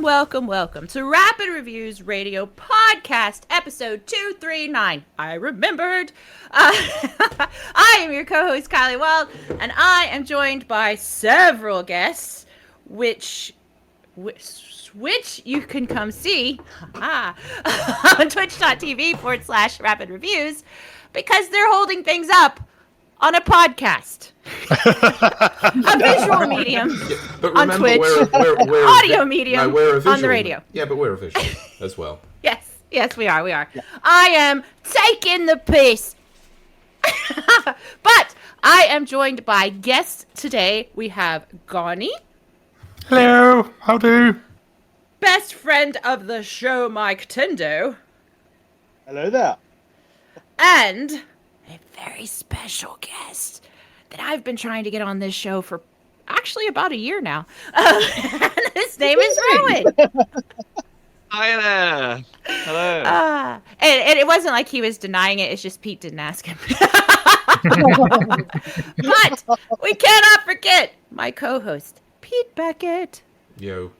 welcome to Rapid Reviews Radio Podcast, episode 239. I remembered. I am your co-host, Kiley Wilde, and I am joined by several guests, which you can come see on twitch.tv/Rapid Reviews, because they're holding things up on a podcast. A visual medium on Twitch, we're audio medium on the radio. Yeah, but we're a visual as well. Yes, we are. Yeah. I am taking the piss. But I am joined by guests today. We have Gawny. Hello, how do? Best friend of the show, Miketendo. Hello there. And a very special guest that I've been trying to get on this show for actually about a year now. His name is Rowan. Hi there. Hello. And it wasn't like he was denying it. It's just Pete didn't ask him. But we cannot forget my co-host, Pete Beckett. Yo.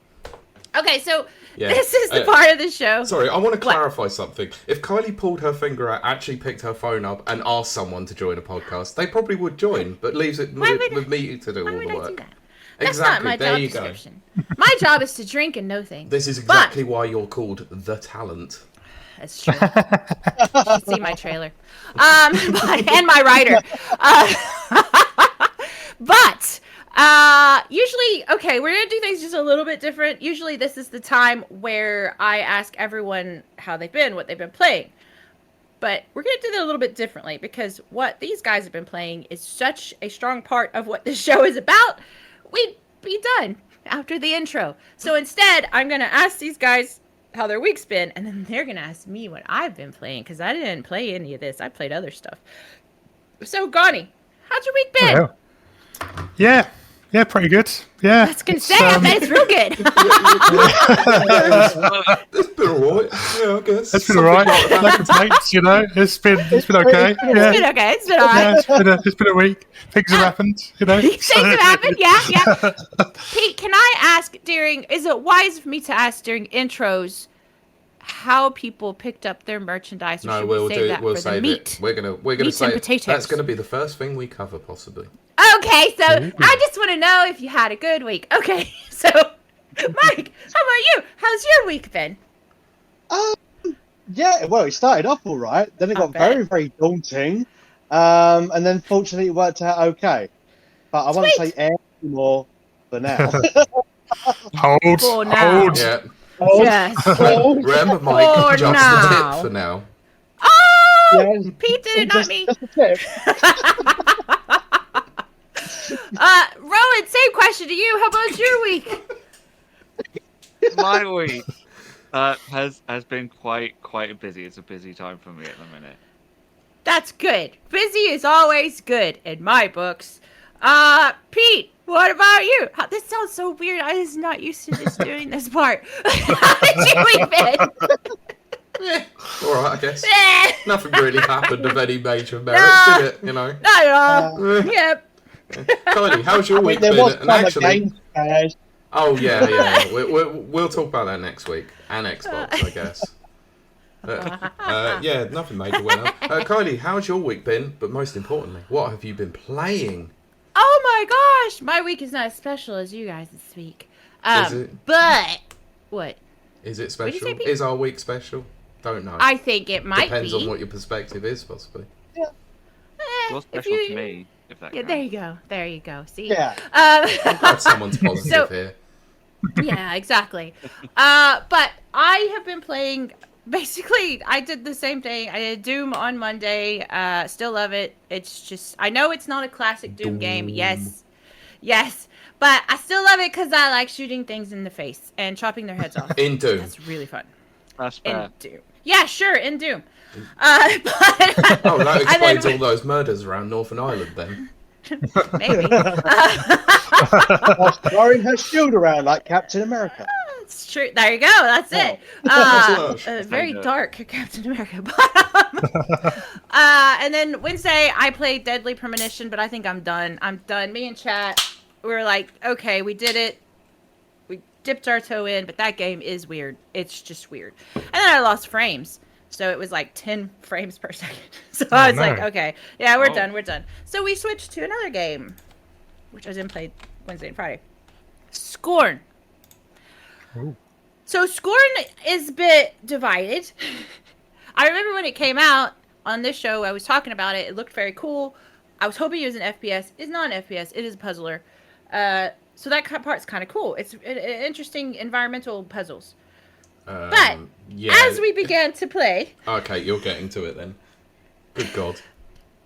Okay, so this is the part of the show. Sorry, I want to clarify something. If Kiley pulled her finger out, actually picked her phone up, and asked someone to join a podcast, they probably would join, but leaves it with me to do all the work. Do that? That's exactly. not my job description. My job is to drink and know things. This is exactly why you're called The Talent. That's true. You should see my trailer. And my writer. Usually, okay, we're going to do things just a little bit different. Usually this is the time where I ask everyone how they've been, what they've been playing. But we're going to do that a little bit differently, because what these guys have been playing is such a strong part of what this show is about. We'd be done after the intro. So instead, I'm going to ask these guys how their week's been, and then they're going to ask me what I've been playing, because I didn't play any of this. I played other stuff. So, Gawny, how's your week been? Hello. Yeah, pretty good. Yeah. That's going to say it's real good. It's been alright. Yeah, I guess. It's been alright. No complaints, you know. It's been okay. It's been okay. It's been alright. Yeah, it's been a week. Things have happened, you know. Things have happened, yeah. Pete, can I ask is it wise for me to ask during intros how people picked up their merchandise? Or No, should we'll save that for the meat? We're gonna Meats say and potatoes. that's gonna be the first thing we cover, possibly. Okay, so I just want to know if you had a good week. Okay, so Mike, how about you? How's your week been? Yeah, well, it started off all right. Then it got very, very daunting. And then fortunately it worked out okay. But I won't say anymore for now. Hold. Yeah. Yes. Remember, Mike, For just now. the tip for now. Oh, Yes. Pete did it, not me. Just a tip. Rowan, same question to you. How about your week? My week has been quite busy. It's a busy time for me at the minute. That's good. Busy is always good in my books. Pete, what about you? This sounds so weird. I was not used to just doing this part. How did your week been? Alright, I guess. Nothing really happened of any major merit, did it? You know. Not at all. Yep. Kiley, how's your week There been? was And some actually, games. yeah. We'll talk about that next week. And Xbox, I guess. Yeah, nothing major went on. Kiley, how's your week been? But most importantly, what have you been playing? Oh my gosh, my week is not as special as you guys this week. Is it? But what? Is it What'd special? you say, Pete? Is our week special? Don't know. I think it might Depends be. on what your perspective is, possibly. Well, special to me, if that Yeah, counts. there you go. See? Yeah. Glad someone's positive here. Yeah, exactly. But I have been playing. Basically, I did the same thing. I did Doom on Monday. Still love it. It's just, I know it's not a classic Doom game. Yes. But I still love it because I like shooting things in the face and chopping their heads off. In Doom. That's really fun. That's fair. In Doom. Yeah, sure, in Doom. Oh, that explains all those murders around Northern Ireland then. Maybe. Throwing her shield around like Captain America. It's true. There you go. That's it. Very dark Captain America. And then Wednesday, I played Deadly Premonition, but I think I'm done. Me and chat, we were like, okay, we did it. dipped our toe in, but that game is weird. It's just weird. And then I lost frames. So it was like 10 frames per second. So I was like, okay, yeah, we're done. So we switched to another game, which I didn't play Wednesday and Friday. Scorn. Ooh. So Scorn is a bit divided. I remember when it came out on this show, I was talking about it. It looked very cool. I was hoping it was an FPS. It's not an FPS. It is a puzzler. So that part's kind of cool. It's interesting environmental puzzles. But as we began to play... Okay, you're getting to it then. Good God.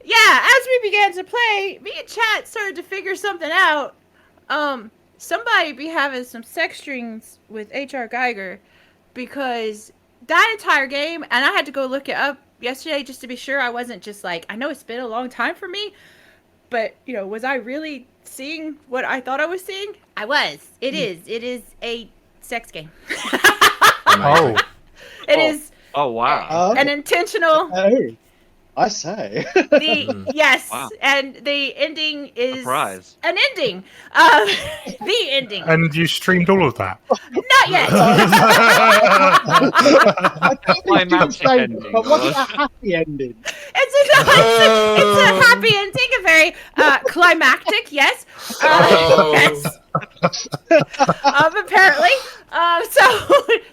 Yeah, as we began to play, me and chat started to figure something out. Somebody be having some sex strings with H.R. Geiger, because that entire game, and I had to go look it up yesterday just to be sure I wasn't just like, I know it's been a long time for me, but, you know, was I really seeing what I thought I was seeing? I was. It is a sex game. Oh. It is. Oh, wow. An intentional... I say. Yes, wow. And the ending is Surprise. an ending. The ending. And you streamed all of that? Not yet. I can't believe you Climactic say, ending. but was it a happy ending? It's a happy ending, a very climactic, yes. Yes. Apparently. So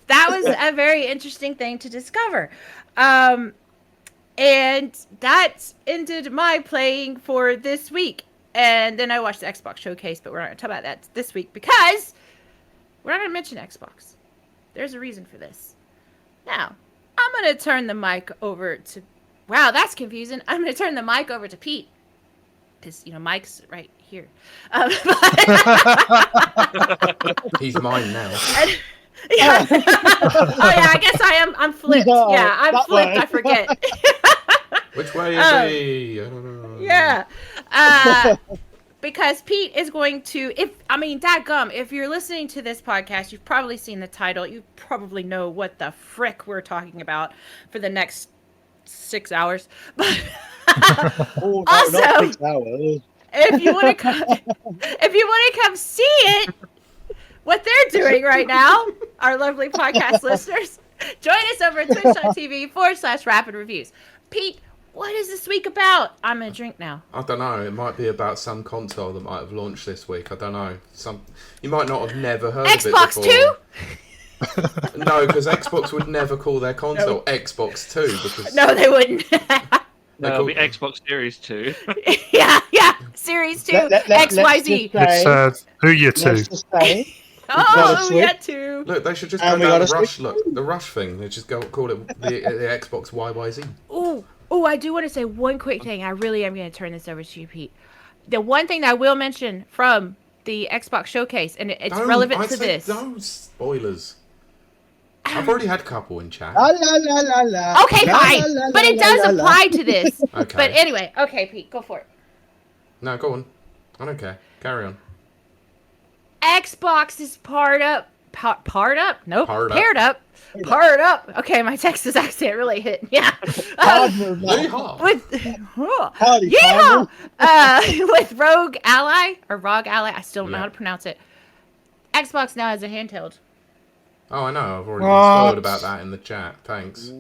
that was a very interesting thing to discover. And that ended my playing for this week. And then I watched the Xbox showcase, but we're not going to talk about that this week because we're not going to mention Xbox. There's a reason for this. Now, I'm going to turn the mic over to... Wow, that's confusing. I'm going to turn the mic over to Pete. Because, you know, Mike's right here. He's mine now. Yeah. Oh, yeah, I guess I'm flipped. Yeah, I'm flipped. way. I forget. Which way is he? I don't know. Yeah. Because Pete is going to, dadgum, if you're listening to this podcast, you've probably seen the title. You probably know what the frick we're talking about for the next 6 hours. But Oh, no, Also- not 6 hours. if you want to come see it, what they're doing right now, our lovely podcast listeners, join us over at twitch.tv/rapid reviews. Pete, what is this week about? I'm going to drink now. I don't know. It might be about some console that might have launched this week. I don't know. You might not have never heard Xbox of it before. 2? No, because Xbox would never call their console Xbox 2 because No, they wouldn't. they It'll call- be Xbox Series 2. yeah. Series 2, Let's XYZ. just It's who you Let's two? just say, Oh, Switch. yeah, 2. Look, they should just And go we down got the a Rush Switch. look, the Rush thing. They just call it the Xbox YYZ. Oh, I do want to say one quick thing. I really am going to turn this over to you, Pete. The one thing that I will mention from the Xbox showcase, and it's relevant to this. No spoilers. I've already had a couple in chat. la la la la la. Okay, La, fine. la, la, But it la, does la, la. apply to this. Okay. But anyway, okay, Pete, go for it. No, go on. I don't care. Carry on. Xbox is paired up. Paired up? Nope. Paired up. Paired up. Paired up. Okay, my Texas accent really hit. Yeah. Partner, man. Yeehaw. Howdy, Yeah. partner. With Rogue Ally or ROG Ally, I still don't know how to pronounce it. Xbox now has a handheld. Oh, I know. I've already been What? spoiled about that in the chat. Thanks.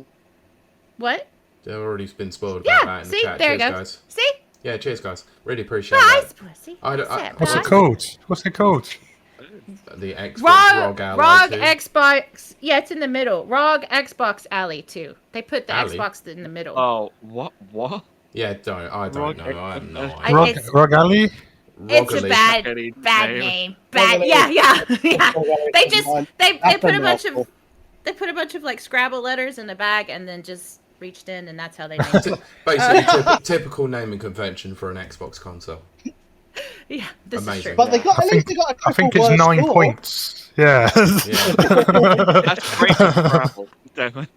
What? I've already been spoiled Yeah. about that in the See, chat. there you Cheers, go. guys. See? Yeah, cheers, guys. Really appreciate Nice, that. pussy. I don't- What's What's that, it called? What's it called? The Xbox ROG Ally ROG 2. Xbox. Yeah, it's in the middle. ROG Xbox Ally 2. They put the Ally? Xbox in the middle. Oh, what? Yeah, I don't ROG know. I have no Xbox. idea. Rog, it's- Rogali? It's a Rogali. bad Any name. name. Bad. Rogali. Yeah. They just they That's put a a bunch mouthful. of they put a bunch of like Scrabble letters in the bag and then just reached in and that's how they named it. Basically, typical naming convention for an Xbox console. Yeah, this Amazing. is true. But they got I at least they got a I think triple it's word 9 score. points. Yeah. Yeah. That's great for Scrabble. Definitely.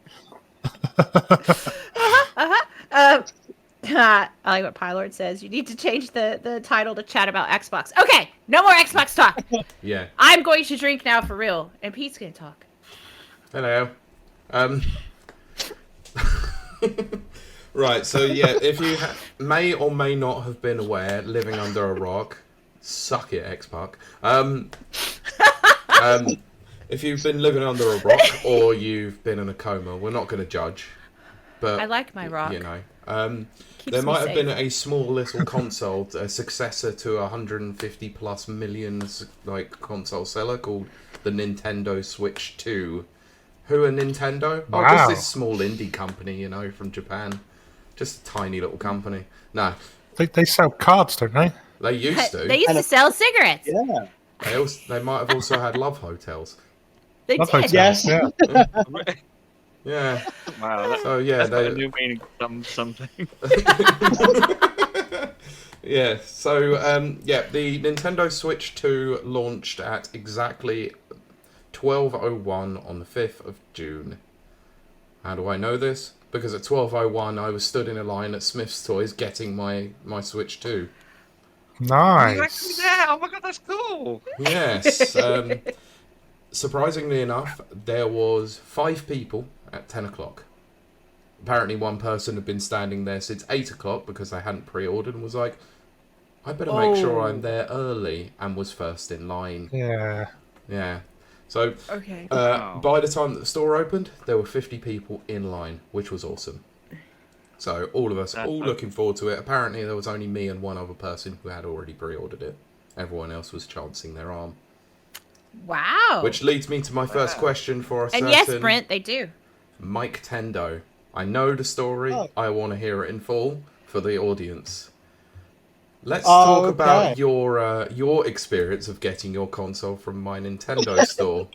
I like what Pylord says. You need to change the title to chat about Xbox. Okay, no more Xbox talk. Yeah. I'm going to drink now for real, and Pete's going to talk. Hello. Right, so yeah, if you may or may not have been aware, living under a rock, suck it, X-Pac. if you've been living under a rock or you've been in a coma, we're not going to judge. But I like my rock. You know, Keeps there me might have safe. been a small little console, a successor to 150 plus million like console seller called the Nintendo Switch 2. Who are Nintendo? Oh, Wow. just this small indie company, you know, from Japan. Just a tiny little company. No, They sell cards, don't they? they used to. They used to sell cigarettes. Yeah. They might have also had love hotels. They Love did. hotels, Yes. yeah. Yeah. Wow, So yeah, that's got they. a new meaning to something. Yeah. So the Nintendo Switch 2 launched at exactly 12:01 on the 5th of June. How do I know this? Because at 12:01 I was stood in a line at Smith's Toys getting my Switch 2. Nice. Yeah, oh my god, that's cool. Yes. Surprisingly enough, there was 5 people at 10 o'clock. Apparently one person had been standing there since 8 o'clock because they hadn't pre-ordered and was like, I better make sure I'm there early, and was first in line. Yeah. Yeah. So Okay. by the time that the store opened, there were 50 people in line, which was awesome. So all of us, all looking forward to it. Apparently there was only me and one other person who had already pre-ordered it. Everyone else was chancing their arm. Wow. Which leads me to my first question for a certain and yes, Brent, they do. Miketendo. I know the story. Oh. I want to hear it in full for the audience. Let's talk about your experience of getting your console from my Nintendo store.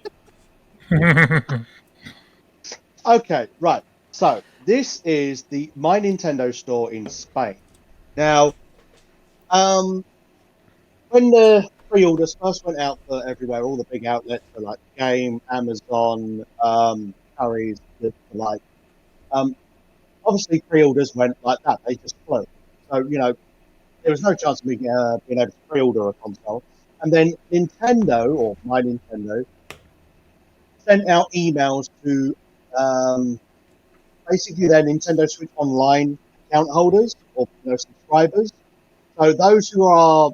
Okay, right. So this is my Nintendo store in Spain. Now, when the pre-orders first went out for everywhere, all the big outlets for like Game, Amazon, Currys, the like. Obviously, pre-orders went like that; they just flew. So there was no chance of me being able to pre-order a console. And then Nintendo, or my Nintendo, sent out emails to basically their Nintendo Switch Online account holders or subscribers. So those who are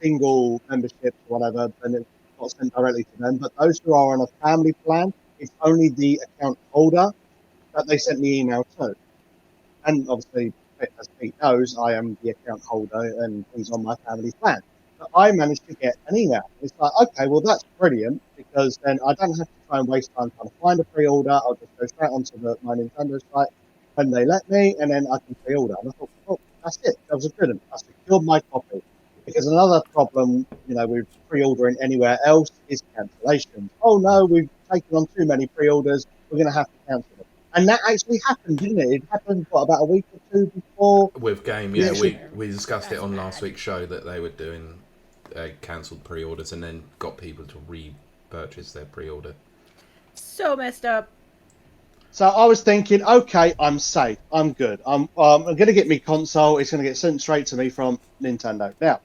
single memberships or whatever, then it's not sent directly to them. But those who are on a family plan, it's only the account holder that they sent the email to. And obviously, as Pete knows, I am the account holder and he's on my family plan. But I managed to get an email. It's like, okay, well, that's brilliant because then I don't have to try and waste time trying to find a pre-order. I'll just go straight onto my Nintendo site when they let me, and then I can pre-order. And I thought, oh, that's it. That was brilliant. I secured my copy. Because another problem, with pre-ordering anywhere else is cancellations. Oh no, we've taken on too many pre-orders. We're going to have to cancel them. And that actually happened, didn't it? It happened, about a week or two before? With Game, yeah. We discussed it on last week's show that they were doing cancelled pre-orders and then got people to repurchase their pre-order. So messed up. So I was thinking, okay, I'm safe. I'm good. I'm going to get me console. It's going to get sent straight to me from Nintendo. Now,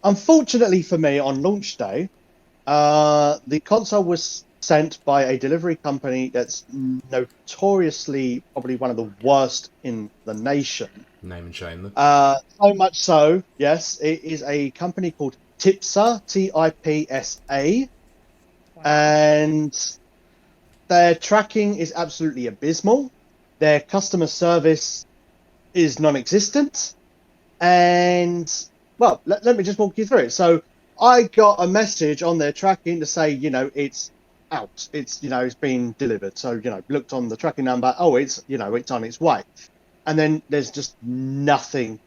unfortunately for me, on launch day, the console was sent by a delivery company that's notoriously probably one of the worst in the nation. Name and shame them. So much so, yes, it is a company called Tipsa, Tipsa, and their tracking is absolutely abysmal. Their customer service is non-existent. And, well, let me just walk you through it. So I got a message on their tracking to say, it's out. It's, it's been delivered. So, looked on the tracking number. Oh, it's, it's on its way. And then there's just nothing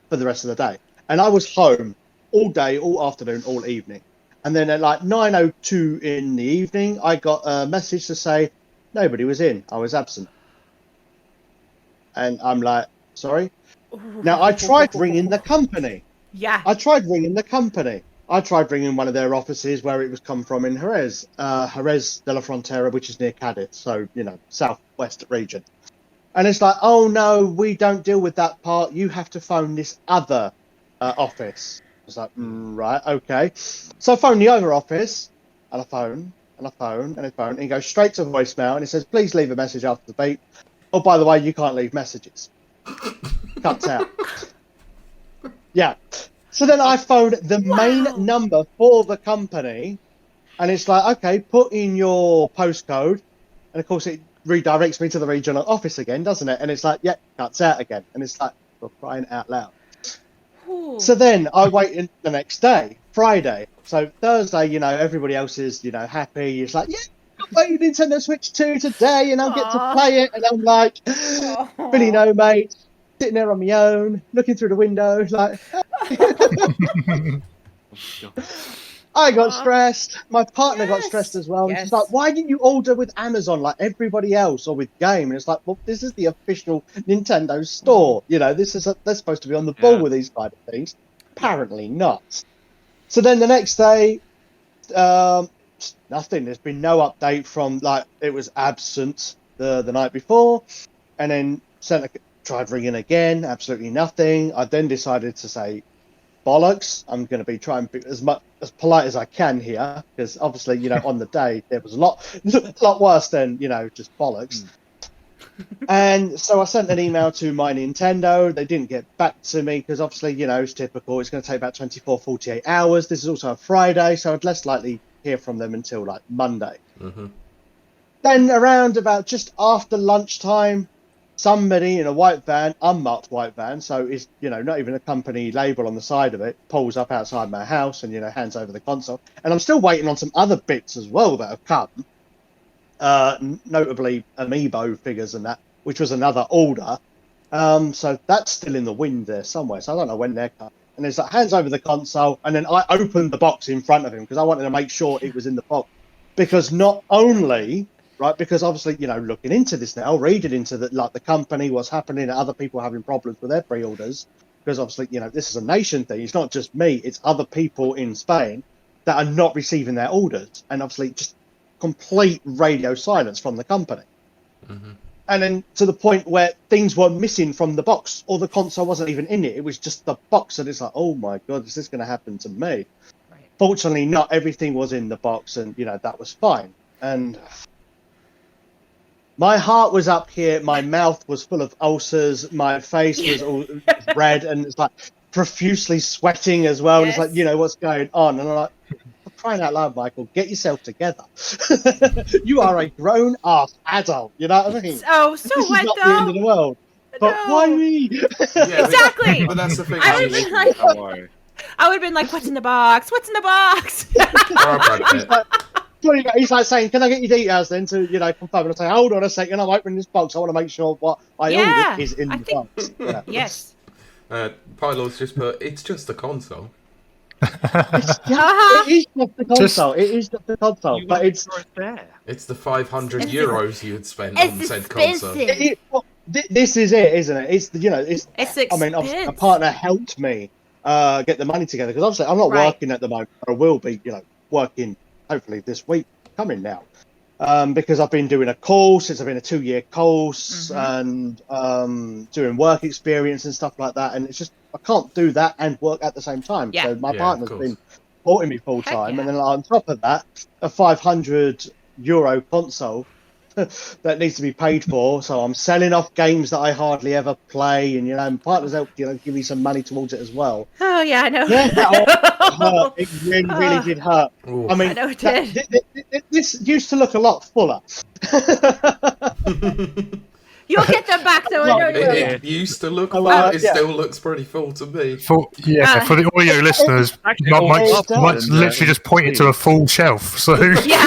for the rest of the day. And I was home all day, all afternoon, all evening. And then at like 9:02 in the evening, I got a message to say nobody was in. I was absent. And I'm like, sorry? Now, I tried ringing the company. Yeah. I tried ringing one of their offices where it was come from in Jerez de la Frontera, which is near Cadiz. So, southwest region. And it's like, oh, no, we don't deal with that part. You have to phone this other office. I was like, right, okay. So I phone the other office, and I phone, and it goes straight to voicemail, and it says, please leave a message after the beep. Oh, by the way, you can't leave messages. Cuts out. Yeah. So then I phoned the main number for the company, And it's like, okay, put in your postcode. And of course, it redirects me to the regional office again, doesn't it? And it's like, yeah, cuts out again. And it's like, we're crying out loud. Ooh. So then I wait in the next day, Friday. So Thursday, you know, everybody else is, you know, happy. It's like, yeah, I've got my Nintendo Switch 2 today and I'll get to Aw. play it. And I'm like, Aw. Billy no, mate, sitting there on my own, looking through the window, like, I got Aw. stressed. My partner got Yes. stressed as well. And Yes. she's like, why didn't you order with Amazon like everybody else or with Game? And it's like, well, this is the official Nintendo store. You know, they're supposed to be on the ball Yeah. with these kind of things. Apparently not. So then the next day, nothing. There's been no update from, like, it was absent the night before. And then tried ringing again, absolutely nothing. I then decided to say, bollocks, I'm going to be trying to be as polite as I can here, because obviously, you know, on the day there was a lot worse than, you know, just bollocks. And so I sent an email to my Nintendo. They didn't get back to me because obviously, you know, it's typical. It's going to take about 24, 48 hours. This is also a Friday, so I'd less likely hear from them until like Monday. Mm-hmm. Then around about just after lunchtime, somebody in a white van, unmarked white van, so it's, you know, not even a company label on the side of it, pulls up outside my house and, you know, hands over the console. And I'm still waiting on some other bits as well that have come, notably Amiibo figures and that, which was another order. So that's still in the wind there somewhere, so I don't know when they're coming. And it's like, hands over the console, and then I opened the box in front of him because I wanted to make sure it was in the box. Because not only... Right, because obviously, you know, looking into this now, reading into the company, what's happening, other people having problems with their pre-orders, because obviously, you know, this is a nation thing. It's not just me; it's other people in Spain that are not receiving their orders, and obviously, just complete radio silence from the company. Mm-hmm. And then to the point where things were missing from the box, or the console wasn't even in it; it was just the box, and it's like, oh my god, is this going to happen to me? Right. Fortunately, not everything was in the box, and you know that was fine. And my heart was up here. My mouth was full of ulcers. My face was all red, and it's like profusely sweating as well. And it's like, you know, what's going on? And I'm like, for crying out loud, Michael, get yourself together. You are a grown ass adult. You know what I mean? Oh, This so is what not the end of though? the world. But No. why me? Yeah, Exactly. But that's the thing. I is would've you been like- Don't worry. I would have been like, "What's in the box? What's in the box?" Brad Pitt. He's like saying, can I get your details then to, you know, confirm? And I say, hold on a second, I'm opening this box. I want to make sure what I Yeah, ordered is in I the think- box. Yeah. Yes. Pylor's just put, it's just a console. Uh-huh. It is just the console. It is just the console. You But want it's... sure it's there. It's the 500 It's euros you'd spend It's on said console. expensive. This is it, isn't it? It's, you know, it's... It's I mean, obviously, a expensive. partner helped me get the money together. Because obviously, I'm not Right. working at the moment. I will be, you know, working, hopefully, this week coming now. Because I've been doing a course. It's been a 2-year course and doing work experience and stuff like that. And it's just, I can't do that and work at the same time. Yeah. So my Yeah, partner's of course. been supporting me full Heck time. yeah. And then on top of that, a 500 euro console that needs to be paid for. So I'm selling off games that I hardly ever play. And, you know, my partner's helped, you know, give me some money towards it as well. Oh yeah, I know. Yeah, it hurt. It really, really did hurt. Ooh. I mean, I know it did. this used to look a lot fuller. You'll get them back though. I know you will. It used to look Oh, full. It yeah. still looks pretty full to me. For the audio listeners, Actually, Mike's all up and, literally just pointed to a full shelf. So Yeah.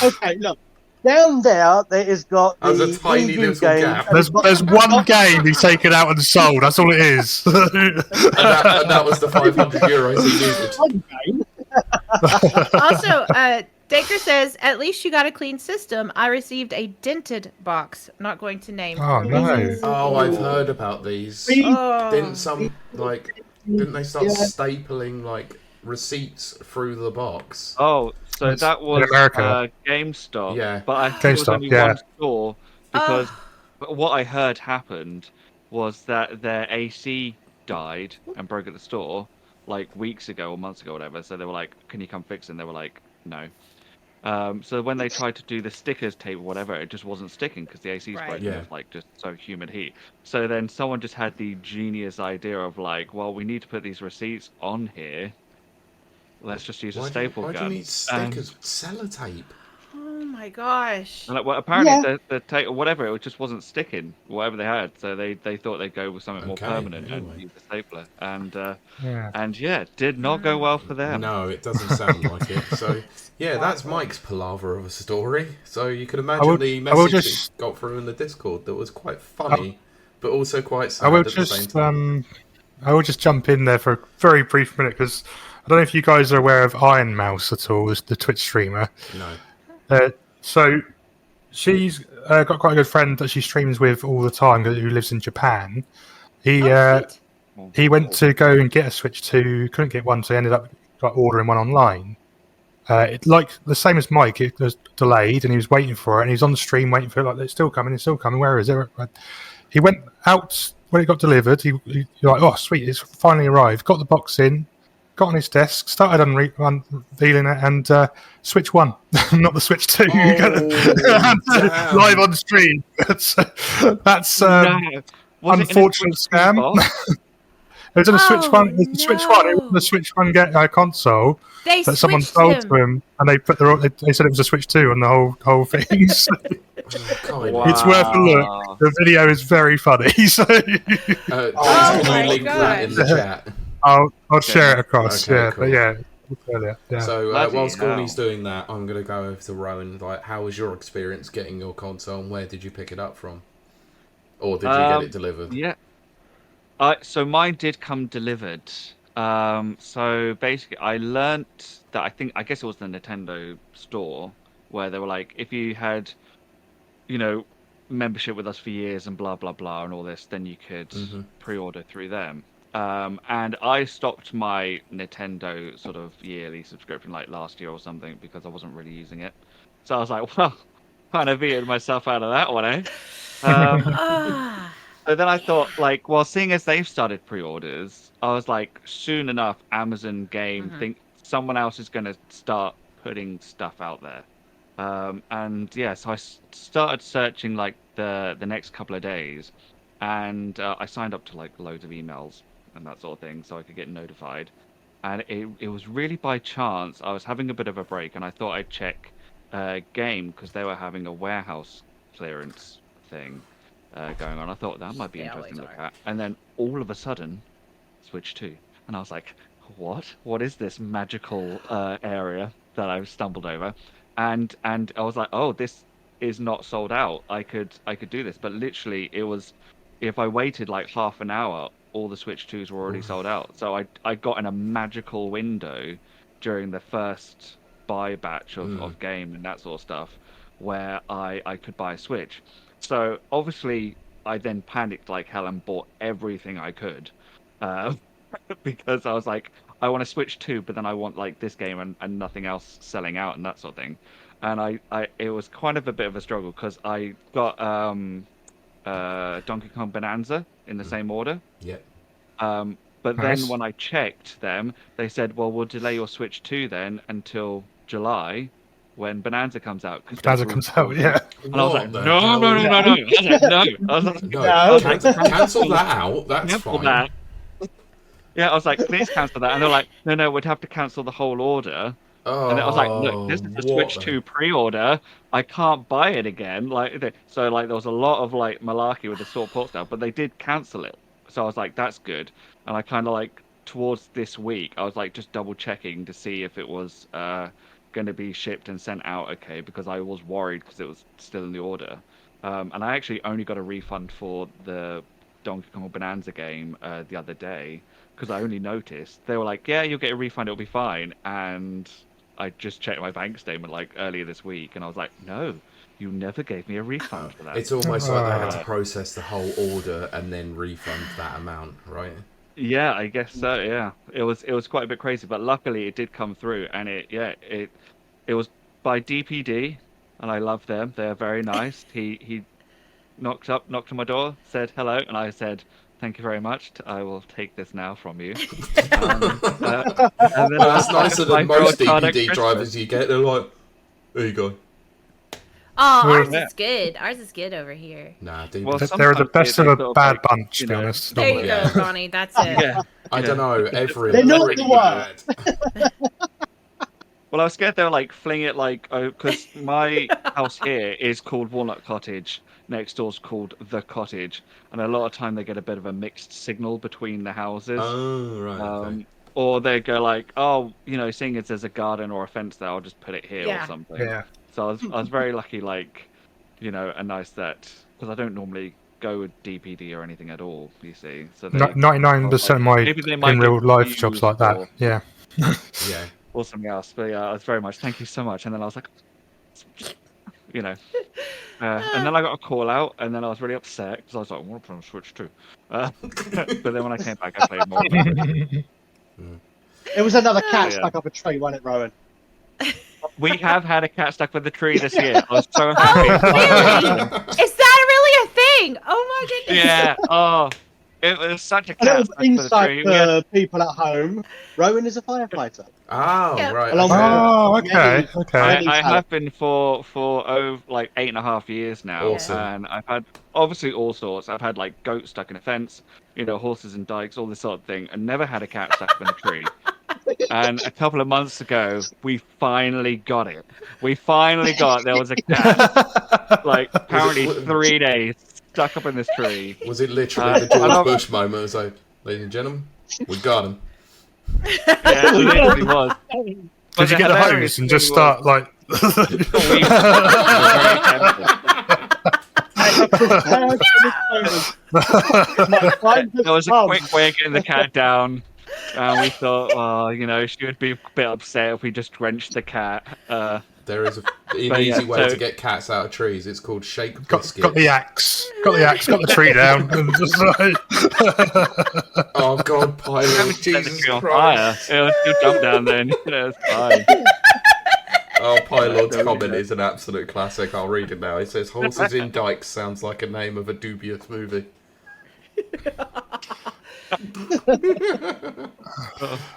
Okay, look. Down there is got There's the a tiny indie little game. gap. there's one game he's taken out and sold. That's all it is. And that was the 500 euros he needed. One game. Also, Daker says, "At least you got a clean system. I received a dented box. I'm not going to name. Oh no! Oh, I've heard about these. Oh. Didn't they start Yeah. stapling like receipts through the box? Oh, so That's that was in America. GameStop. Yeah. But I think it was GameStop, only yeah. one store because what I heard happened was that their AC died and broke at the store like weeks ago or months ago or whatever. So they were like, "Can you come fix it?" And they were like, "No." So when they tried to do the stickers tape or whatever, it just wasn't sticking because the AC's Right. broken. Yeah. It was like just so humid heat. So then someone just had the genius idea of like, well, we need to put these receipts on here let's just use a Why staple do gun. you need stickers? Sellotape. Oh my gosh. And, like, well, apparently Yeah. the tape or whatever, it just wasn't sticking, whatever they had. So they thought they'd go with something more Okay, permanent anyway. and use a stapler. And Yeah. it did not go well for them. No, it doesn't sound like it. So, yeah, that's Mike's palaver of a story. So you can imagine the I will message just- that got through in the Discord that was quite funny, but also quite I sad will at the same just time. I will just jump in there for a very brief minute because I don't know if you guys are aware of Iron Mouse at all, as the Twitch streamer. No. So she's got quite a good friend that she streams with all the time who lives in Japan. He Sweet. he went to go and get a Switch 2, couldn't get one, so he ended up ordering one online. It, like the same as Mike, it was delayed, and he was waiting for it, and he was on the stream waiting for it. Like, it's still coming, Where is it? He went out when it got delivered. He like, oh sweet, it's finally arrived. Got the box in, got on his desk, started unveiling it, and Switch 1, not the Switch 2. Damn. Live on stream. That's No. Was it in a unfortunate Switch 2 scam. box? It was in a Switch Oh, 1. It was the Switch 1. It was no. the Switch 1 console They that someone switched sold him. to him, and they said it was a Switch 2 on the whole thing. So God. Wow. it's worth a look. The video is very funny. So Please, Oh can my you link that in the chat? I'll share it across. Okay, Yeah, cool. but yeah, earlier. Yeah. So Bloody whilst hell. Gawny's doing that, I'm going to go over to Rowan. Like, how was your experience getting your console, and where did you pick it up from? Or did you get it delivered? Yeah. So mine did come delivered. So basically, I learnt that I guess it was the Nintendo store where they were like, if you had, membership with us for years and blah blah blah and all this, then you could pre-order through them. And I stopped my Nintendo sort of yearly subscription like last year or something because I wasn't really using it. So I was like, well, kind of veered myself out of that one, eh? Ah. So then I thought, like, well, seeing as they've started pre-orders, I was like, soon enough, Amazon Game think someone else is going to start putting stuff out there. And yeah, so I started searching like the next couple of days, and I signed up to like loads of emails and that sort of thing so I could get notified. And it was really by chance. I was having a bit of a break, and I thought I'd check Game because they were having a warehouse clearance thing going on. I thought that might be They interesting to always look are. at. And then all of a sudden, Switch 2. And I was like, what? What is this magical area that I've stumbled over? And I was like, oh, this is not sold out. I could do this. But literally, it was, if I waited like half an hour, all the Switch 2s were already sold out. So I got in a magical window during the first buy batch of Game and that sort of stuff where I could buy a Switch. So obviously I then panicked like hell and bought everything I could because I was like, I want to Switch 2, but then I want like this game and nothing else selling out and that sort of thing. And it was kind of a bit of a struggle because I got Donkey Kong Bonanza in the same order. Yeah. But Nice. then when I checked them, they said, well, we'll delay your Switch 2 then until July when Bonanza comes out. Bonanza comes out, yeah. And I was like, What the no. hell? I was like, no. I was like, No, cancel that out. That's cancel fine. that. Yeah, I was like, please cancel that. And they're like, no, we'd have to cancel the whole order. Oh, And I was like, look, this is the Switch 2 pre-order. I can't buy it again. So there was a lot of like malarkey with the sort port stuff, but they did cancel it. So I was like, that's good. And I kind of like towards this week, I was like just double checking to see if it was going to be shipped and sent out okay, because I was worried because it was still in the order. And I actually only got a refund for the Donkey Kong Bonanza game the other day because I only noticed. They were like, yeah, you'll get a refund, it'll be fine. And I just checked my bank statement like earlier this week, and I was like, no, you never gave me a refund for that. It's almost like they had to process the whole order and then refund that amount, right? Yeah, I guess so. Yeah, it was quite a bit crazy, but luckily it did come through, and it was by DPD, and I love them. They're very nice. He knocked on my door, said hello, and I said, thank you very much. I will take this now from you. And then That's nicer my than most girl card at DPD Christmas. drivers you get. They're like, there you go. Oh, ours Yeah. is good. Ours is good over here. Nah, DPD. Well, They're the sometimes best they of a sort of bad like, bunch, to you be know, honest. There you Yeah. go, Ronnie. That's it. Yeah. I don't know. Every They're not pretty the worst. bad. Well, I was scared they'll like fling it like, oh, because my house here is called Walnut Cottage. Next door's called The Cottage, and a lot of time they get a bit of a mixed signal between the houses. Oh, right. Okay. Or they go like, oh, seeing as there's a garden or a fence there, I'll just put it here or something. Yeah. So I was very lucky, like, a nice that, because I don't normally go with DPD or anything at all. You see, so 99% of my in real life jobs like that. Yeah. Yeah. Or something else. But yeah, I was very much thank you so much. And then I was like, and then I got a call out, and then I was really upset because I was like, I want to play on Switch too. But then when I came back, I played more. It was another cat stuck up a tree, wasn't it, Rowan? We have had a cat stuck with the tree this year. I was so happy. Is that really a thing? Oh my goodness. Yeah. Oh, it was such a And it cat was stuck with the insight tree. for people at home. Rowan is a firefighter. Oh, Yeah. right. Along Okay. Oh, okay. I have been for like 8.5 years now, Awesome. and I've had obviously all sorts. I've had like goats stuck in a fence, horses in dikes, all this sort of thing, and never had a cat stuck in a tree. And a couple of months ago, we finally got it. There was a cat, like apparently 3 days stuck up in this tree. Was it literally the George Bush moment? It was like, ladies and gentlemen, we got him. Yeah, it literally was. Did you get the hose and just start like? There was a quick way of getting the cat down, and we thought, she would be a bit upset if we just drenched the cat. There is an easy way to get cats out of trees. It's called shake biscuits. Got the axe. Got the tree down. And just like... Oh God, Pilot! Jesus Christ! It'll jump down there. And, it's fine. Oh, Pilot's comment is an absolute classic. I'll read it now. It says, "Horses in dikes" sounds like a name of a dubious movie.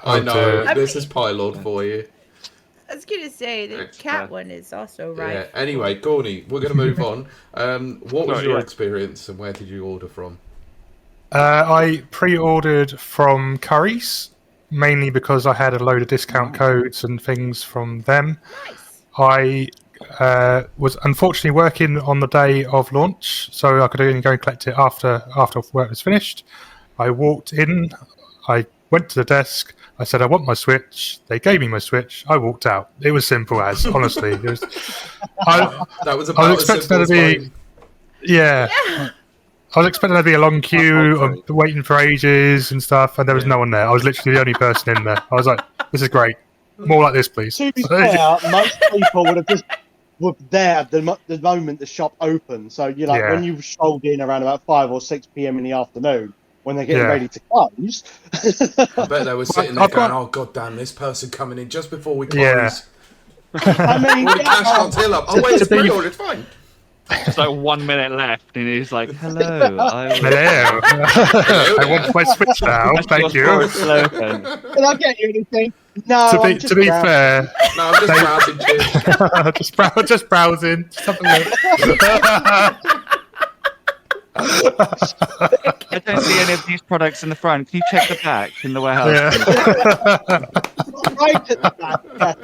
I know. This is Pilot for you. I was going to say, the cat one is also right. Yeah. Anyway, Gawny, we're going to move on. What was your experience and where did you order from? I pre-ordered from Currys, mainly because I had a load of discount codes and things from them. Nice. I was unfortunately working on the day of launch, so I could only go and collect it after work was finished. I walked in, I went to the desk, I said, I want my Switch. They gave me my Switch. I walked out. It was simple as, honestly. It was, That was about as simple as mine. Yeah. I was expecting there to be a long queue of waiting for ages and stuff, and there was no one there. I was literally the only person in there. I was like, this is great. More like this, please. To be fair, most people would have just were there at the moment the shop opened. So when you strolled in around about 5 or 6 p.m. in the afternoon, when they're getting ready to close. I bet they were sitting there going, oh, God damn, this person coming in just before we close. Yeah. I mean, Cash till up. Oh, wait, it's pre-ordered, it's fine. It's like 1 minute left, and he's like, hello. Hello. I want my Switch now, thank you. Can I get you anything? No, to be fair. No, I'm just browsing, just browsing. I don't see any of these products in the front. Can you check the back in the warehouse? Right at the back.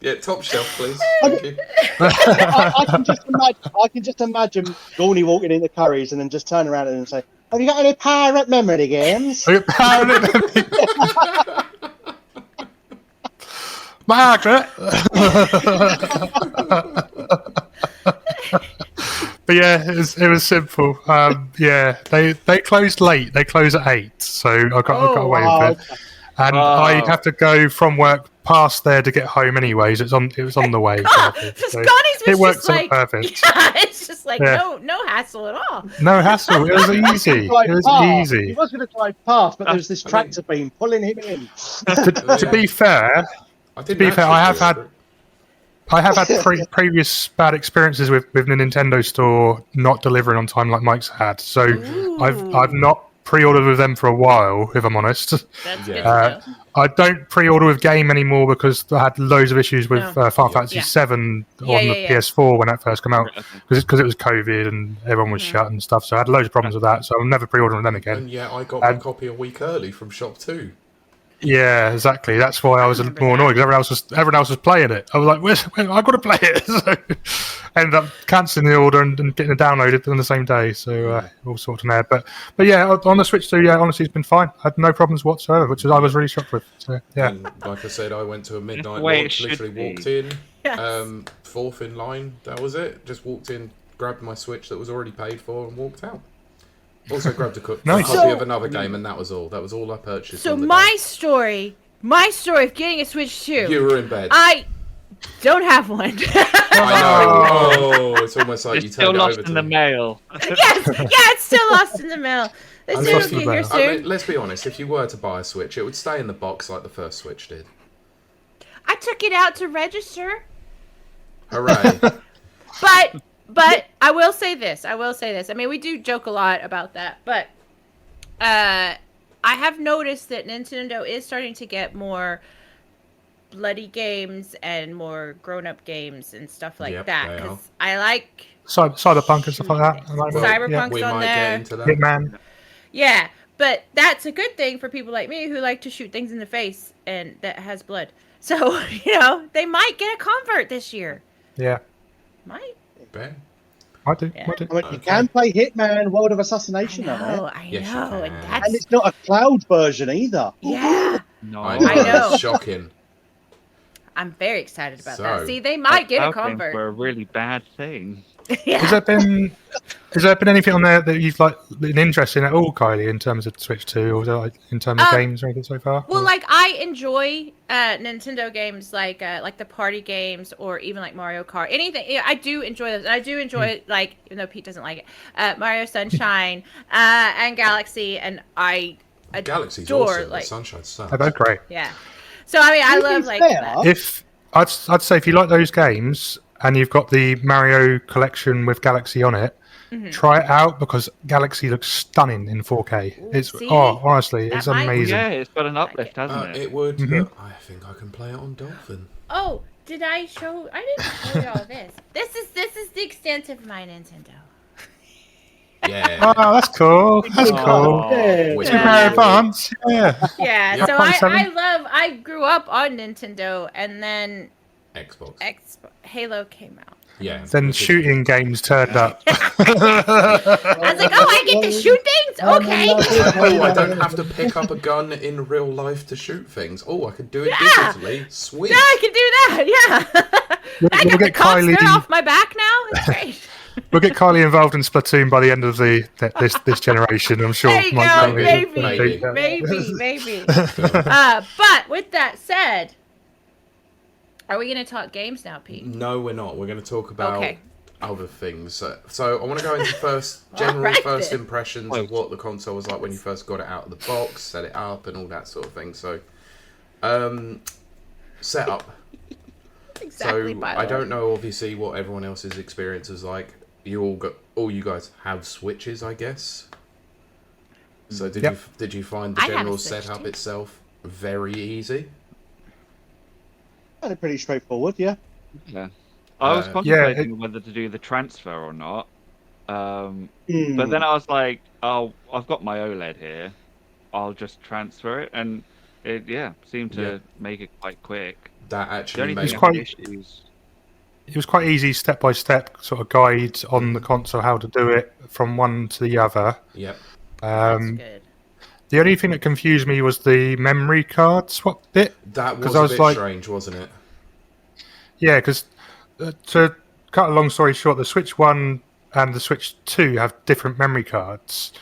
Yeah, top shelf, please. Thank you. I can just imagine Gawny walking into Currys and then just turn around and say, "Have you got any pirate memory games?" Margaret. But yeah, it was simple. They closed late. They close at 8, so I got away with it. And I have to go from work past there to get home anyways. It was on the way. So it works out perfect. Yeah, it's just like no hassle at all. No hassle. It was easy. It was easy. He was going to drive past, but there was this tractor beam pulling him in. To be fair, I have had previous bad experiences with the Nintendo store not delivering on time like Mike's had. So I've not pre-ordered with them for a while, if I'm honest. That's good to know. I don't pre-order with game anymore because I had loads of issues with Final Fantasy 7 on the PS4 when that first came out because it was COVID and everyone was shut and stuff. So I had loads of problems with that. So I'll never pre-order with them again. And I got my copy a week early from Shop 2. Yeah, exactly. That's why I was remember more that. annoyed because everyone else was playing it. I was like, I've got to play it. So ended up cancelling the order and getting it downloaded on the same day. So all sorts of mad. But yeah, on the Switch 2, yeah, honestly, it's been fine. I had no problems whatsoever, which I was really shocked with. So yeah, And like I said, I went to a That's midnight the way it launch, should literally be. walked in, Yes. fourth in line, that was it. Just walked in, grabbed my Switch that was already paid for, and walked out. Also grabbed a Nice. copy So- of another game, and that was all. That was all I purchased. So on the my day. story of getting a Switch 2. You were in bed. I don't have one. I know. Oh, it's almost like you It's still turned it lost over to in the me. mail. Yes, yeah, it's still lost in the mail. This I'm dude lost will in be the here mail. I soon. mean, let's be honest. If you were to buy a Switch, it would stay in the box like the first Switch did. I took it out to register, Hooray! but I will say this. I mean, we do joke a lot about that, but I have noticed that Nintendo is starting to get more bloody games and more grown-up games and stuff like Yep, that. they are. Because I like Cyberpunk and stuff like that. Well, Yeah. Cyberpunk's we on might there. get into that. Hitman. Yeah, but that's a good thing for people like me who like to shoot things in the face and that has blood. So, they might get a convert this year. Yeah, Might. Ben? I do. Yeah. I do. I mean, you Okay. can play Hitman World of I Assassination on it. know, I Yes, you know. can. And And that's, it's not a cloud version either. yeah. No, I know. I know. It's shocking. I'm very excited about So, that. See, they might get a Cloud games convert. were a really bad thing. Yeah. Has there been anything on there that you've been interested in at all, Kylie, in terms of Switch 2, or in terms of games or anything so far? Well, Or- like I enjoy Nintendo games like the party games or even like Mario Kart. Anything, yeah, I do enjoy those. And I do enjoy like, even though Pete doesn't like it, Mario Sunshine and Galaxy, and I Galaxy's adore awesome. like Sunshine sucks. they're both great. yeah. So I mean, I To be love like fair, that. If I'd say if you like those games and you've got the Mario collection with Galaxy on it, Mm-hmm. try it out because Galaxy looks stunning in 4K. Ooh, it's see? honestly, That it's might- amazing. Yeah, it's got an uplift, hasn't it? It would, Mhm. but I think I can play it on Dolphin. Oh, did I show? I didn't show you all this. This is the extent of my Nintendo. Yeah. Oh, that's cool. That's Oh. cool. Yeah. Which Super Yeah. Mario Advance. Yeah. Yeah, Yep. so 1.7. I grew up on Nintendo, and then Xbox. Halo came out. Yeah. Then which is- shooting games turned up. I was like, oh, I get to shoot things? Okay. Oh, I don't have to pick up a gun in real life to shoot things. Oh, I could do it Yeah. digitally. Sweet. Now I can do that, yeah. I We'll got the get cops Kylie. they're off my back now. It's great. We'll get Kylie involved in Splatoon by the end of this generation. I'm sure. There you Mike go. will be- Maybe. Maybe. Maybe. But with that said, are we going to talk games now, Pete? No, we're not. We're going to talk about Okay. other things. So I want to go into general Alright first then. impressions of what the console was like when you first got it out of the box, set it up, and all that sort of thing. So, setup. Exactly. So by the I way. don't know, obviously, what everyone else's experience is like. All you guys have Switches, I guess. So did you find the I have a general Switch, setup too. itself very easy? Kind of pretty straightforward, yeah. Yeah. I was Yeah, contemplating whether to do the transfer or not. But then I was like, oh, I've got my OLED here. I'll just transfer it. And it, seemed to Yeah. make it quite quick. That The actually only made thing I quite- had issues. It was quite easy, step by step sort of guide on the console how to do it from one to the other. Yep. That's good. The only thing that confused me was the memory card swap bit. That was 'Cause a I was bit like- strange, wasn't it? Yeah, because to cut a long story short, the Switch 1 and the Switch 2 have different memory cards.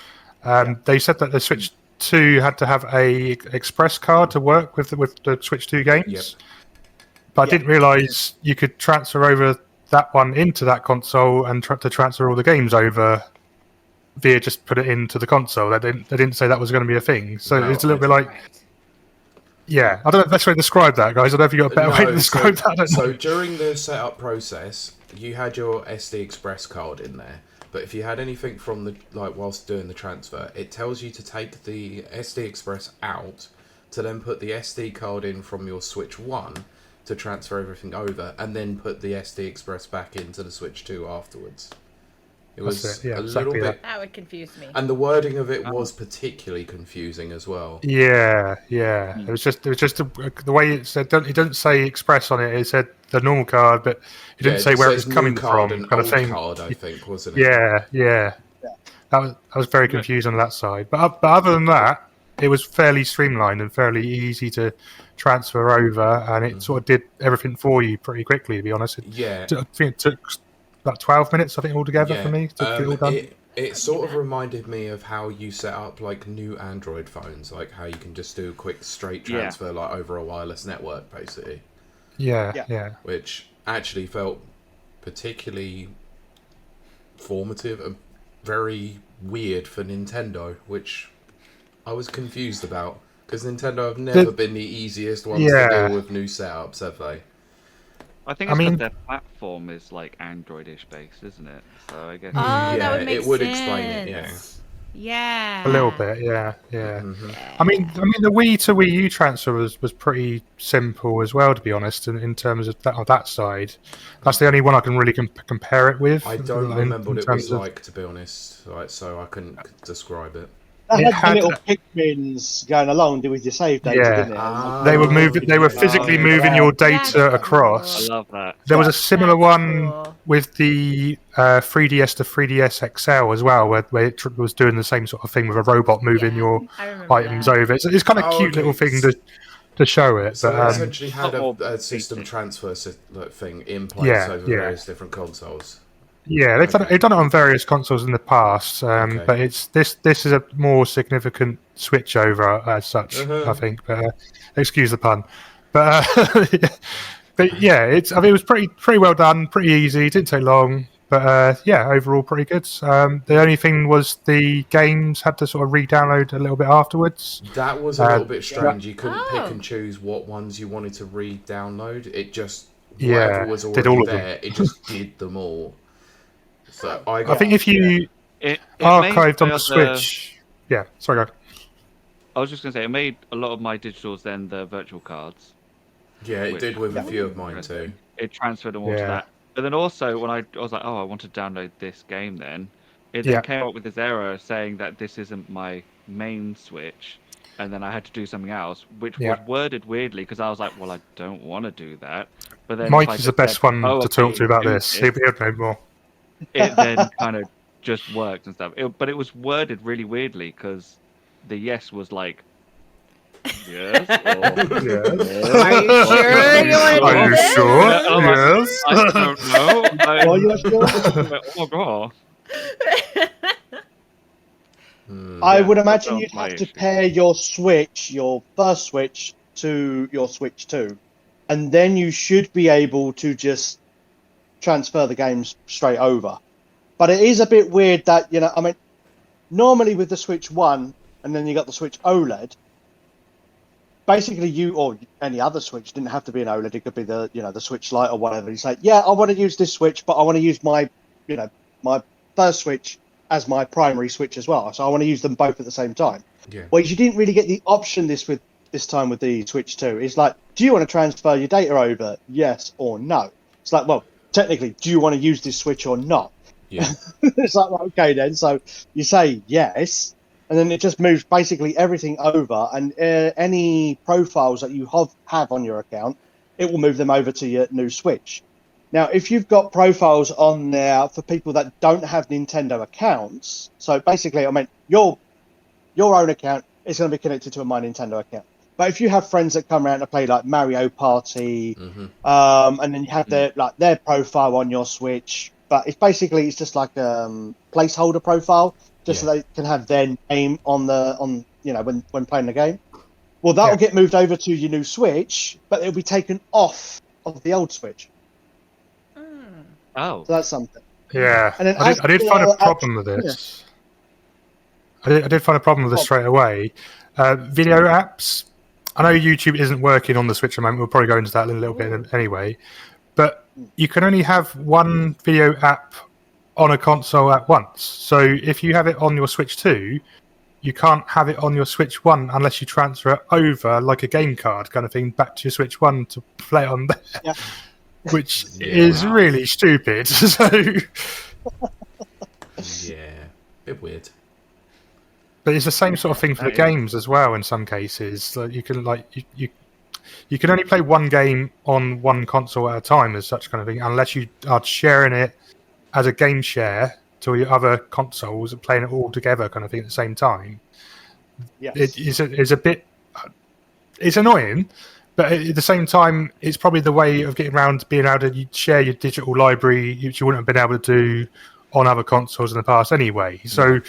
They said that the Switch 2 had to have a express card to work with the Switch 2 games. Yep. But I didn't realise you could transfer over that one into that console and to transfer all the games over via just put it into the console. They didn't say that was going to be a thing. So No, it's a little bit like, Right. yeah, I don't know the best way to describe that, guys. I don't know if you got a better way to describe that. I don't So know. during the setup process, you had your SD Express card in there. But if you had anything from the whilst doing the transfer, it tells you to take the SD Express out to then put the SD card in from your Switch 1 to transfer everything over, and then put the SD Express back into the Switch 2 afterwards. It was That's it, yeah, a exactly little bit, That would confuse me. and the wording of it was particularly confusing as well. Yeah. It was just the way it said. It doesn't say Express on it. It said the normal card, but it didn't say it where it says was new coming card from, and kind of old thing. card, I think, wasn't it? Yeah. That was very confused on that side. But other than that, it was fairly streamlined and fairly easy to transfer over, and it sort of did everything for you pretty quickly. To be honest, Yeah. I think it took about 12 minutes. I think altogether for me to get it all done. It sort of reminded me of how you set up like new Android phones, like how you can just do a quick straight transfer like over a wireless network, basically. Yeah. Which actually felt particularly formative and very weird for Nintendo, which I was confused about because Nintendo have never been the easiest ones to deal with new setups, have they? I think it's because their platform is like Android-ish based, isn't it? So I guess. That would make it would sense. explain it. Yeah. Yeah. A little bit, yeah. Mm-hmm. I mean, the Wii to Wii U transfer was pretty simple as well, to be honest. In terms of that side, that's the only one I can really compare it with. I don't remember what it was like, to be honest. Like, so I couldn't describe it. That had the little Pikmins going along with your save data, didn't it? They were They were physically moving your data across. I love that. There was a similar one cool. with the 3DS to 3DS XL as well, where it was doing the same sort of thing with a robot moving your items over. It's kind of cute little thing to show it. So but, it essentially had a system transfer thing in place over various different consoles. Yeah, they've done it on various consoles in the past, but it's this is a more significant switch over as such, I think. But excuse the pun, but but yeah, it was pretty well done, pretty easy. It didn't take long, but overall pretty good. The only thing was the games had to sort of re-download a little bit afterwards. That was a little bit strange. You couldn't pick and choose what ones you wanted to re-download. It just whatever was already did all of there, it just did them all. So I think if you archived on the Switch, sorry, go. I was just going to say, it made a lot of my digitals then the virtual cards. Yeah, it did with a few of mine too. It transferred them all to that. But then also, when I was like, I want to download this game then, it then came up with this error saying that this isn't my main Switch, and then I had to do something else, which was worded weirdly, because I was like, well, I don't want to do that. But then Mike is the best one to talk to about this. He'll know more. It then kind of just worked and stuff. But it was worded really weirdly because the yes was like, yes, or, yes. Are you sure you want to do this? Sure? Yes. I don't know. Are you sure? Oh god. I would imagine you'd have to pair your first Switch to your Switch 2, and then you should be able to just transfer the games straight over. But it is a bit weird that, normally with the Switch 1 and then you got the Switch OLED, basically you, or any other Switch, didn't have to be an OLED, it could be the Switch Lite or whatever. You say, I want to use this Switch, but I want to use my first Switch as my primary Switch as well. So I want to use them both at the same time. Yeah. Well, you didn't really get the option this time with the Switch 2. It's like, do you want to transfer your data over? Yes or no? It's like, well, technically, do you want to use this Switch or not? Yeah. It's like, well, okay then. So you say yes, and then it just moves basically everything over, and any profiles that you have on your account, it will move them over to your new Switch. Now, if you've got profiles on there for people that don't have Nintendo accounts, so basically, your own account is going to be connected to my Nintendo account. But if you have friends that come around to play like Mario Party, and then you have their profile on your Switch, but it's just like a placeholder profile, just so they can have their name on when playing the game. Well, that will get moved over to your new Switch, but it'll be taken off of the old Switch. Oh, so that's something. Yeah, And then I did find a problem with this. I did find a problem with this straight away. Video apps. I know YouTube isn't working on the Switch at the moment. We'll probably go into that in a little bit anyway. But you can only have one video app on a console at once. So if you have it on your Switch 2, you can't have it on your Switch 1 unless you transfer it over like a game card kind of thing back to your Switch 1 to play it on there. Which is really stupid. So Yeah, bit weird. But it's the same sort of thing for the games as well. In some cases, like you can only play one game on one console at a time, as such kind of thing, unless you are sharing it as a game share to your other consoles and playing it all together, kind of thing, at the same time. Yes. It's a bit. It's annoying, but at the same time, it's probably the way of getting around to being able to share your digital library, which you wouldn't have been able to do on other consoles in the past anyway. So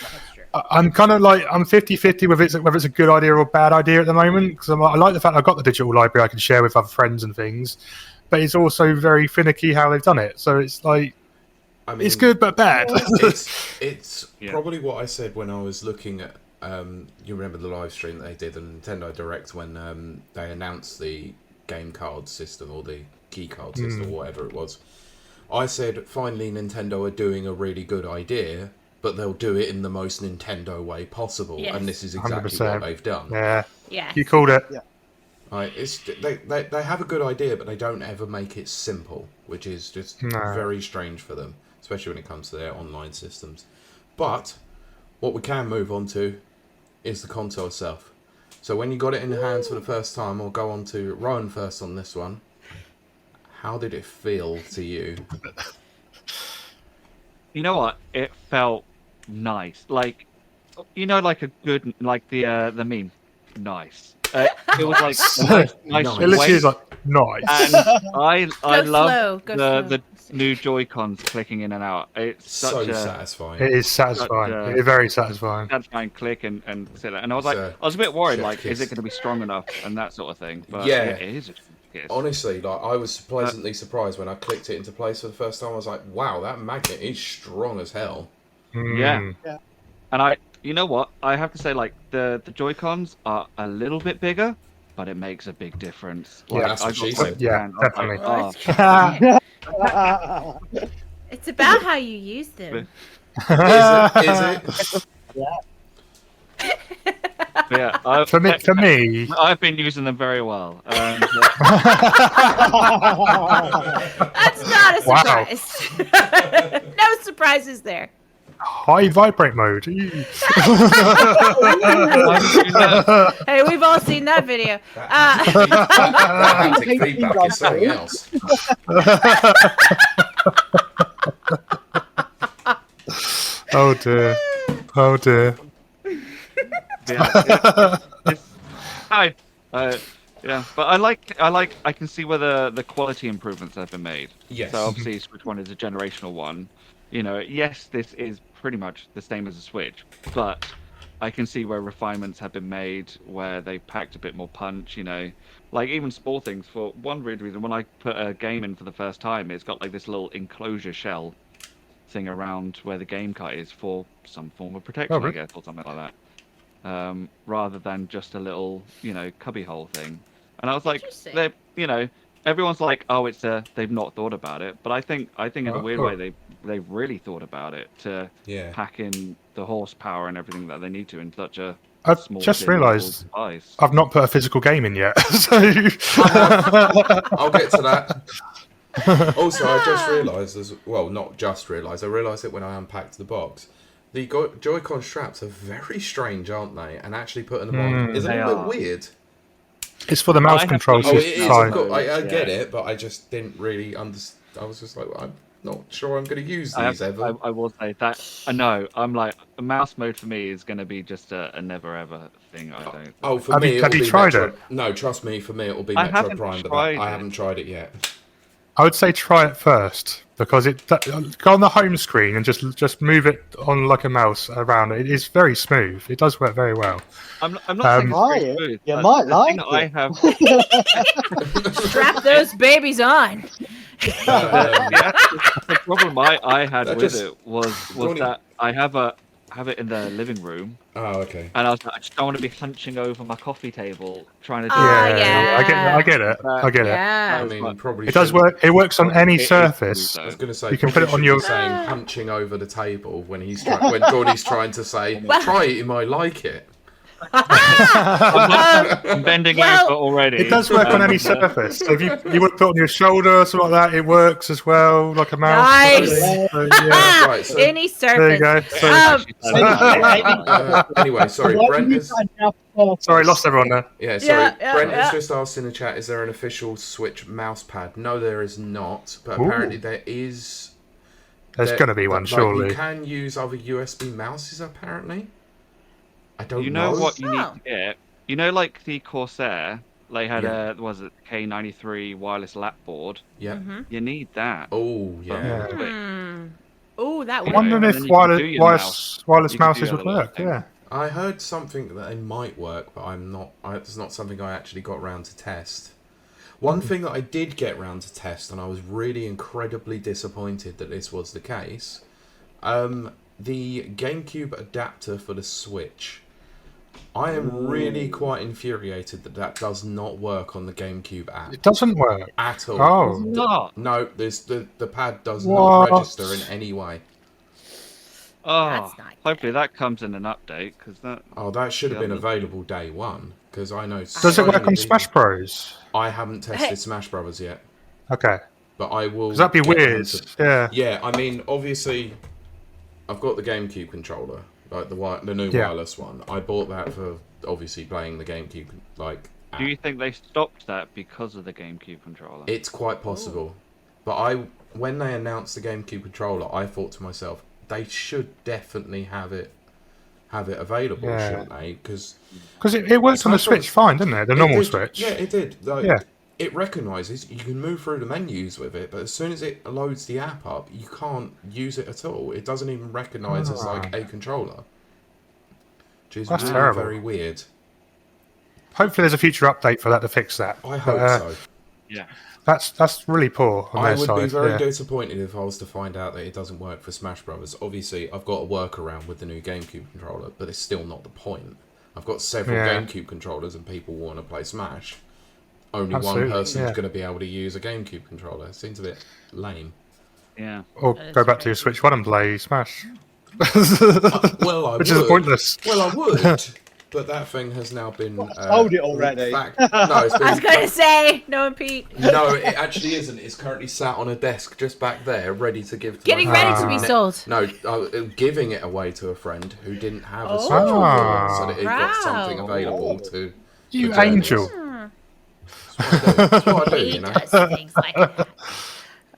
I'm kind of like, I'm 50-50 whether it's a good idea or a bad idea at the moment, because I like the fact I've got the digital library I can share with other friends and things, but it's also very finicky how they've done it. So it's like, I mean, it's good but bad. It's probably what I said when I was looking at. You remember the live stream that they did on Nintendo Direct when they announced the game card system or the key card system or whatever it was. I said, finally Nintendo are doing a really good idea, but they'll do it in the most Nintendo way possible. Yes. And this is exactly 100%. What they've done. Yeah. You called it. Yeah. Right, they have a good idea, but they don't ever make it simple, which is just very strange for them, especially when it comes to their online systems. But what we can move on to is the console itself. So when you got it in your hands for the first time, I'll go on to Rowan first on this one. How did it feel to you? You know what? It felt nice. Like, like a good, like the meme. Nice. It was like nice. It literally is like nice. And I love the new Joy-Cons clicking in and out. It's so satisfying. It is satisfying. It is very satisfying. Satisfying click and sit there. And I was like, I was a bit worried, like, is it going to be strong enough and that sort of thing? But yeah, it is. Honestly, like, I was pleasantly surprised when I clicked it into place for the first time. I was like, wow, that magnet is strong as hell. Yeah. And you know what? I have to say, like, the Joy-Cons are a little bit bigger, but it makes a big difference. Like, that's what she said. Yeah, definitely. It's about how you use them. Is it? Yeah. For me, I've been using them very well. That's not a surprise. No surprises there. High vibrate mode. Hey, we've all seen that video. Haptic feedback is something else. Oh dear. Oh dear. Yeah, but I can see where the quality improvements have been made. Yes. So obviously Switch 1 is a generational one. Yes, this is pretty much the same as the Switch, but I can see where refinements have been made, where they packed a bit more punch, like even small things. For one weird reason, when I put a game in for the first time, it's got like this little enclosure shell thing around where the game cart is for some form of protection, I guess, or something like that. Rather than just a little, cubby hole thing. And I was like, everyone's like, oh, they've not thought about it. But I think in a weird way, they've really thought about it to pack in the horsepower and everything that they need to in such a small. I've just realised I've not put a physical game in yet. So I'll get to that. Also, I just realised, not just realised, I realised it when I unpacked the box. The Joy-Con straps are very strange, aren't they? And actually putting them on is a little bit weird. It's for the mouse control system. It is, of course. I get it, but I just didn't really understand. I was just like, I'm not sure I'm going to use these ever. I will say that. No, I'm like, a mouse mode for me is going to be just a never-ever thing, I don't. Oh, for me, have you tried it? No, trust me, for me, it will be Metroid Prime, but I haven't tried it yet. I would say try it first, because go on the home screen and just move it on like a mouse around. It is very smooth. It does work very well. I'm not saying it's smooth. You might like it. I have... Strap those babies on. The problem I had with it was that I have it in the living room. Oh, okay. And I was like, I just don't want to be hunching over my coffee table trying to do it. I get it. Yeah. I mean, probably it does work. It works on any surface. I was going to say, you can put it on your saying punching over the table when when Johnny's trying to say, try it, you might like it. I'm bending well, over already. It does work on any surface. So if you want to put it on your shoulder or something like that, it works as well, like a mouse. Nice. So, yeah. Right, so- Any There you surface. go. So, Anyway, sorry, Brent is. sorry, lost everyone there. Yeah, sorry. Yeah, Brent yeah. has just asked in the chat, is there an official Switch mouse pad? No, there is not. But Ooh. apparently there is. There's going to be one, like, surely. You can use other USB mouses, apparently. I don't know. You know what you need Oh. to get? You know, like the Corsair, they had Yeah. was it K93 wireless lap board? Yeah. Mm-hmm. You need that. Oh, yeah. Yeah. Oh, that I'm would. wondering And if then you can do your wireless You can do mouses your would little work. thing. Yeah. I heard something that they might work, but it's not something I actually got round to test. One thing that I did get round to test, and I was really incredibly disappointed that this was the case, the GameCube adapter for the Switch. I am really quite infuriated that does not work on the GameCube app It doesn't work. at all. Oh. Not. No, the pad does What? not register in any way. Oh, That's not hopefully that comes in an update because that. Oh, that should have been Yeah. available day one, because I know. Does so it work many on people- Smash Bros? I haven't tested Hey. Smash Brothers yet, Okay. but I will. Because that'd be get weird. onto- Yeah. Yeah, I mean, obviously, I've got the GameCube controller, like the new Yeah. wireless one. I bought that for obviously playing the GameCube. Like, Do you think they stopped that because of the GameCube controller? it's quite possible, but when they announced the GameCube controller, I thought to myself, they should definitely have it available, Yeah. shouldn't they? Because it worked on the Smash Bros. Switch fine, didn't it? The normal Switch. Yeah, it did. Like, Yeah. It recognises you can move through the menus with it, but as soon as it loads the app up, you can't use it at all. It doesn't even recognise as like a controller, which is That's really terrible. very weird. Hopefully, there's a future update for that to fix that. I hope But, so. Yeah. That's really poor on I their would side. be very yeah. disappointed if I was to find out that it doesn't work for Smash Brothers. Obviously, I've got a workaround with the new GameCube controller, but it's still not the point. I've got several Yeah. GameCube controllers and people want to play Smash. Only Absolutely, one person's yeah. going to be able to use a GameCube controller. It seems a bit lame. Yeah. Or That is go back to very your Switch 1 and play Smash. Well, I Which would. is pointless. Well, I would. But that thing has now been... sold it already. No, it's I was been... gonna say no, and Pete. No, it actually isn't. It's currently sat on a desk just back there, ready to give to Getting my ready friend. to be sold. No, giving it away to a friend who didn't have a Oh. Switch before, so that he got something Wow. available to... You to angel. That's what I do, He you know? does things like that.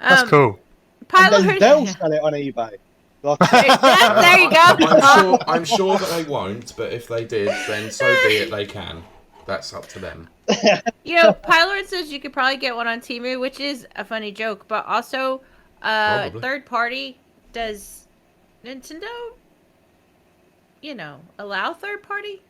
That's cool. And Pilot. then they'll sell it on eBay. Like, There you go. I'm sure that they won't, but if they did, then so be it, they can. That's up to them. You know, Pylord says you could probably get one on Temu, which is a funny joke, but also, Probably. third party. Does Nintendo, allow third party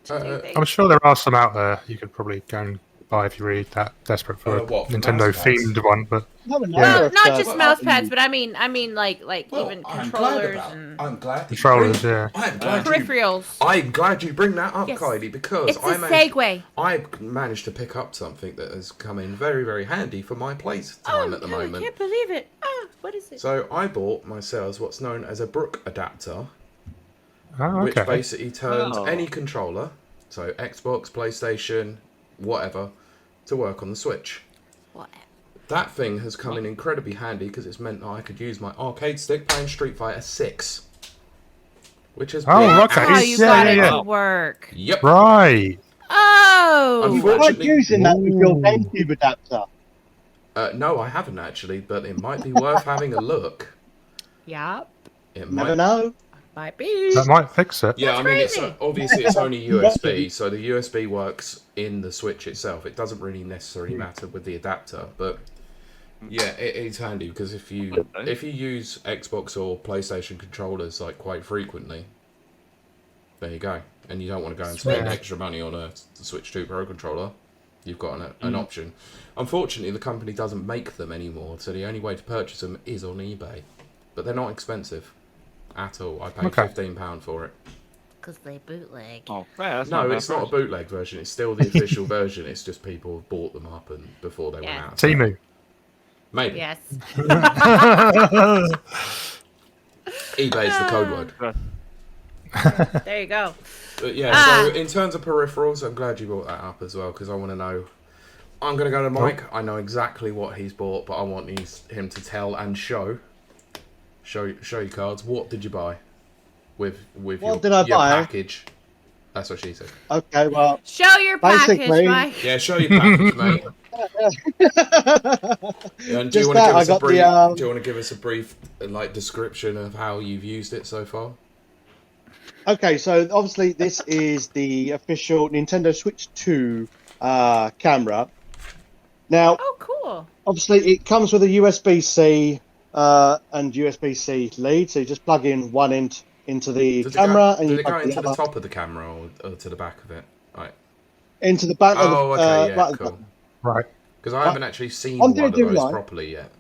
to do things? I'm sure there are some out there you could probably go and buy if you're really that desperate for a What, for Nintendo mouse pads? themed one. But have a number No, of not third just mouse party- pads, but I mean like even controllers and I'm glad. that you Controllers, bring- yeah. I'm glad you peripherals. I'm glad you bring that up, Yes. Kylie, because It's a I managed, segue. I managed to pick up something that has come in very, very handy for my playtime at the I moment. can't believe it. What is it? So I bought myself what's known as a Brook adapter, oh, which okay. basically turns Oh. any controller, so Xbox, PlayStation, whatever, to work on the Switch. What? That thing has come in incredibly handy because it's meant that I could use my arcade stick playing Street Fighter 6. Which has Oh, been okay. How you Yeah, got yeah, it yeah. to work? Yep. Right. Oh! You Unfortunately- weren't using that with your Ooh. GameCube adapter. No, I haven't actually, but it might be worth having a look. Yep. It Never might. know. Might be. That might fix it. Yeah, I mean, it's crazy. obviously it's only USB, so the USB works in the Switch itself. It doesn't really necessarily matter with the adapter, but yeah, it's handy because if you use Xbox or PlayStation controllers like quite frequently, there you go, and you don't want to go and spend Sweet. extra money on a Switch 2 Pro controller, you've got an option. Unfortunately, the company doesn't make them anymore, so the only way to purchase them is on eBay, but they're not expensive at all. I paid Okay. £15 for it. Because they bootleg. Oh, fair. That's No, bad it's not a price. bootleg version. It's still the official version. It's just people have bought them up and before they went Yeah. out. Timu. Maybe. Yes. eBay's the code word. There you go. But yeah, so in terms of peripherals, I'm glad you brought that up as well, because I want to know. I'm going to go to Mike. I know exactly what he's bought, but I want him to tell and show your cards. What did you buy with your package? That's what she said. Okay, well, Show your package, basically- Mike. Yeah, show your package, mate. And do you Just want to that, give I us a got brief? the, Do you want to give us a brief description of how you've used it so far? Okay, so obviously this is the official Nintendo Switch 2 camera. Now, Oh, cool. obviously it comes with a USB-C and USB-C lead, so you just plug in one end into the camera and Did you it go plug into the other top of the camera or to the back of it? Right. into the back of the Oh, okay, yeah, right of the cool. button. Right. Because I haven't actually seen I'm one gonna of do those mine. properly yet.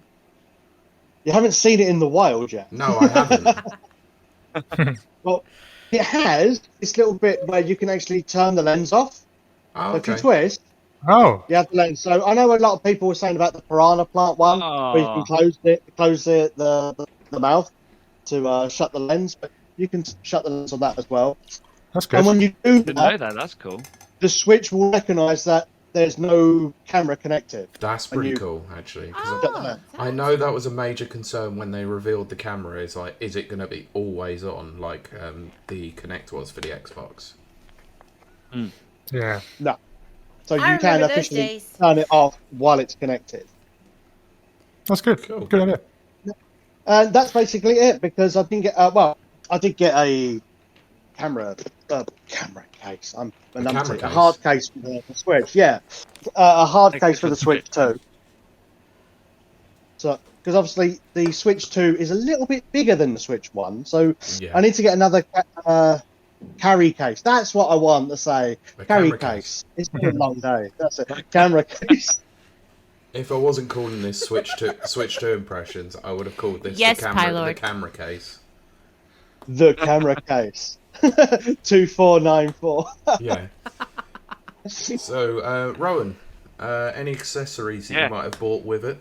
You haven't seen it in the wild yet. No, I haven't. Well, it has this little bit where you can actually turn the lens off. Oh, So if you okay. twist, Oh, you have the lens. So I know a lot of people were saying about the piranha plant one, where you can close the mouth to shut the lens, but you can shut the lens on that as well. that's good. And when you do Didn't know that, that. That's cool. the Switch will recognise that there's no camera connected. That's When pretty you- cool, actually. 'Cause Oh, I know that was a major concern when they revealed the camera. Is like, is it going to be always on, like the Kinect was for the Xbox? Yeah. So I you can remember those officially days. turn it off while it's connected. That's good. Cool. Good idea. And that's basically it, because I didn't get I did get a camera case. I'm a camera numpty. A case? hard case for the Switch. Yeah, a hard case for the Switch 2. So, because obviously the Switch 2 is a little bit bigger than the Switch 1, so Yeah. I need to get another carry case. That's what I want to say. A Carry camera case. It's been a long day. That's it. Camera case. If I wasn't calling this Switch 2 impressions, I would have called this Yes, the camera Pylord. case. The camera case. 2494. Yeah. So, Rowan, any accessories that Yeah. you might have bought with it?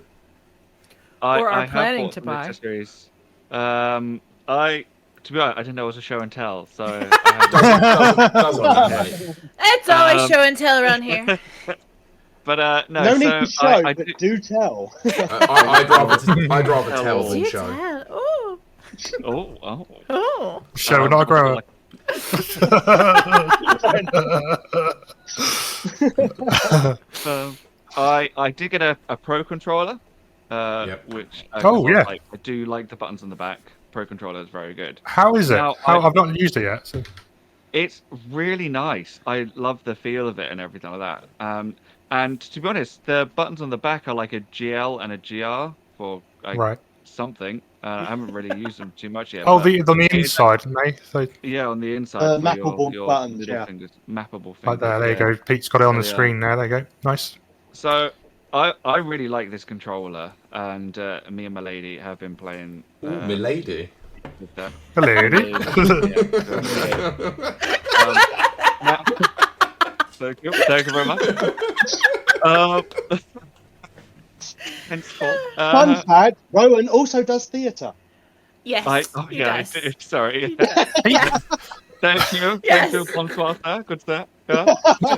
Or are I have planning bought to some buy. accessories. To be honest, I didn't know it was a show and tell, so I Doesn't matter, mate. It's always Um, show and tell around here. But no, No need so to show, I but do, do tell. I'd rather Tell tell all. than Do show. tell. Oh, oh, oh. Show not grow up. I did get a Pro controller, Yep. which Oh, yeah. I do like the buttons on the back. Pro controller is very good. How is it? Now, I've not used it yet. So. It's really nice. I love the feel of it and everything like that. And to be honest, the buttons on the back are like a GL and a GR for like Right. something. I haven't really used them too much yet. Oh, but on the it's- inside, mate. So, Yeah, on the inside. for Mappable buttons, middle yeah. fingers. Mappable fingers. right there you yeah. go. Pete's got it on the Yeah. screen there. There you go. Nice. So I really like this controller, and me and my lady have been playing Ooh, milady. with that. Hello, Now- Thank you very much. Henceforth, Fun fact, Rowan also does theatre. Yes. he yeah, I does. do. Sorry. Yes. Thank you. Yes. Thank you, bonsoir, sir. Good sir. Yeah.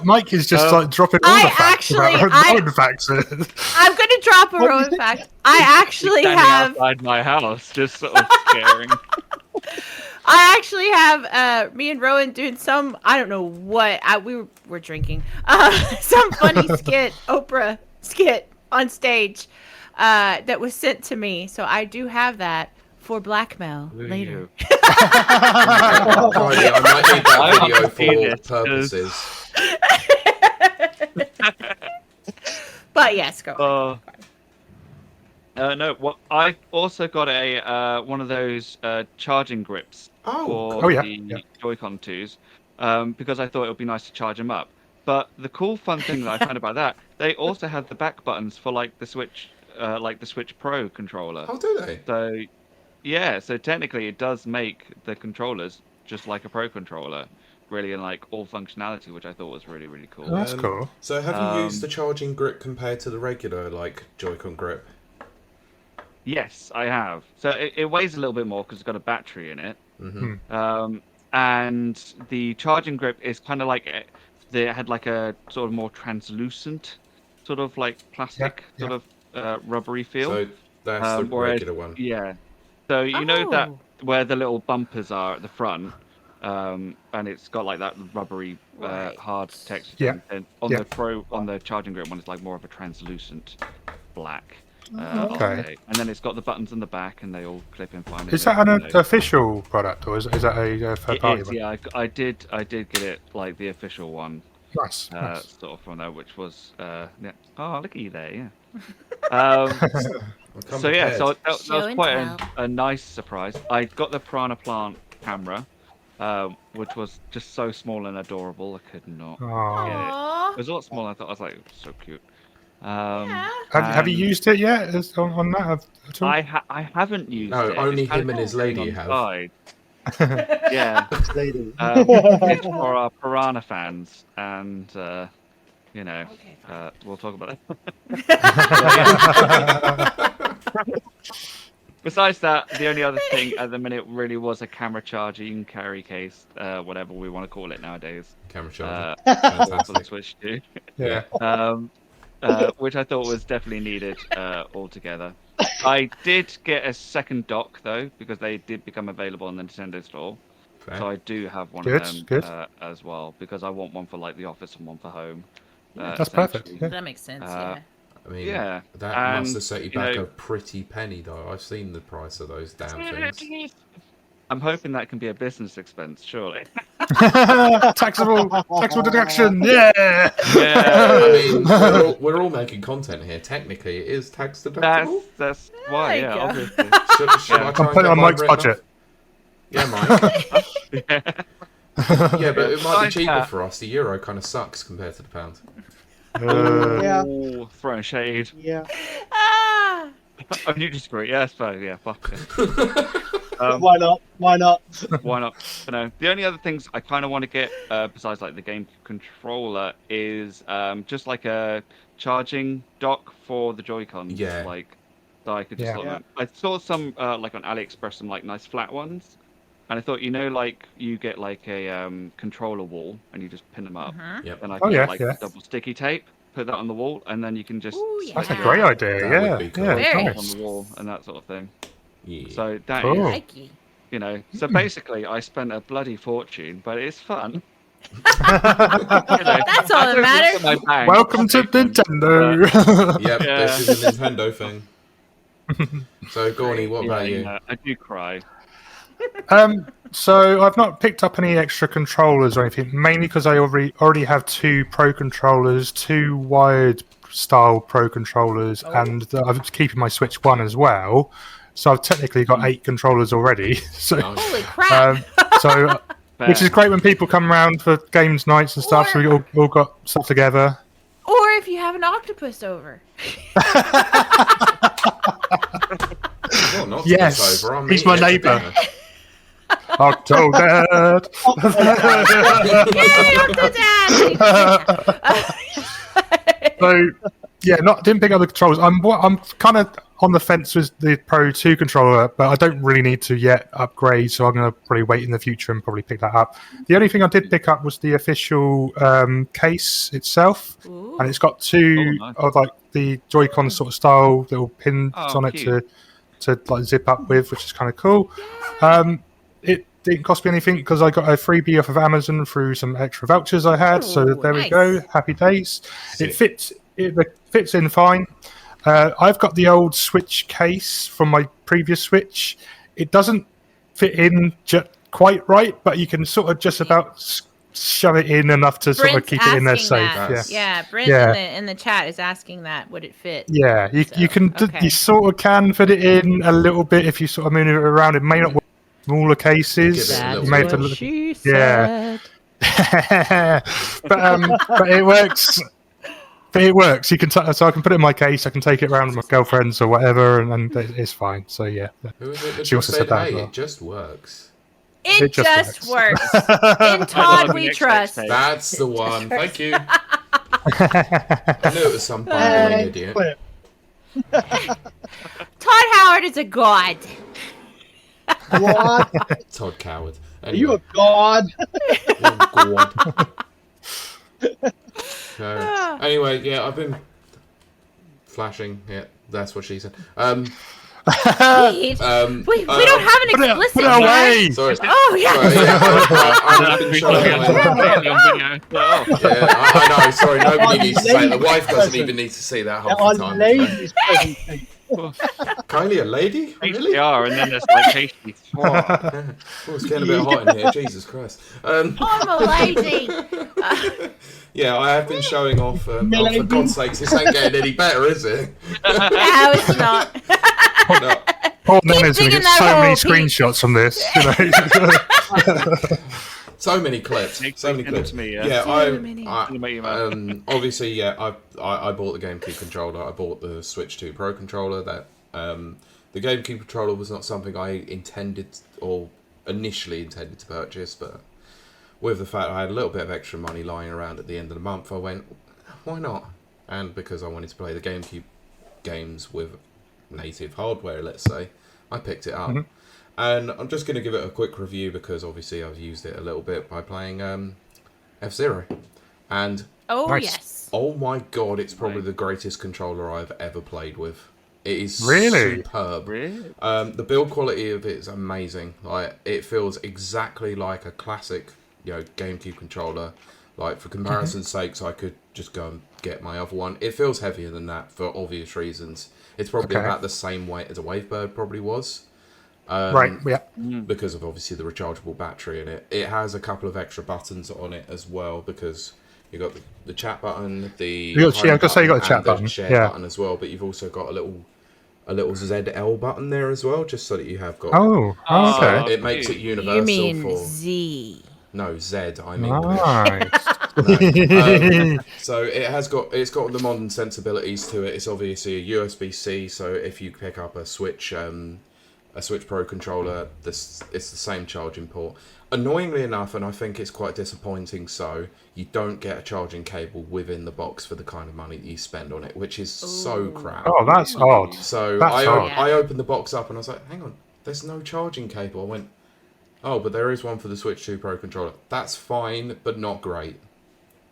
Mike is just Um, like dropping all I the facts about actually- Rowan facts. I'm going to drop a What do you Rowan think? fact. I actually Standing have. outside my house, just sort of staring. I actually have me and Rowan doing some. I don't know what. We were drinking. Some funny skit, Oprah skit on stage that was sent to me. So I do have that for blackmail Ooh, later. you. Friday, I might need that I video want to see for this, 'cause- purposes. But yes, go. No, well, I also got a one of those charging grips Oh, for cool. Oh, yeah, the yeah. Joy-Con 2s because I thought it would be nice to charge them up. But the cool, fun thing that I found about that, they also have the back buttons for like the Switch Pro controller. Oh, do they? So, yeah, so technically it does make the controllers just like a Pro controller, really in like all functionality, which I thought was really, really cool. Oh, that's cool. So have you used Um, the charging grip compared to the regular, like, Joy-Con grip? Yes, I have. So it weighs a little bit more because it's got a battery in it. Mm-hmm. and the charging grip is kind of like they had like a sort of more translucent, sort of like plastic, sort of rubbery feel. So that's the whereas, regular one. Yeah. So you know that Oh. where the little bumpers are at the front, and it's got like that rubbery, Right. hard texture. Yeah. Thing. And on Yeah. the charging grip one, it's like more of a translucent black. Okay. okay. And then it's got the buttons in the back, and they all clip in fine. Is that an official product, or is that a third party one? Yeah, I did get it like the official one, Nice. Nice. sort of from there, which was yeah. Oh, look at you there, yeah. So yeah, so that Show was and quite tell. a nice surprise. I got the Piranha Plant camera, which was just so small and adorable. I could not. Oh. Aw. It was a lot smaller. I thought I was like, so cute. Yeah. Have you and used it yet on that at all? I haven't used No, it. only It's kind him of and his sitting lady on the have. side. Yeah. Lady. It's for our Piranha fans, and you know, Okay. we'll talk about it. Besides that, the only other thing at the minute really was a camera charging carry case, whatever we want to call it nowadays. Camera charger. For the Fantastic. Switch 2. Yeah. Which I thought was definitely needed altogether. I did get a second dock though, because they did become available on the Nintendo Store. Fair. So I do have one Good, of them good. as well, because I want one for like the office and one for home. That's perfect, essentially. yeah. That makes sense. Uh, I mean, Yeah, that and, must have set you you back know- a pretty penny, though. I've seen the price of those damn things. I'm hoping that can be a business expense, surely. taxable deduction. Yeah. Yeah, I mean, we're all making content here. Technically, it is tax deductible. that's why. There you Yeah, go. obviously. Should I Yeah. try I'm and putting get on mine Mike's written budget. off? Yeah, Mike. Yeah. Yeah, but it might be Besides cheaper that- for us. The euro kind of sucks compared to the pound. Yeah. Ooh, throwing shade. Yeah. Ah. Oh, you disagree? Yeah, that's fine. Yeah, fuck it. Why not? Why not? Why not? But no, the only other things I kind of want to get, besides like the game controller, is just like a charging dock for the Joy-Cons. Yeah. Like, so I could just Yeah. slot them. I saw some like on AliExpress, some like nice flat ones, and I thought, like you get like a controller wall and you just pin them up, Mhm. Yep. and I Oh, can yeah, get like yeah. double sticky tape, put that on the wall, and then you can just Ooh, slide That's a Yeah. great idea. That Yeah. would be cool. Yeah. Very on Nice. the wall and that sort of thing. Yeah. So that Cool. is, Likey. you know, so basically I spent a bloody fortune, but it's fun. That's all that matters. Welcome to Nintendo. Yep, Yeah. this is a Nintendo thing. So, Gawny, what about you? I do cry. So I've not picked up any extra controllers or anything, mainly because I already have 2 Pro controllers, 2 wired style Pro controllers, and I'm keeping my Switch 1 as well. So I've technically got 8 controllers already. So, Nice. Holy crap. so which is great when people come around for games nights and stuff. So we all got stuff together. Or if you have an octopus over. Well, not Yes, over. I'm he's my eating it for neighbour. dinner. Octodad. Yay, Octodad! So yeah, didn't pick up the controllers. I'm kind of on the fence with the Pro 2 controller, but I don't really need to yet upgrade, so I'm going to probably wait in the future and probably pick that up. The only thing I did pick up was the official case itself, Ooh. and it's got 2 Oh, nice. of like the Joy-Con sort of style little pins Oh, on it cute. to like zip up with, which is kind of cool. It didn't cost me anything because I got a freebie off of Amazon through some extra vouchers I had. So Ooh, there we nice. go. Happy days. Sick. It fits in fine. I've got the old Switch case from my previous Switch. It doesn't fit in quite right, but you can sort of just about shove it in enough to sort of Brent's keep it in there asking safe. that. Yeah. Yeah, Brent Yeah. in the chat is asking that. Would it fit? Yeah, you So, can okay. you sort of can fit it in a little bit if you sort of move it around. It may not work in smaller cases. Give it a That's little You may have bit. to what look- she Yeah. said. but it works. But it works. You can so I can put it in my case. I can take it around with my girlfriends or whatever, and it's fine. So yeah. Who is it that She just also said, said that as hey, well. it just works? It, It just just works. In Todd, we trust. That's the one. Thank you. I knew it was some bumbling idiot. Clip. Todd Howard is a god. What? Todd Coward. Are you a god? Oh, God. Anyway, yeah, I've been flashing. Yeah, that's what she said. Wait, we don't have an explicit put it away. Sorry. Oh, yeah. Sorry, I've been showing I know. Sorry, nobody needs to say it. The wife doesn't even need to see that half the time. Ladies' presentation. Kylie, a lady? Really? HDR, and then there's like HD. Oh, it's getting a bit hot in here. Jesus Christ. I'm a lady. Yeah, I have been showing off. For God's sakes, this ain't getting any better, is it? No, it's not. No. Poor Nana's going to digging get so that many hole, screenshots from this. So many clips. So many clips. Me, Yeah, many. obviously, yeah, I bought the GameCube controller. I bought the Switch 2 Pro controller. That the GameCube controller was not something I intended or initially intended to purchase, but with the fact I had a little bit of extra money lying around at the end of the month, I went, why not? And because I wanted to play the GameCube games with native hardware, let's say, I picked it up. Mm-hmm. And I'm just going to give it a quick review because obviously I've used it a little bit by playing F-Zero. And yes. Oh my god, it's probably the greatest controller I've ever played with. It is really superb. Really? The build quality of it is amazing. Like, it feels exactly like a classic, GameCube controller. Like, for comparison's sakes, I could just go and get my other one. It feels heavier than that for obvious reasons. It's probably about the same weight as a Wavebird probably was. Right, yeah. Because of obviously the rechargeable battery in it. It has a couple of extra buttons on it as well because you've got the chat button, the chat button, share button as well, but you've also got a little ZL button there as well, just so that you have got. Oh, okay. So it makes it universal. You mean for Z? No, Z. I'm English. Nice. So it's got the modern sensibilities to it. It's obviously a USB-C, so if you pick up a Switch Pro controller, it's the same charging port. Annoyingly enough, and I think it's quite disappointing, so you don't get a charging cable within the box for the kind of money that you spend on it, which is so crap. Oh, that's odd. So I opened the box up and I was like, hang on, there's no charging cable. I went, oh, but there is one for the Switch 2 Pro controller. That's fine, but not great.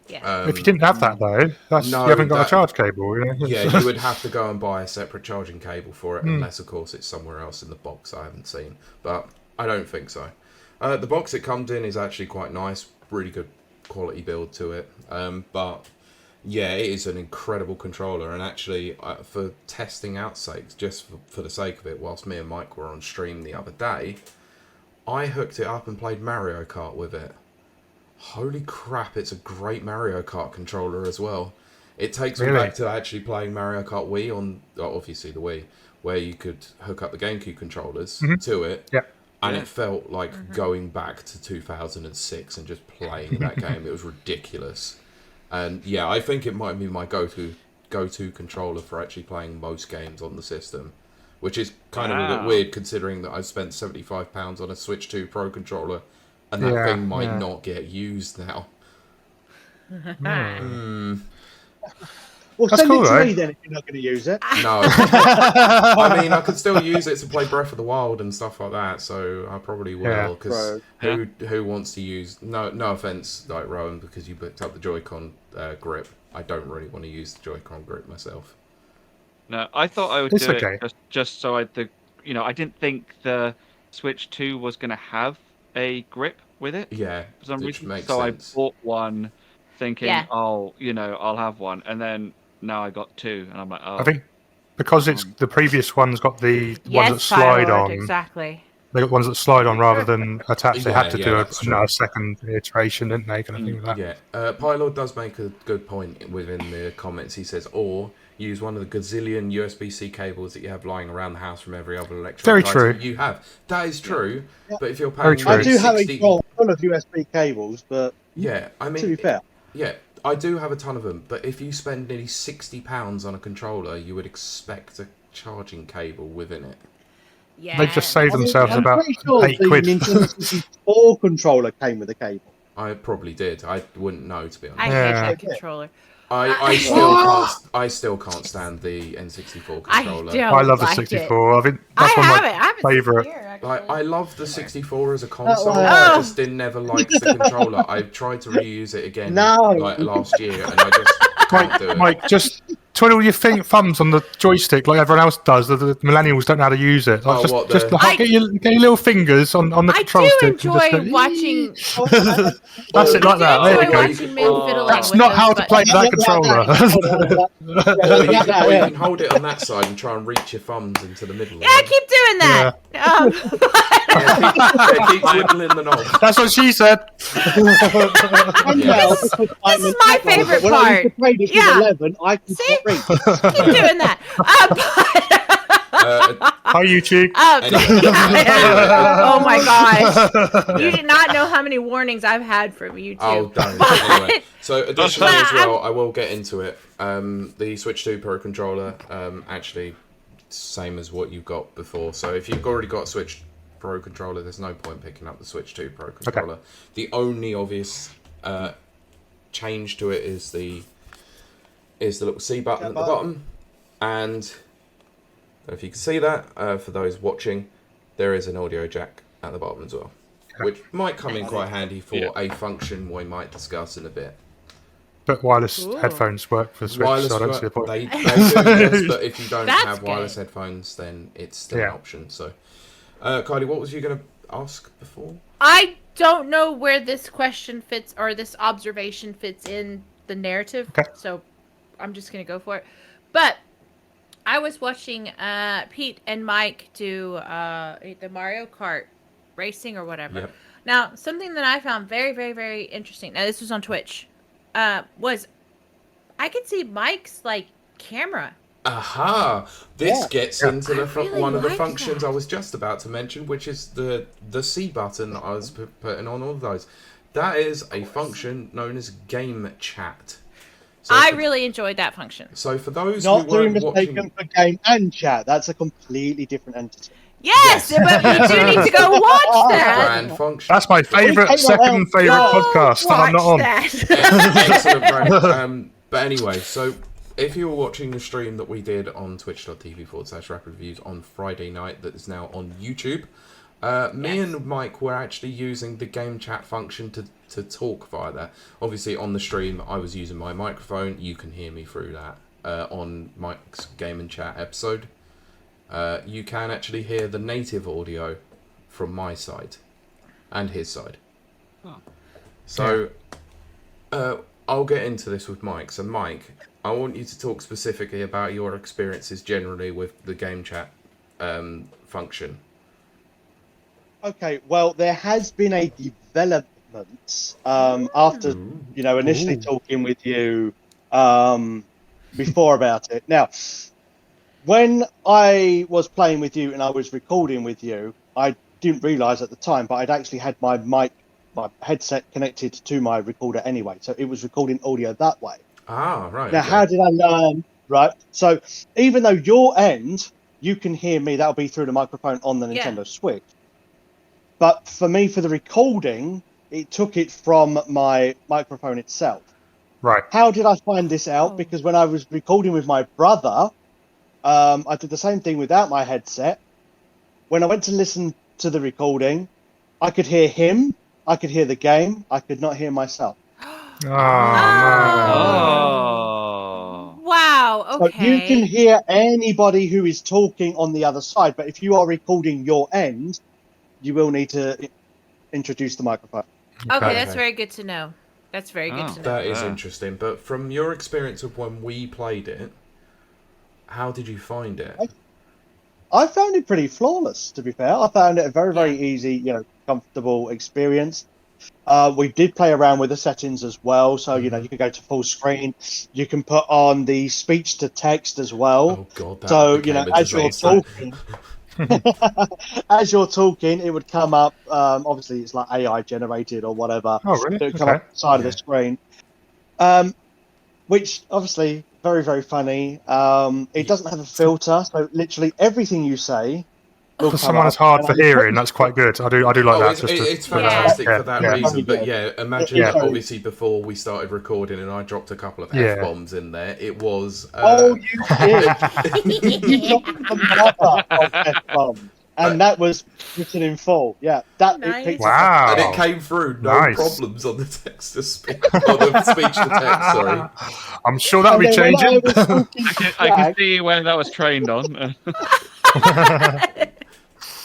Yeah. If you didn't have that though, you haven't got a charge cable. Yeah, you would have to go and buy a separate charging cable for it, unless of course it's somewhere else in the box I haven't seen. But I don't think so. The box it comes in is actually quite nice, really good quality build to it. But yeah, it is an incredible controller, and actually for testing out sakes, just for the sake of it, whilst me and Mike were on stream the other day, I hooked it up and played Mario Kart with it. Holy crap, it's a great Mario Kart controller as well. It takes me back to actually playing Mario Kart Wii on, obviously the Wii, where you could hook up the GameCube controllers to it. Yeah. And it felt like going back to 2006 and just playing that game. It was ridiculous. And yeah, I think it might be my go-to controller for actually playing most games on the system. Which is kind of a bit weird considering that I've spent £75 on a Switch 2 Pro controller. And that thing might not get used now. Well, That's send cool, it to though. me then if you're not going to use it. No. I mean, I could still use it to play Breath of the Wild and stuff like that, so I probably will. Because who wants to use... No offence, like Rowan, because you picked up the Joy-Con grip. I don't really want to use the Joy-Con grip myself. No, I thought I would do it just so I didn't think the Switch 2 was going to have a grip with it. Yeah, for some reason. Makes so sense. I bought one thinking, I'll have one, and then now I got two, and I'm like, oh. I think because it's the previous one's got the ones that slide on. Exactly. They got ones that slide on rather than attach. They had to do a second iteration, didn't they? Kind of thing with that. Yeah, Pylord does make a good point within the comments. He says, or use one of the gazillion USB-C cables that you have lying around the house from every other electronic item you have. That is true, but if you're paying... I do have a full of USB cables, but yeah, I mean, to be fair, yeah, I do have a ton of them. But if you spend nearly £60 on a controller, you would expect a charging cable within it. Yeah, they just saved themselves about pretty sure £8. The Nintendo 64 controller came with a cable. I probably did. I wouldn't know, to be honest. I hate that controller. I still can't stand the N64 controller. I love the 64. I think that's one of my favourite. I love the 64 as a console. Oh. I just never liked the controller. I tried to reuse it again last year, and I just can't do it. Mike, just twiddle your thumbs on the joystick like everyone else does. The millennials don't know how to use it. Like, get your little fingers on the control stick. I do enjoy watching. That's it, like that. There you go. That's not how to play that controller. Or you can hold it on that side and try and reach your thumbs into the middle. Yeah, I keep doing that. Keep wiggling the knob. That's what she said. This is my favourite when part. I used to play this with 11, I could not reach. Keep doing that. Hi, YouTube. Oh my gosh. You do not know how many warnings I've had from YouTube. Oh, don't. Anyway, so additionally as well, I will get into it. The Switch 2 Pro controller, actually, same as what you've got before. So if you've already got a Switch Pro controller, there's no point picking up the Switch 2 Pro controller. Okay. The only obvious change to it is the little C button at the bottom, and if you can see that, for those watching, there is an audio jack at the bottom as well, which might come in quite handy for a function we might discuss in a bit. But wireless headphones work for the Switch, so I don't see the point. They do, yes, but if you don't have wireless headphones, then it's still an option. So, Kylie, what was you going to ask before? I don't know where this question fits, or this observation fits in the narrative, so I'm just going to go for it. But I was watching Pete and Mike do the Mario Kart racing or whatever. Yep. Now, something that I found very, very, very interesting, now this was on Twitch, was I could see Mike's camera. Aha! This gets into one of the functions I was just about to mention, which is the C button I was putting on all of those. That is a function known as game chat. So I really enjoyed that function. So for those not who weren't watching for game and chat, that's a completely different entity. Yes, but we do need to go watch that. Brand function. That's my second favourite podcast that I'm not on. Excellent brand. But anyway, so if you were watching the stream that we did on twitch.tv/Rapid Reviews on Friday night, that is now on YouTube, me and Mike were actually using the game chat function to talk via that. Obviously, on the stream, I was using my microphone. You can hear me through that. On Mike's game and chat episode, you can actually hear the native audio from my side and his side. So, I'll get into this with Mike. So, Mike, I want you to talk specifically about your experiences generally with the game chat function. Okay, well, there has been a development after, initially talking with you before about it. Now, when I was playing with you and I was recording with you, I didn't realise at the time, but I'd actually had my headset connected to my recorder anyway, so it was recording audio that way. Ah, right. Now, how did I learn? Right, so even though your end, you can hear me, that'll be through the microphone on the Nintendo Switch. But for me, for the recording, it took it from my microphone itself. Right. How did I find this out? Because when I was recording with my brother, I did the same thing without my headset. When I went to listen to the recording, I could hear him, I could hear the game, I could not hear myself. Wow, okay. So you can hear anybody who is talking on the other side, but if you are recording your end, you will need to introduce the microphone. Okay, that's very good to know. That's very good to know. That is interesting. But from your experience of when we played it, how did you find it? I found it pretty flawless, to be fair. I found it a very, very easy, comfortable experience. We did play around with the settings as well. So, you can go to full screen. You can put on the speech to text as well. Oh, God. So, as you're talking... As you're talking, it would come up. Obviously, it's like AI generated or whatever. Oh, really? It would come up the side of the screen, which obviously very, very funny. It doesn't have a filter, so literally everything you say For someone as hard for hearing, that's quite good. I do like that. It's fantastic Yeah. for that Yeah. reason. But yeah, imagine Yeah. that obviously before we started recording and I dropped a couple of Yeah. F-bombs in there, it was... Oh, you did. You dropped the mother of F-bombs. And that was written in full. Yeah, that Nice. it picked Wow. up. And it came through, no Nice. problems on the text to speech, or the speech to text, sorry. I'm sure that'll be And then when changing. I was talking to I can Jack, see where that was trained on.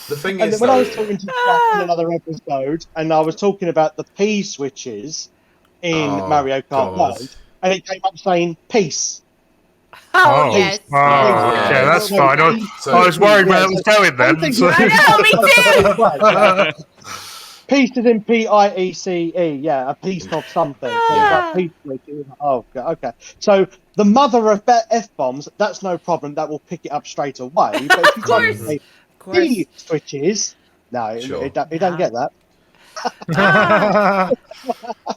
The thing and is, then when I though, was talking to Jack in another episode, and I was talking about the P switches in Oh, Mario Kart God. World, and it came up saying peace. Oh, yes. Oh, Yeah. yeah, that's fine. So- I was worried where it was going then. One So. thing- I know, me too. Peace is in Piece, yeah, a piece of something. So it's Ah. like peace switches. Oh, okay. So the mother of F-bombs, that's no problem. That will pick it up straight away. But if you try to course. say Of course. P switches, no, Sure. it don't get that.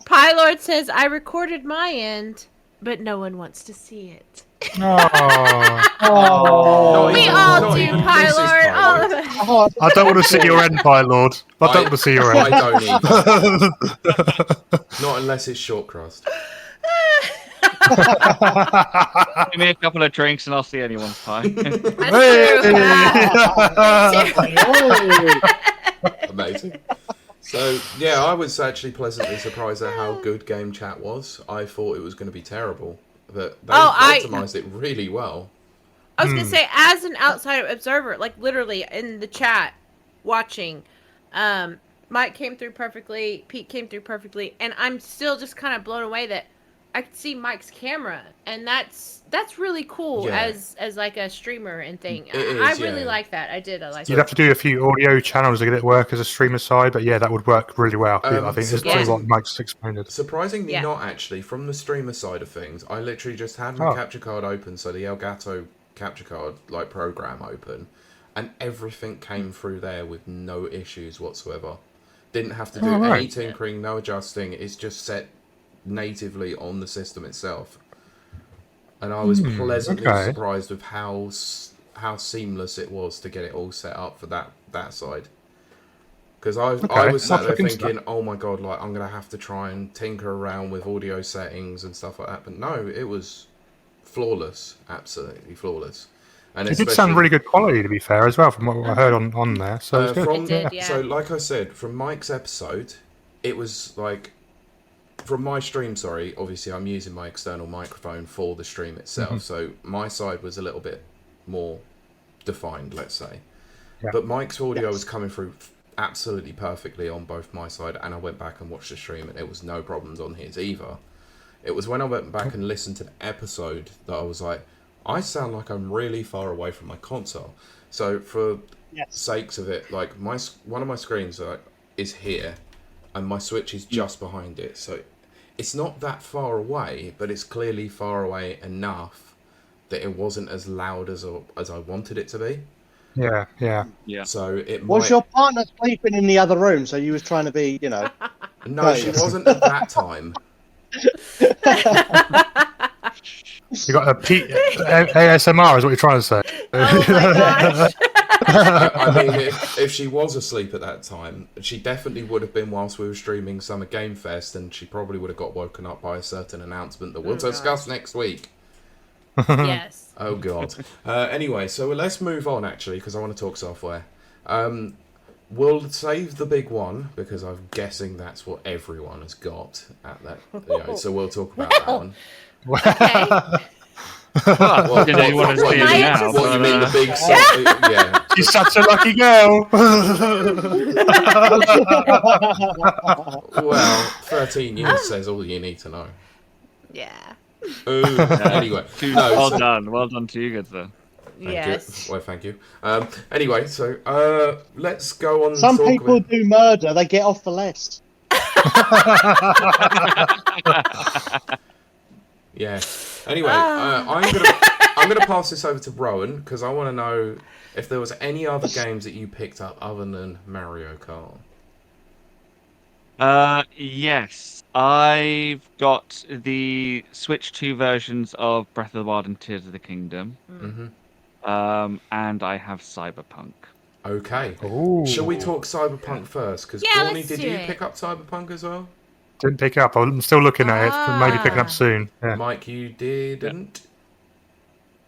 Pylord says, I recorded my end, but no one wants to see it. Oh. Oh, We even- all not do, even Mrs. Pylord. All of Pylord. us. I don't want to see your end, Pie Lord. I don't want to see your I end. don't either. Not unless it's short crust. Give me a couple of drinks and I'll see anyone's pie. That's true. Amazing. So, yeah, I was actually pleasantly surprised at how good game chat was. I thought it was going to be terrible. But they optimized it really well. I was gonna say, as an outside observer, like literally in the chat, watching, Mike came through perfectly, Pete came through perfectly, and I'm still just kind of blown away that I could see Mike's camera, and that's really cool Yeah. as like a streamer and thing. It is, I really yeah. like that. I did. I like You'd that. have to do a few audio channels to get it work as a streamer side, but yeah, that would work really well. I think it's surprising- what Mike's explained it. Surprisingly Yeah. not, actually, from the streamer side of things. I literally just had my capture card open, so the Elgato capture card like program open, and everything came through there with no issues whatsoever. Didn't have to do any tinkering, no adjusting. It's just set natively on the system itself. And I was pleasantly surprised with how seamless it was to get it all set up for that side. Because I was sat there thinking, oh my god, like I'm gonna have to try and tinker around with audio settings and stuff like that. But no, it was flawless, absolutely flawless. And It did sound really good quality, to be fair, as well, from what I heard on there. So it's good. It did, yeah. So, like I said, from Mike's episode, it was like, from my stream, sorry, obviously I'm using my external microphone for the stream itself, so my side was a little bit more defined, let's say. Yeah. But Mike's audio was coming through absolutely perfectly on both my side, and I went back and watched the stream, and it was no problems on his either. It was when I went back and listened to the episode that I was like, I sound like I'm really far away from my console. So for sakes of it, like one of my screens is here, and my Switch is just behind it. So it's not that far away, but it's clearly far away enough that it wasn't as loud as I wanted it to be. Yeah. So it was your partner sleeping in the other room? So you was trying to be, No, she wasn't at that time. You got ASMR, is what you're trying to say. Oh my gosh. I mean, if she was asleep at that time, she definitely would have been whilst we were streaming Summer Game Fest, and she probably would have got woken up by a certain announcement that we'll discuss next week. Yes. Oh, God. Anyway, so let's move on, actually, because I want to talk software. We'll save the big one, because I'm guessing that's what everyone has got at that. So we'll talk about that one. Okay. Well, you want to see it now. What you mean, the big yeah. She's such a lucky girl. Well, 13 years says all you need to know. Yeah. Anyway. Well done to you, good sir. Yes. Well, thank you. Anyway, so let's go on. Some people do murder; they get off for less. Yeah. Anyway, I'm gonna pass this over to Rowan because I want to know if there was any other games that you picked up other than Mario Kart. Yes, I've got the Switch 2 versions of Breath of the Wild and Tears of the Kingdom. Mm-hmm. And I have Cyberpunk. Okay. Ooh. Shall we talk Cyberpunk first? Because Yeah, Gawny, let's did do you it. pick up Cyberpunk as well? Didn't pick it up. I'm still looking at it. But maybe picking Ah. up soon. Yeah. Mike, you didn't?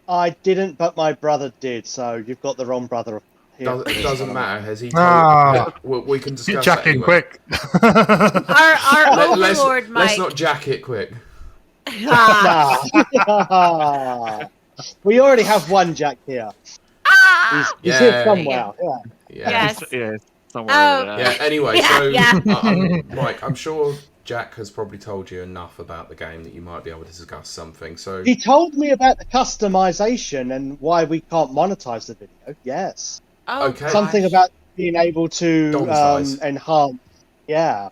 I didn't, but my brother did. So you've got the wrong brother here. It doesn't matter. Has he told Ah. we can Get discuss Jack that in anyway. quick. Our Let's, overlord, Mike. let's not jack it quick. Ah. Nah. We already have one Jack here. Ah. He's Yeah. here somewhere. Yeah. Yeah. Yes. Yeah, somewhere Oh. over Yeah, there. anyway, Yeah, so yeah. Mike, I'm sure Jack has probably told you enough about the game that you might be able to discuss something. So He told me about the customization and why we can't monetize the video. Yes. Oh, Okay. Something gosh. about being able to Dom size. enhance. Yeah.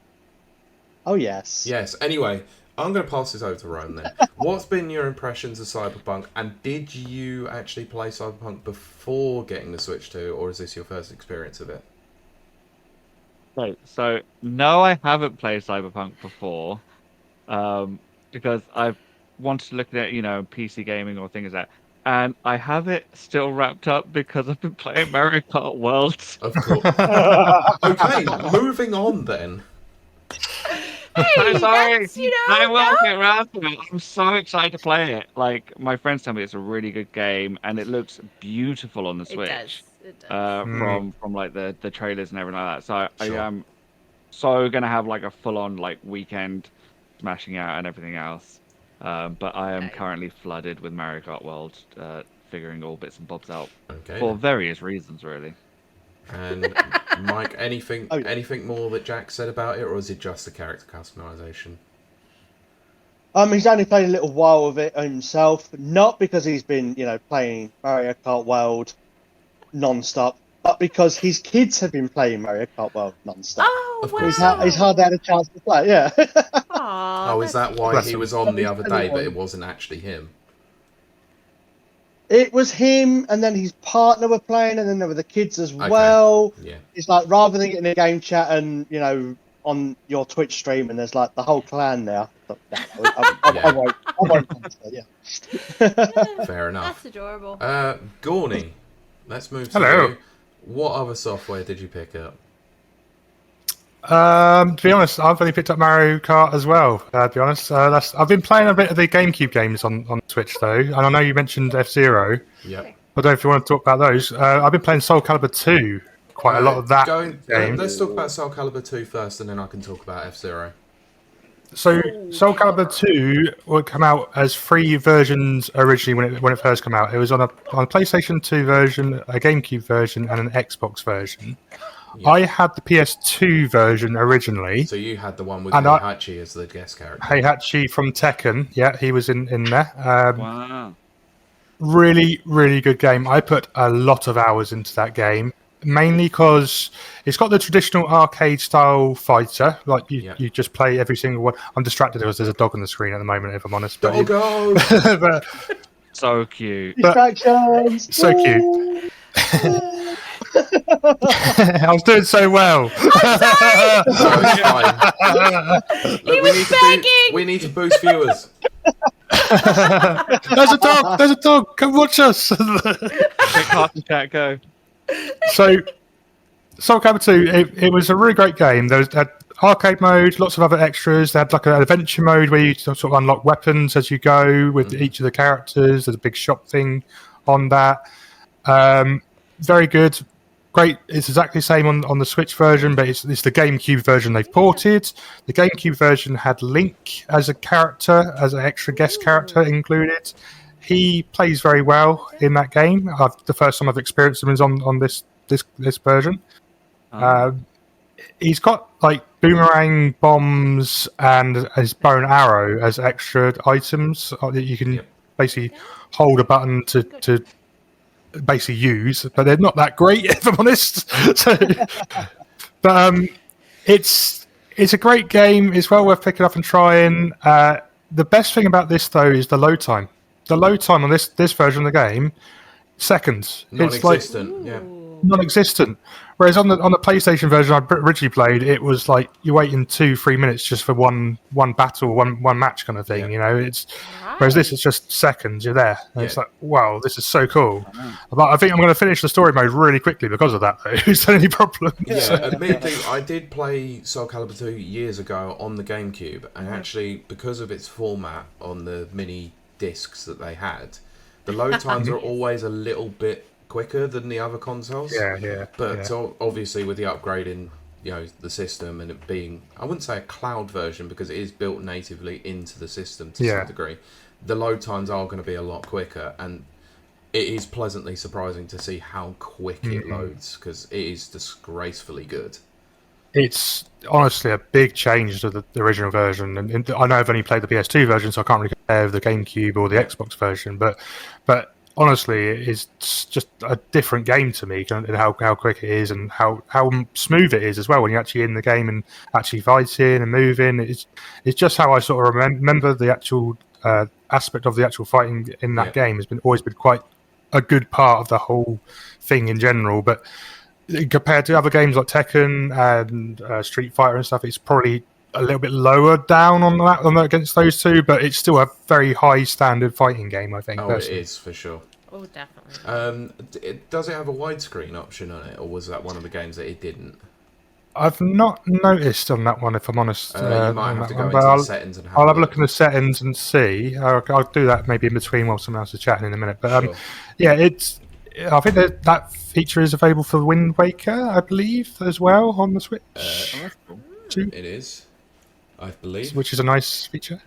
Oh, yes. yes, anyway, I'm going to pass this over to Rowan then. What's been your impressions of Cyberpunk, and did you actually play Cyberpunk before getting the Switch 2, or is this your first experience of it? So no, I haven't played Cyberpunk before, because I've wanted to look at PC gaming or things like that, and I have it still wrapped up because I've been playing Mario Kart World. Of course. Okay, moving on then. Hey, I'm sorry, that's, I will no. get around to it. I'm so excited to play it. Like my friends tell me it's a really good game, and it looks beautiful on the It Switch. does. It does. From like the trailers and everything like that. So I Sure. am so gonna have like a full on like weekend smashing out and everything else. But I am Nice. currently flooded with Mario Kart World, figuring all bits and bobs out Okay. for various reasons, really. And Mike, anything Oh, yeah. anything more that Jack said about it, or is it just the character customization? He's only played a little while of it himself, not because he's been, playing Mario Kart World non-stop, but because his kids have been playing Mario Kart World non-stop. Oh, Of wow. course. He's hardly had a chance to play, yeah. Aw, Oh, is that's that why Bless he him. was on the other day, but it wasn't actually him? It was him, and then his partner were playing, and then there were the kids as Okay. well. Yeah. It's like, rather than getting a game chat and, on your Twitch stream, and there's like the whole clan there. But, no, I won't answer, yeah. Fair enough. That's adorable. Gawny, let's move to Hello. you. What other software did you pick up? To be honest, I've only picked up Mario Kart as well. To be honest, I've been playing a bit of the GameCube games on Twitch though, and I know you mentioned F-Zero. Yep. I don't know if you want to talk about those. I've been playing Soul Calibur 2 quite a lot of that game. Let's talk about Soul Calibur 2 first, and then I can talk about F-Zero. So Soul Calibur 2 would come out as 3 versions originally when it first came out. It was on a PlayStation 2 version, a GameCube version, and an Xbox version. Yeah. I had the PS2 version originally. So you had the one with And Heihachi as the guest character. Heihachi from Tekken, yeah, he was in there. Wow. Really, really good game. I put a lot of hours into that game, mainly because it's got the traditional arcade style fighter, like you just play every single one. I'm distracted because there's a dog on the screen at the moment, if I'm honest. But, Doggo! but So cute. Distractions! so cute. I was doing so well. No, it's fine. Look, we need to boost viewers. There's a dog. There's a dog. Come watch us. Heart and chat go. So, Soul Calibur 2, it was a really great game. There was arcade mode, lots of other extras. They had like an adventure mode where you sort of unlock weapons as you go with each of the characters. There's a big shop thing on that. Very good. Great. It's exactly the same on the Switch version, but it's the GameCube version they've ported. The GameCube version had Link as a character, as an extra guest character included. He plays very well in that game. The first time I've experienced him is on this version. He's got like boomerang bombs and his bow and arrow as extra items that you can basically hold a button to basically use, but they're not that great, if I'm honest. But it's a great game. It's well worth picking up and trying. The best thing about this though is the load time. The load time on this version of the game, seconds. It's like Non-existent, yeah. non-existent. Whereas on the PlayStation version I originally played, it was like you're waiting 2-3 minutes just for one battle, one match kind of thing. Yeah. You know, whereas this is just seconds. You're there, and it's like, wow, this is so cool. But I think I'm going to finish the story mode really quickly because of that. Though, is there any problem? Yeah, admittedly, I did play Soul Calibur 2 years ago on the GameCube, and actually, because of its format on the mini discs that they had, the load times are always a little bit quicker than the other consoles. But obviously, with the upgrade in the system and it being, I wouldn't say a cloud version because it is built natively into the system to some degree, the load times are going to be a lot quicker, and it is pleasantly surprising to see how quick it loads because it is disgracefully good. It's honestly a big change to the original version, and I know I've only played the PS2 version, so I can't really compare with the GameCube or the Xbox version. But honestly, it is just a different game to me, and how quick it is, and how smooth it is as well when you're actually in the game and actually fighting and moving. It's just how I sort of remember the actual aspect of the actual fighting in that game has always been quite a good part of the whole thing in general, but compared to other games like Tekken and Street Fighter and stuff, it's probably a little bit lower down on that against those two, but it's still a very high standard fighting game, I think. Oh, personally. It is for sure. Oh, definitely. Does it have a widescreen option on it, or was that one of the games that it didn't? I've not noticed on that one, if I'm honest. You might have to go into the settings and I'll have a look in the settings and see. I'll do that maybe in between while someone else is chatting in a minute. But I think that feature is available for Wind Waker, I believe, as well on the Switch. It is, I believe, which is a nice feature.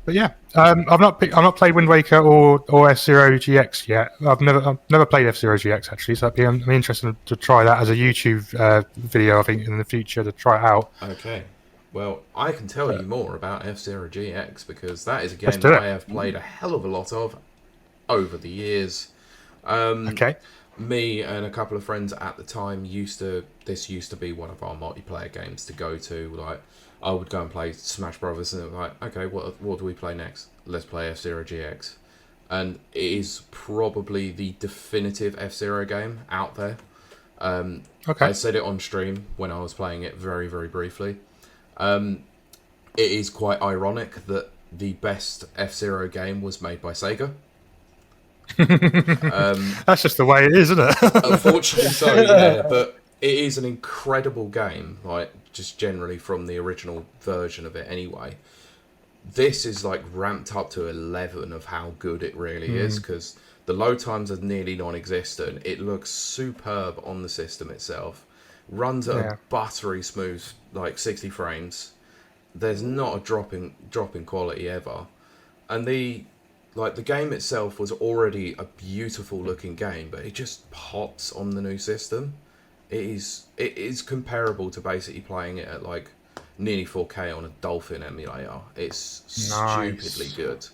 But yeah, I've not played Wind Waker or F-Zero GX yet. I've never played F-Zero GX actually, so I'm interested to try that as a YouTube video. I think in the future to try it out. Okay, well, I can tell you more about F-Zero GX because that is a game that I have played a hell of a lot of over the years. Me and a couple of friends at the time used to be one of our multiplayer games to go to. Like, I would go and play Smash Brothers, and it was like, okay, what do we play next? Let's play F-Zero GX, and it is probably the definitive F-Zero game out there. I said it on stream when I was playing it very, very briefly. It is quite ironic that the best F-Zero game was made by Sega. That's just the way it is, isn't it? Unfortunately so, yeah, but it is an incredible game, like, just generally from the original version of it anyway. This is like ramped up to 11 of how good it really is, because the load times are nearly non-existent. It looks superb on the system itself, runs at a buttery smooth, like 60 frames. There's not a drop in quality ever, and the game itself was already a beautiful looking game, but it just pops on the new system. It is comparable to basically playing it at like nearly 4K on a Dolphin emulator. It's stupidly good.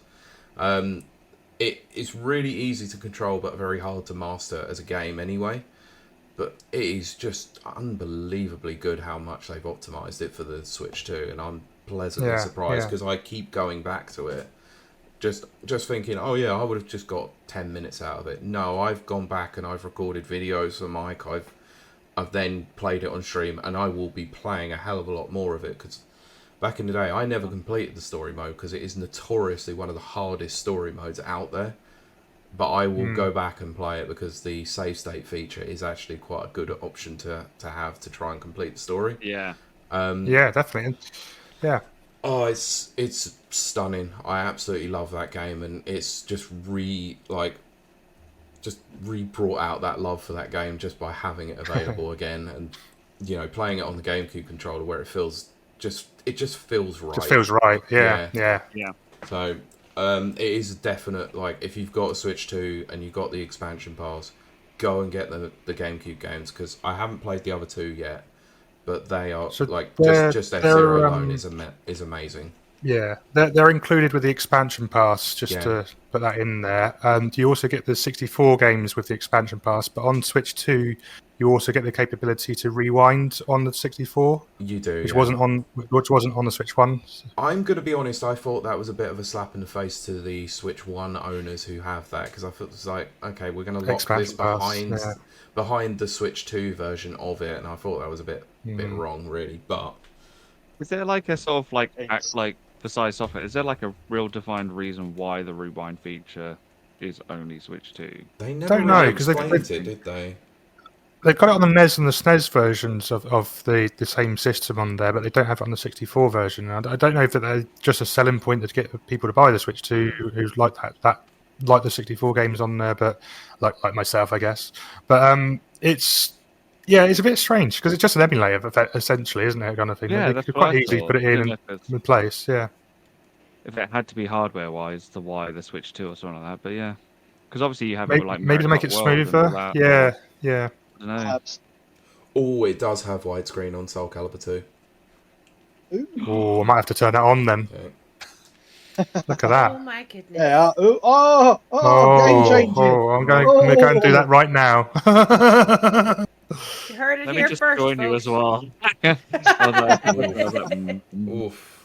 It's really easy to control but very hard to master as a game anyway. But it is just unbelievably good how much they've optimized it for the Switch 2, and I'm pleasantly surprised because I keep going back to it. Just thinking, oh yeah, I would have just got 10 minutes out of it. No, I've gone back and I've recorded videos for Mike. I've then played it on stream, and I will be playing a hell of a lot more of it, because back in the day, I never completed the story mode, because it is notoriously one of the hardest story modes out there. But I will go back and play it, because the save state feature is actually quite a good option to have to try and complete the story. Yeah. Yeah, definitely. Yeah. Oh, it's stunning. I absolutely love that game, and it's just brought out that love for that game just by having it available again, and playing it on the GameCube controller where it just feels right. Just feels right. Yeah. So it is a definite, like, if you've got a Switch 2 and you've got the expansion pass, go and get the GameCube games, because I haven't played the other two yet, but they are just F-Zero alone is amazing. Yeah, they're included with the expansion pass, just to put that in there. And you also get the 64 games with the expansion pass, but on Switch 2, you also get the capability to rewind on the 64, You do, which yeah. wasn't on the Switch One. I'm going to be honest, I thought that was a bit of a slap in the face to the Switch 1 owners who have that, because I thought it was like, okay, we're going to lock this Expansion pass, behind the Switch 2 version of it, and I thought that was a bit wrong, really. But Is there like a sort of like It's- besides software? Is there like a real defined reason why the rewind feature is only Switch 2? they never Don't know, really 'cause they- explained it, did they? They've got it on the NES and the SNES versions of the same system on there, but they don't have it on the 64 version. I don't know if they're just a selling point to get people to buy the Switch 2 who's like that like the 64 games on there, but like myself, I guess. But it's a bit strange because it's just an emulator essentially, isn't it? Kind of thing. Yeah, They that's could what quite I easily thought. put it in Didn't and know replace. Yeah, if it had to be hardware-wise, to why the Switch 2 or something like that. But yeah, because obviously you have it maybe, with like maybe to make Mario it Kart World and all smoother. that, Yeah, or- yeah. I don't know. Perhaps. Oh, it does have widescreen on Soul Calibur 2. Ooh. Oh, I might have to turn that on then. Okay. Look at Oh that. my goodness. Yeah. Game changing. I'm going to go and do that right now. You heard it Let me here just first, join you folks. as well. I was like, Oof.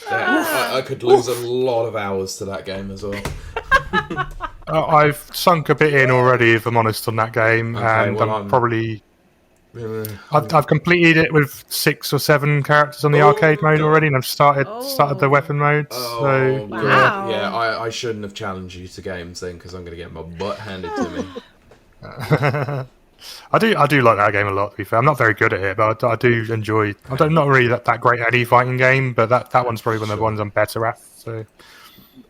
I could lose a lot of hours to that game as well. I've sunk a bit in already, if I'm honest, on that game, Okay, and well, I'm probably Uh, I've completed it with 6 or 7 characters on the Oh, arcade mode God. already, and I've started the Oh. weapon mode. Oh, So Wow. God. Yeah, I shouldn't have challenged you to games then, because I'm going to get my butt handed to me. I do like that game a lot. To be fair, I'm not very good at it, but I do enjoy. I'm not really that great at any fighting game, but that one's probably one of the Sure. ones I'm better at. So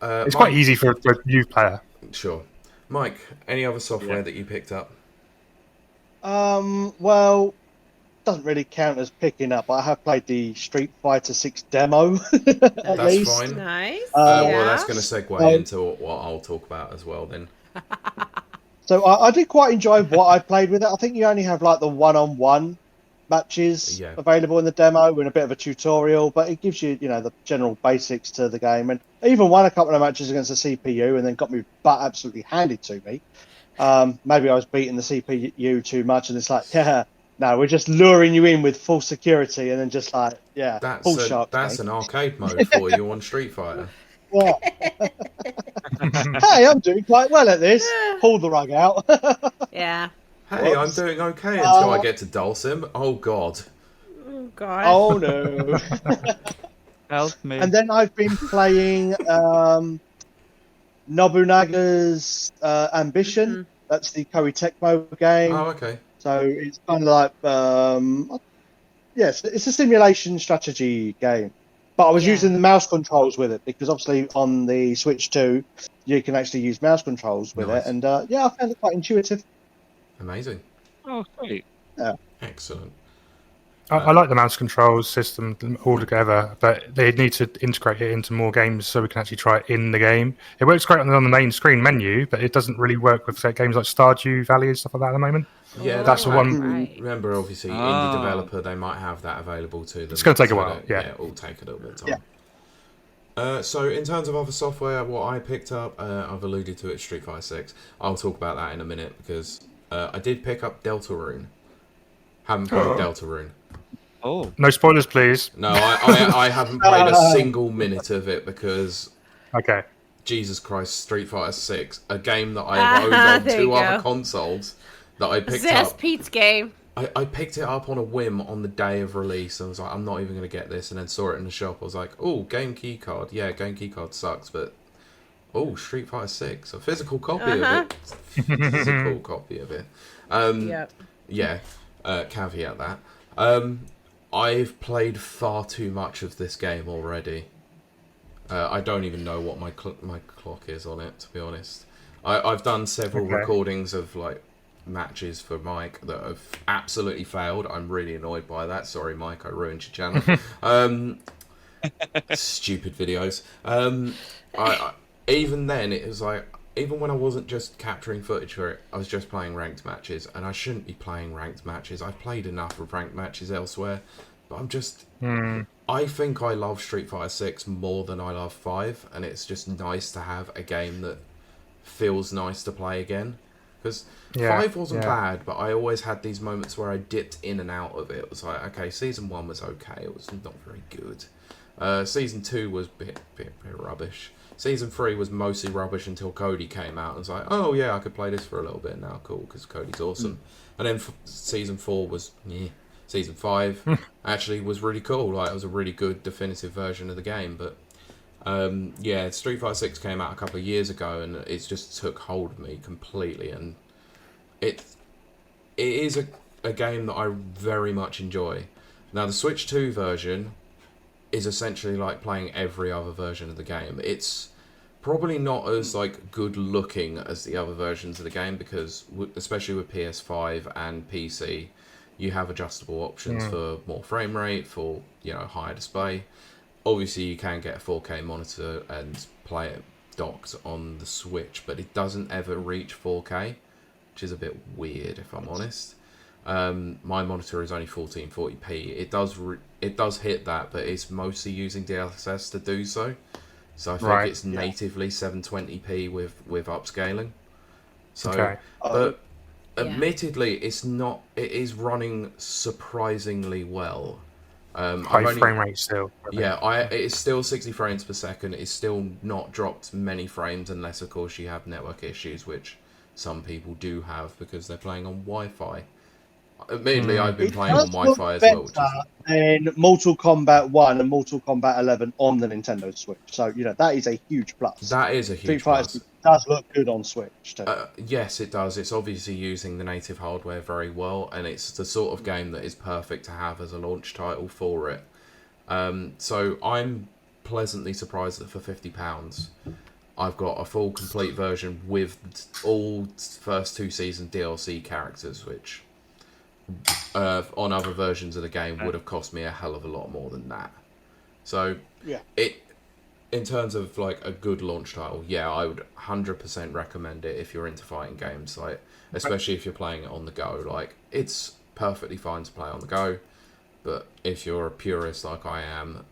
it's Mike, quite easy for a new player. Sure. Mike, any other software Yeah. that you picked up? Well, doesn't really count as picking up. I have played the Street Fighter 6 demo at That's least. fine. Nice. Yeah. Well, that's going to segue Um, into what I'll talk about as well then. So I did quite enjoy what I played with it. I think you only have like the one-on-one matches Yeah. available in the demo and a bit of a tutorial, but it gives you, the general basics to the game. And I even won a couple of matches against the CPU and then got my butt absolutely handed to me. Maybe I was beating the CPU too much, and it's like, no, we're just luring you in with full security, and then just like, full shark. That's an arcade mode for you on Street Fighter. Yeah. Hey, I'm doing quite well at this. Pull the rug out. Yeah. Hey, Whoops. I'm doing okay until I get to Dulcim. Oh, God. Oh god. Oh no. help me. And then I've been playing Nobunaga's Ambition. Mhm. That's the Koei Tecmo game. Oh, okay. So it's kind of like, yes, it's a simulation strategy game. But I was Yeah. using the mouse controls with it because obviously on the Switch 2, you can actually use mouse controls with Nice. it. And I found it quite intuitive. Amazing. Oh, great. Excellent. I like the mouse controls system altogether, but they need to integrate it into more games so we can actually try it in the game. It works great on the main screen menu, but it doesn't really work with say, games like Stardew Valley and stuff like that at the moment. Yeah, That's the one- Right. Remember, obviously, Ah. indie developer, they might have that available to them. It's gonna take a so while, that- yeah. It'll take a little bit of time. So, in terms of other software, what I picked up, I've alluded to it, Street Fighter 6. I'll talk about that in a minute because I did pick up Deltarune. Haven't played Deltarune. Oh, No spoilers, please. No, I haven't played a single minute of it because, Okay. Jesus Christ, Street Fighter 6, a game that I have owned on There 2 you other go. consoles that I picked Zest up. Pete's game. I picked it up on a whim on the day of release. I was like, I'm not even going to get this. And then saw it in the shop. I was like, oh, game key card. Yeah, game key card sucks, but oh, Street Fighter 6. A physical copy of it. Physical copy of it. Yep. Yeah, caveat that. I've played far too much of this game already. I don't even know what my clock is on it, to be honest. I've done several Okay. recordings of like matches for Mike that have absolutely failed. I'm really annoyed by that. Sorry, Mike, I ruined your channel. Stupid videos. I even then, it was like, even when I wasn't just capturing footage for it, I was just playing ranked matches, and I shouldn't be playing ranked matches. I've played enough of ranked matches elsewhere, but I'm just... I think I love Street Fighter 6 more than I love 5, and it's just nice to have a game that feels nice to play again. Because Yeah, 5 wasn't yeah. bad, but I always had these moments where I dipped in and out of it. It was like, okay, season 1 was okay, it was not very good. Season 2 was bit rubbish. Season 3 was mostly rubbish until Cody came out. I was like, oh yeah, I could play this for a little bit now, cool, because Cody's awesome. And then season 4 was, yeah. Season 5 actually was really cool. Like, it was a really good definitive version of the game. But yeah, Street Fighter 6 came out a couple of years ago, and it just took hold of me completely. And it is a game that I very much enjoy. Now, the Switch 2 version is essentially like playing every other version of the game. It's probably not as like good looking as the other versions of the game, because especially with PS5 and PC, you have adjustable options for more frame rate, for, you know, higher display. Obviously you can get a 4K monitor and play it docked on the Switch, but it doesn't ever reach 4K, which is a bit weird if I'm honest. My monitor is only 1440p. It does hit that, but it's mostly using DLSS to do so. So I think it's natively 720p with upscaling. So, Okay. but Yeah. admittedly, it's not. It is running surprisingly well. High frame rate still. Yeah, it is still 60 frames per second. It's still not dropped many frames, unless of course you have network issues, which some people do have because they're playing on Wi-Fi. Admittedly, I've been playing on Wi-Fi as well. Which is... in Mortal Kombat 1 and Mortal Kombat 11 on the Nintendo Switch. So, you know, that is a huge plus. That is a Street huge Fighter plus. does look good on Switch too. Yes, it does. It's obviously using the native hardware very well, and it's the sort of game that is perfect to have as a launch title for it. So I'm pleasantly surprised that for £50, I've got a full complete version with all first 2 season DLC characters, which on other versions of the game would have cost me a hell of a lot more than that. So Yeah. in terms of like a good launch title, yeah, I would 100% recommend it if you're into fighting games, like especially if you're playing it on the go. Like, it's perfectly fine to play on the go, but if you're a purist like I am,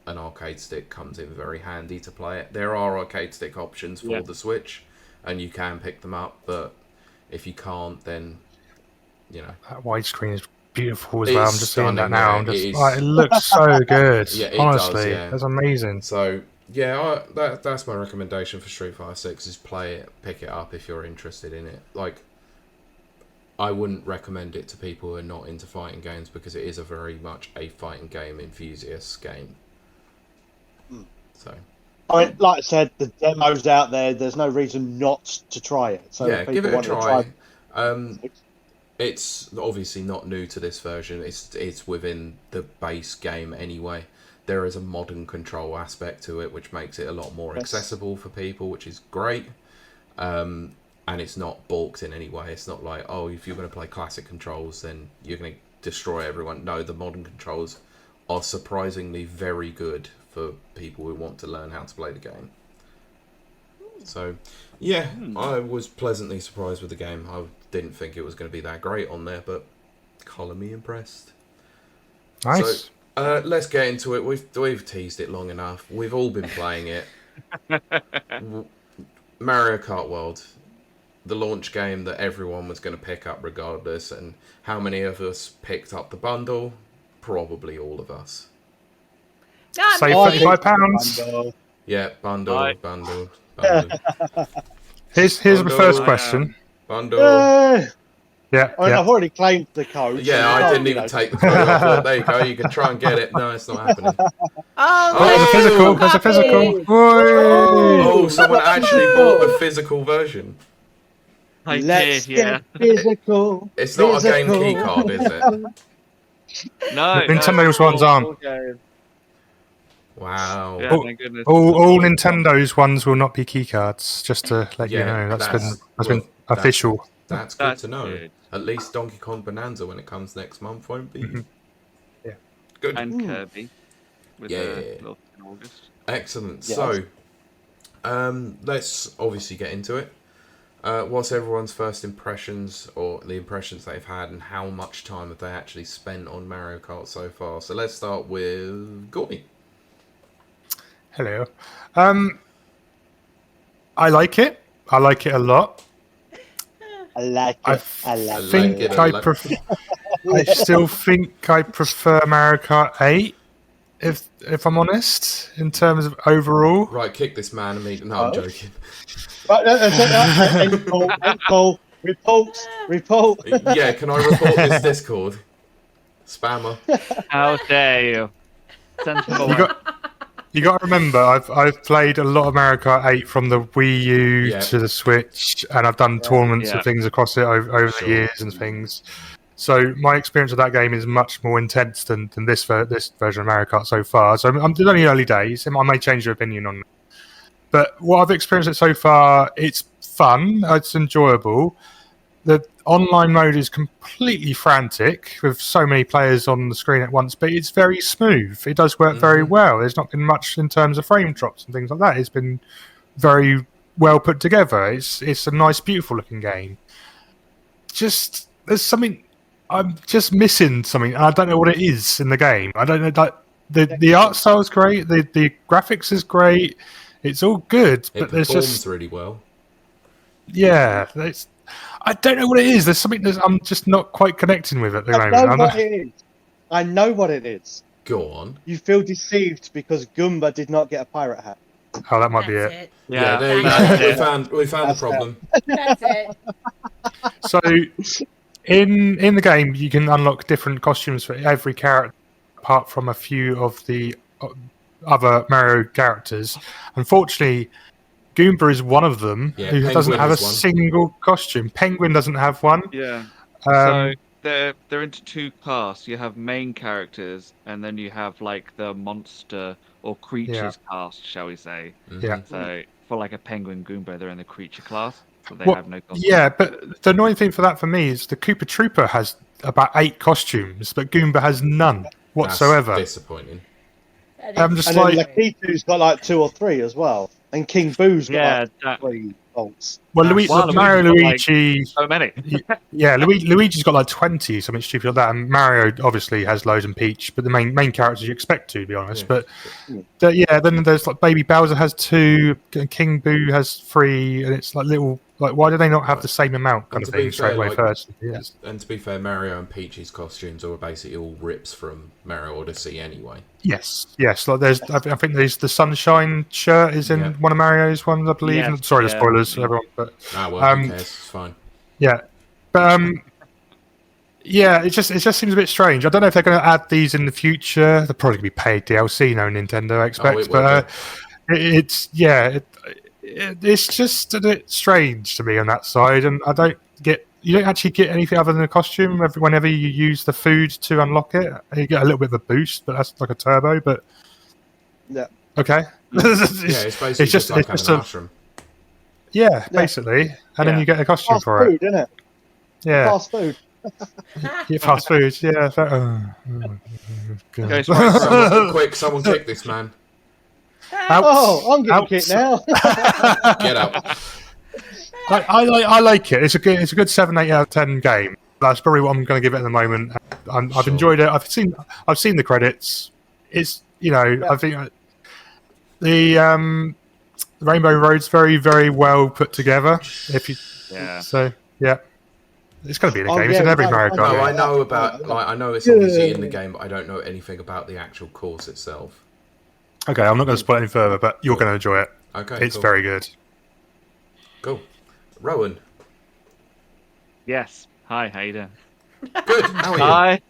an arcade stick comes in very handy to play it. There are arcade stick options for the Switch, and you can pick them up, but if you can't, then, you know, That widescreen is beautiful as It's well. I'm just seeing that stunning, now. yeah, I'm just, it is. it looks so good. Yeah, it Honestly, does, yeah. that's amazing. So yeah, that's my recommendation for Street Fighter 6, is play it, pick it up if you're interested in it. Like, I wouldn't recommend it to people who are not into fighting games, because it is a very much a fighting game enthusiast game. So I mean, like I said, the demo's out there. There's no reason not to try it. So yeah, if give it people a want to try. It's obviously not new to this version. It's within the base game anyway. There is a modern control aspect to it, which makes it a lot more accessible for people, which is great. And it's not balked in any way. It's not like, oh, if you're going to play classic controls, then you're going to destroy everyone. No, the modern controls are surprisingly very good for people who want to learn how to play the game. So, yeah, I was pleasantly surprised with the game. I didn't think it was going to be that great on there, but colour me impressed. Nice. So, let's get into it. We've teased it long enough. We've all been playing it. Mario Kart World, the launch game that everyone was going to pick up regardless. And how many of us picked up the bundle? Probably all of us. Not Save me. £35. Yeah, bundle. Here's the Bundle. first question. Bundle. Yeah, I mean, I've already claimed the code. Yeah, so I didn't even take the code. I thought, there you go, you can try and get it. No, it's not happening. Oh, There's a physical. Oi! Oh, someone actually bought the physical version. I Let's did, yeah. get physical. It's not a game key card, is it? No, Nintendo's ones aren't. Wow. Yeah, thank goodness. All Nintendo's ones will not be keycards. Just to let you Yeah, know, that's well, been official. That's good That's to know. good. At least Donkey Kong Bonanza, when it comes next month, won't be. Yeah. Good. And Kirby. With Yeah. in August. Excellent. Yes. So, let's obviously get into it. What's everyone's first impressions, or the impressions they've had, and how much time have they actually spent on Mario Kart so far? So let's start with Gawny. Hello. I like it. I like it a lot. I like I it. I like think it. I still think I prefer Mario Kart 8, if I'm honest, in terms of overall. Right, kick this man and me. No, I'm Oh. joking. Right, end call. Report. Yeah, can I report this Discord? Spammer. How dare you? Sensible. You got to remember, I've played a lot of Mario Kart 8 from the Wii U Yeah. to the Switch, and I've done tournaments Yeah. and things across it over Sure. the years and things. So my experience of that game is much more intense than this version of Mario Kart so far. So it's only early days. I may change your opinion on it. But what I've experienced it so far, it's fun. It's enjoyable. The online mode is completely frantic with so many players on the screen at once, but it's very smooth. It does work very well. There's not been much in terms of frame drops and things like that. It's been very well put together. It's a nice, beautiful looking game. Just there's something I'm just missing something, and I don't know what it is in the game. I don't know. Like, the art style is great. The graphics is great. It's all good, It but there's performs just really well. I don't know what it is. There's something that I'm just not quite connecting with at the I moment. know what it is. I know what it is. Go on. You feel deceived because Goomba did not get a pirate hat. Oh, that might be That's it. Yeah, there you that's go. it. We found the problem. That's it. So, in the game, you can unlock different costumes for every character, apart from a few of the other Mario characters. Unfortunately, Goomba is one of them Yeah, who doesn't Penguin have a is one. single costume. Penguin doesn't have one. Yeah. Um, So they're into two casts. You have main characters, and then you have like the monster or creatures cast, shall we say? Yeah. So for like a penguin Goomba, they're in the creature class, so they Well, have no costume. yeah, but the annoying thing for me is the Koopa Trooper has about 8 costumes, but Goomba has none whatsoever. That's disappointing. I'm just And like, then Lakitu's got like 2 or 3 as well. And King Boo's got Yeah, like that, 3 bolts. well, Wow, Mario Luigi's got, Luigi, so many. yeah, Luigi's got like 20, something stupid like that, and Mario obviously has loads, and Peach, but the main characters you expect to be honest. Yeah. But then there's like Baby Bowser has 2, and King Boo has 3, and it's like little, like, why do they not have the same amount kind And of to be thing straight fair, away like, first? Yes. And to be fair, Mario and Peach's costumes are basically all rips from Mario Odyssey anyway. Yes. Like there's, I think there's the Sunshine shirt is in one of Mario's ones, I believe. Yes, Sorry, the yeah. spoilers, everyone. But Well, who cares? It's fine. yeah, but yeah, it just seems a bit strange. I don't know if they're going to add these in the future. They're probably going to be paid DLC, no Nintendo, I expect. it will It's just a bit strange to me on that side, and you don't actually get anything other than a costume whenever you use the food to unlock it. You get a little bit of a boost, but that's like a turbo. But Yeah. okay, It's basically just like having a mushroom. yeah, basically, and then you get a costume Fast for food, it. isn't it? Yeah, Fast food. fast food. Yeah. Goes right Quick, someone kick this man. Oh, I'm getting Outs. kicked now. Get up. I like it. It's a good 7-8 out of 10 game. That's probably what I'm going to give it at the moment. I've Sure. enjoyed it. I've seen the credits. It's I think the Rainbow Road's very, very well put together. So yeah, it's going to be in a game. It's in every Mario Kart. No, I know about. Like, I know it's obviously in the game, but I don't know anything about the actual course itself. Okay, I'm not going to spoil it any further, but you're going to enjoy it. Okay, It's cool. very good. Cool. Rowan, Yes. Hi, how you doing? good. How are you?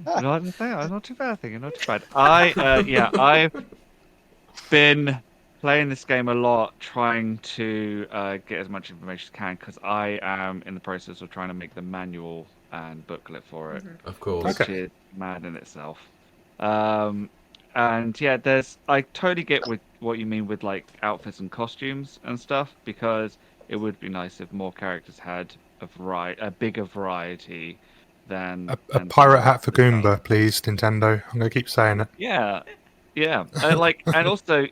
Hi. Not too bad, thinking. Not too bad. I've been playing this game a lot, trying to get as much information as I can, because I am in the process of trying to make the manual and booklet for it, Of course. which is mad in itself. And yeah, I totally get with what you mean with like outfits and costumes and stuff, because it would be nice if more characters had a bigger variety than A pirate hat for Goomba, please, Nintendo. I'm going to keep saying it. Yeah, and also,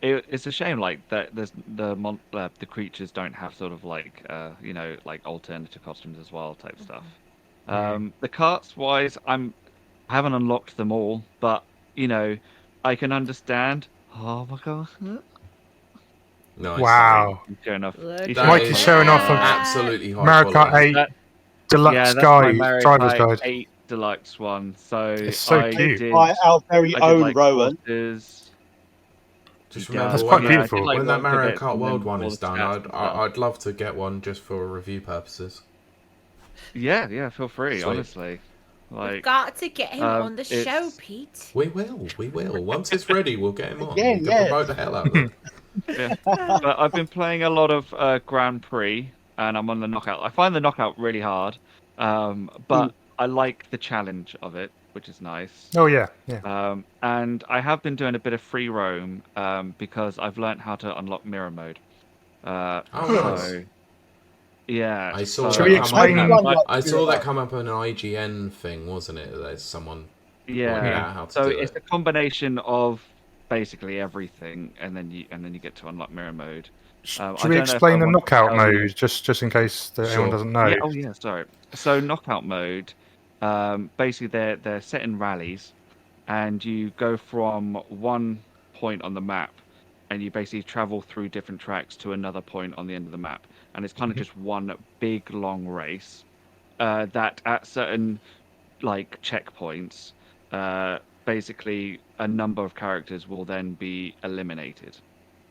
it's a shame like that. There's the creatures don't have sort of like like alternative costumes as well, type stuff. The carts wise, I haven't unlocked them all, but I can understand. Oh my god. Nice. Wow. He's showing off. Look He's at Mike is is showing off of absolutely high Mario Kart quality. 8 That- Deluxe yeah, that's my Guide, Mario Driver's Kart Guide. 8 Deluxe one. So It's so I cute. did. By our very I did own like Rowan. courses. Just He remember does. That's quite when, Yeah, I beautiful. did, like, when that all the Mario bits Kart and World then one all is the done, stats and stuff. I'd love to get one just for review purposes. Yeah, feel free. Sweet. honestly, We've like got to get him on the show, it's- Pete. We will. Once it's ready, we'll get him on. Again, We can yes. promote the hell out of it. yeah. But I've been playing a lot of Grand Prix, and I'm on the knockout. I find the knockout really hard, but I like the challenge of it, which is nice. Oh yeah, yeah. And I have been doing a bit of free roam because I've learned how to unlock mirror mode. Oh, So, nice. yeah. I saw Should that we come explain- up. Like, I saw that come up on an IGN thing, wasn't it? There's someone pointing out how to So do it's it. a combination of basically everything, and then you get to unlock mirror mode. I Should we don't know if explain I the want to knockout tell you- mode, just in case that Sure. anyone doesn't know? Yeah, oh yeah, sorry. So knockout mode, basically they're set in rallies, and you go from one point on the map, and you basically travel through different tracks to another point on the end of the map, and it's kind of just one big long race. That at certain like checkpoints, basically a number of characters will then be eliminated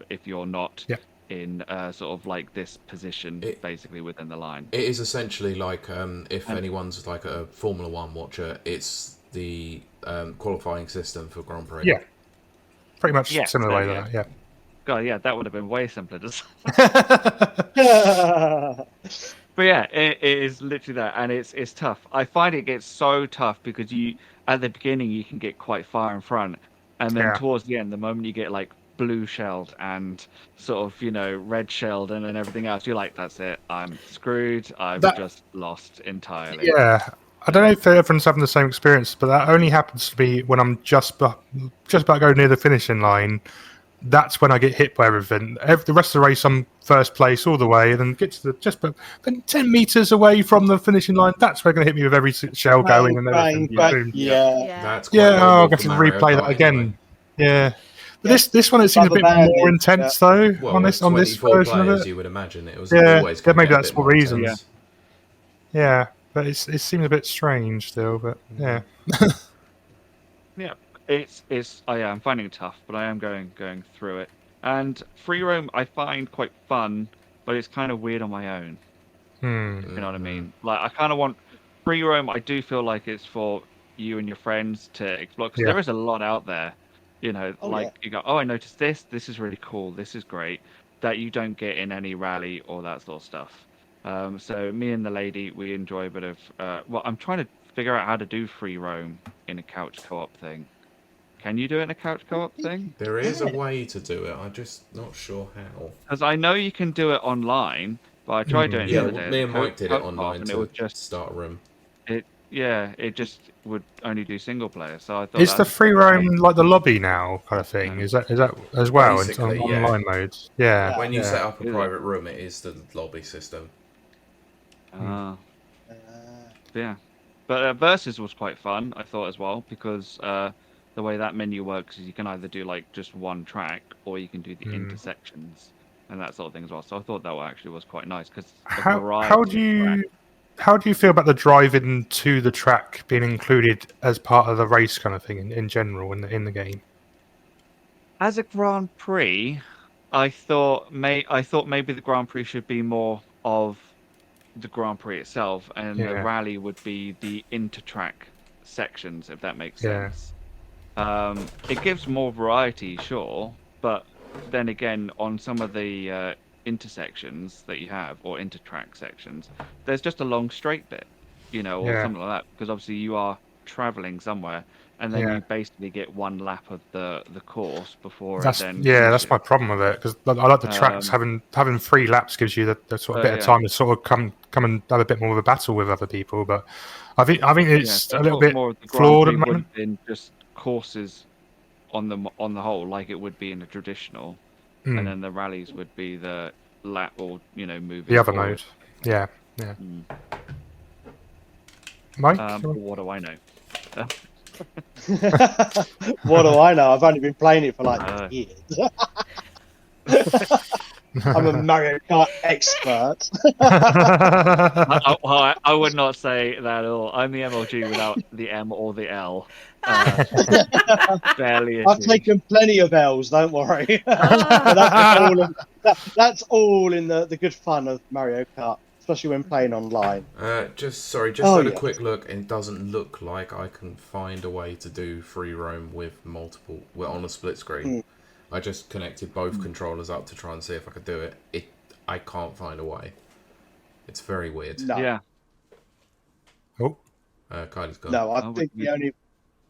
if you're not Yeah. in sort of like this position basically within the line. It is essentially like if anyone's like a Formula One watcher, it's the qualifying system for Grand Prix. Yeah, pretty much Yeah, similar so, way yeah. to that. God, yeah, that would have been way simpler to say. Yeah. But yeah, it is literally that, and it's tough. I find it gets so tough because you at the beginning you can get quite far in front, and then Yeah. towards the end, the moment you get like blue shelled and sort of red shelled and then everything else, you're like, that's it, I'm screwed. I've just lost entirely. Yeah, I don't know if everyone's having the same experience, but that only happens to me when I'm just about to go near the finishing line. That's when I get hit by everything. The rest of the race, I'm first place all the way, and then get to then 10 meters away from the finishing line. That's where they're going to hit me with every shell going and everything. Boom. Yeah. That's quite Yeah, normal I'll get for to Mario replay that Kart again. anyway. Yeah. But this one, it seems a bit Rubber more banding, intense though Well, on this 24 version of players, it. you would imagine it was Yeah, always yeah, gonna maybe get a that's bit what more reason. intense. Yeah, but it seems a bit strange still. But yeah, Yeah, I'm finding it tough, but I am going through it. And free roam I find quite fun, but it's kind of weird on my own. You know what I mean? Like I kind of want free roam. I do feel like it's for you and your friends to explore because there is a lot out there. You go, oh, I noticed this. This is really cool. This is great. That you don't get in any rally or that sort of stuff. So me and the lady, we enjoy a bit of. I'm trying to figure out how to do free roam in a couch co-op thing. Can you do it in a couch co-op thing? There is a way to do it. I'm just not sure how. Because I know you can do it online, but I tried doing it the Yeah, other well, day. me and Mike did it Couch co-op, online and it to would just start a room. it just would only do single player. So I thought is the free roam like the lobby now kind of thing? Is that as well in Basically, yeah. online modes? Yeah. When you set up a Is it? private room, it is the lobby system. Yeah, but Versus was quite fun, I thought as well, because the way that menu works is you can either do like just one track or you can do the intersections and that sort of thing as well. So I thought that actually was quite nice because How do you feel about the driving to the track being included as part of the race kind of thing in general in the game? As a Grand Prix, I thought maybe the Grand Prix should be more of the Grand Prix itself, and the rally would be the inter-track sections, if that makes sense. It gives more variety, sure, but then again, on some of the intersections that you have, or inter-track sections, there's just a long straight bit, or something like that, because obviously you are traveling somewhere, and then you basically get one lap of the course before That's it then that's my problem with it, because I like the tracks having 3 laps gives you the sort of bit of time to sort of come and have a bit more of a battle with other people. But I think it's a little bit flawed at the moment. In just courses on the whole, like it would be in a traditional, and then the rallies would be the lap or moving the other forward. mode. Yeah. Mike, What do I know? What do I know? I've only been playing it for like years. I'm a Mario Kart expert. I would not say that at all. I'm the MLG without the M or the L. Barely a I've G. taken plenty of L's, don't worry. Ah. But that's all in the good fun of Mario Kart, especially when playing online. Just had a quick look, and it doesn't look like I can find a way to do free roam with multiple on a split screen. I just connected both controllers up to try and see if I could do it. I can't find a way. It's very weird. No. Yeah. Oh, Kylie's gone. No, I think the only...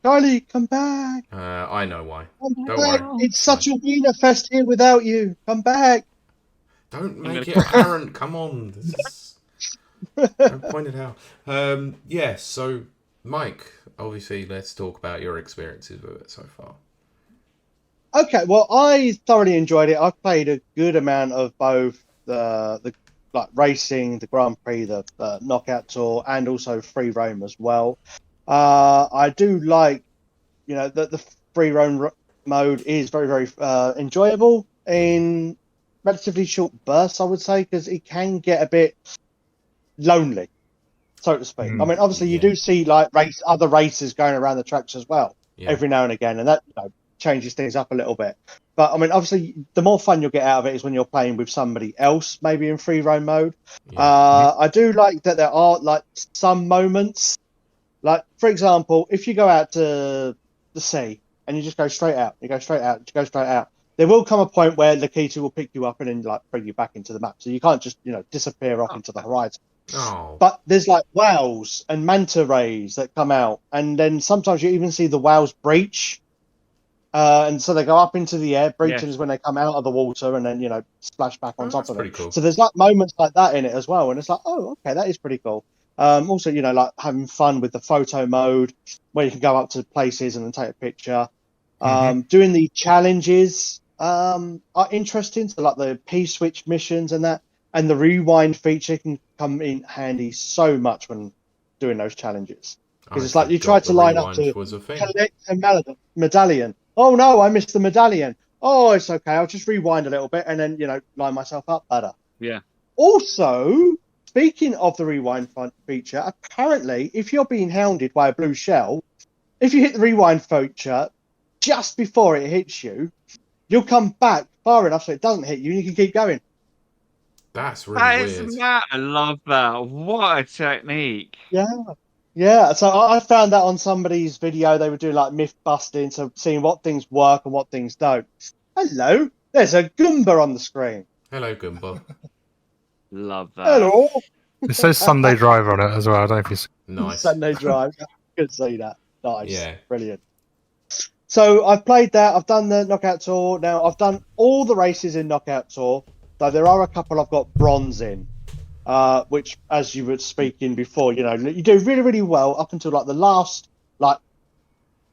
Kylie, come back! I know why. Come Don't back! worry. It's such a wiener fest here without you. Come back! Don't make it apparent. Come on. Don't point it out. Yeah, so, Mike, obviously, let's talk about your experiences with it so far. Okay, well, I thoroughly enjoyed it. I've played a good amount of both the like racing, the Grand Prix, the Knockout Tour, and also free roam as well. I do like, the free roam mode is very, very enjoyable in relatively short bursts, I would say, because it can get a bit lonely, so to speak. I mean, obviously, you do see like other racers going around the tracks as well every now and again, and that changes things up a little bit. But I mean, obviously, the more fun you'll get out of it is when you're playing with somebody else, maybe in free roam mode. I do like that there are like some moments. Like, for example, if you go out to the sea and you just go straight out, there will come a point where Lakita will pick you up and then like bring you back into the map. So you can't just, disappear off into the horizon. Oh. But there's like whales and manta rays that come out. And then sometimes you even see the whales breach. And so they go up into the air. Breaching is when they come out of the water and then, splash back on top of it. Cool. So there's like moments like that in it as well. And it's like, oh, okay, that is pretty cool. Also, like having fun with the photo mode where you can go up to places and then take a picture. Doing the challenges are interesting. So like the P-switch missions and that, and the rewind feature can come in handy so much when doing those challenges. Because it's like you try to line up to collect a medallion. Oh no, I missed the medallion. Oh, it's okay. I'll just rewind a little bit and then, line myself up better. Yeah. Also, speaking of the rewind feature, apparently, if you're being hounded by a blue shell, if you hit the rewind feature just before it hits you, you'll come back far enough so it doesn't hit you and you can keep going. That's really weird. I love that. What a technique. Yeah, so I found that on somebody's video. They were doing like myth busting, so seeing what things work and what things don't. Hello, there's a Goomba on the screen. Hello, Goomba. Love that. Hello. it says Sunday Driver on it as well. I don't know if you see. Nice. Sunday Drive. Good to see that. Nice. Yeah. Brilliant. So I've played that. I've done the Knockout Tour. Now I've done all the races in Knockout Tour. Though there are a couple I've got bronze in. Which, as you were speaking before, you do really, really well up until like the last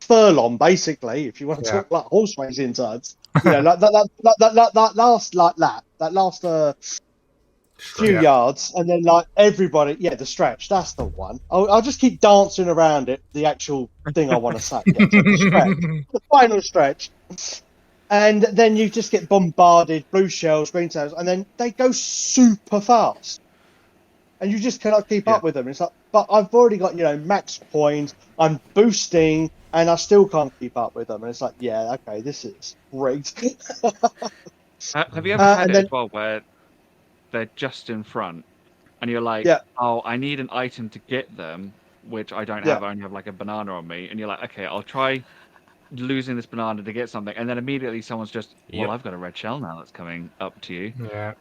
furlong, basically. If you want to talk like horse racing terms, like that last lap, that last few yards, and then like everybody, the stretch. That's the one. I'll just keep dancing around it. The actual thing I want to say, the stretch, the final stretch. And then you just get bombarded, blue shells, green tails, and then they go super fast. And you just cannot keep up with them. It's like, but I've already got, max points. I'm boosting, and I still can't keep up with them. And it's like, okay, this is great. Have you ever had it as well where they're just in front, and you're like, oh, I need an item to get them, which I don't have. I only have like a banana on me. And you're like, okay, I'll try losing this banana to get something, and then immediately someone's just, well, I've got a red shell now that's coming up to you.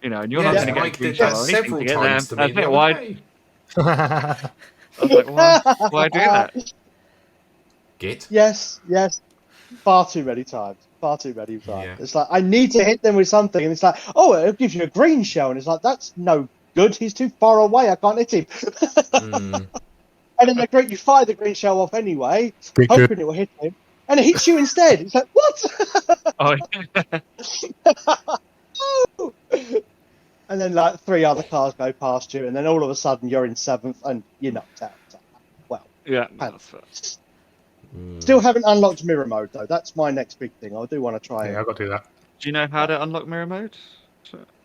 And you're not going to get a green shell or anything to get there. That's it. Why? I was like, why do that? Git? Yes. Far too many times. It's like, I need to hit them with something, and it's like, oh, it'll give you a green shell, and it's like, that's no good. He's too far away. I can't hit him. And then you fire the green shell off anyway, hoping it will hit him. And it hits you instead. It's like, what? And then like 3 other cars go past you, and then all of a sudden you're in 7th and you're knocked out. Well, still haven't unlocked mirror mode though. That's my next big thing. I do want to try it. I've got to do that. Do you know how to unlock mirror mode?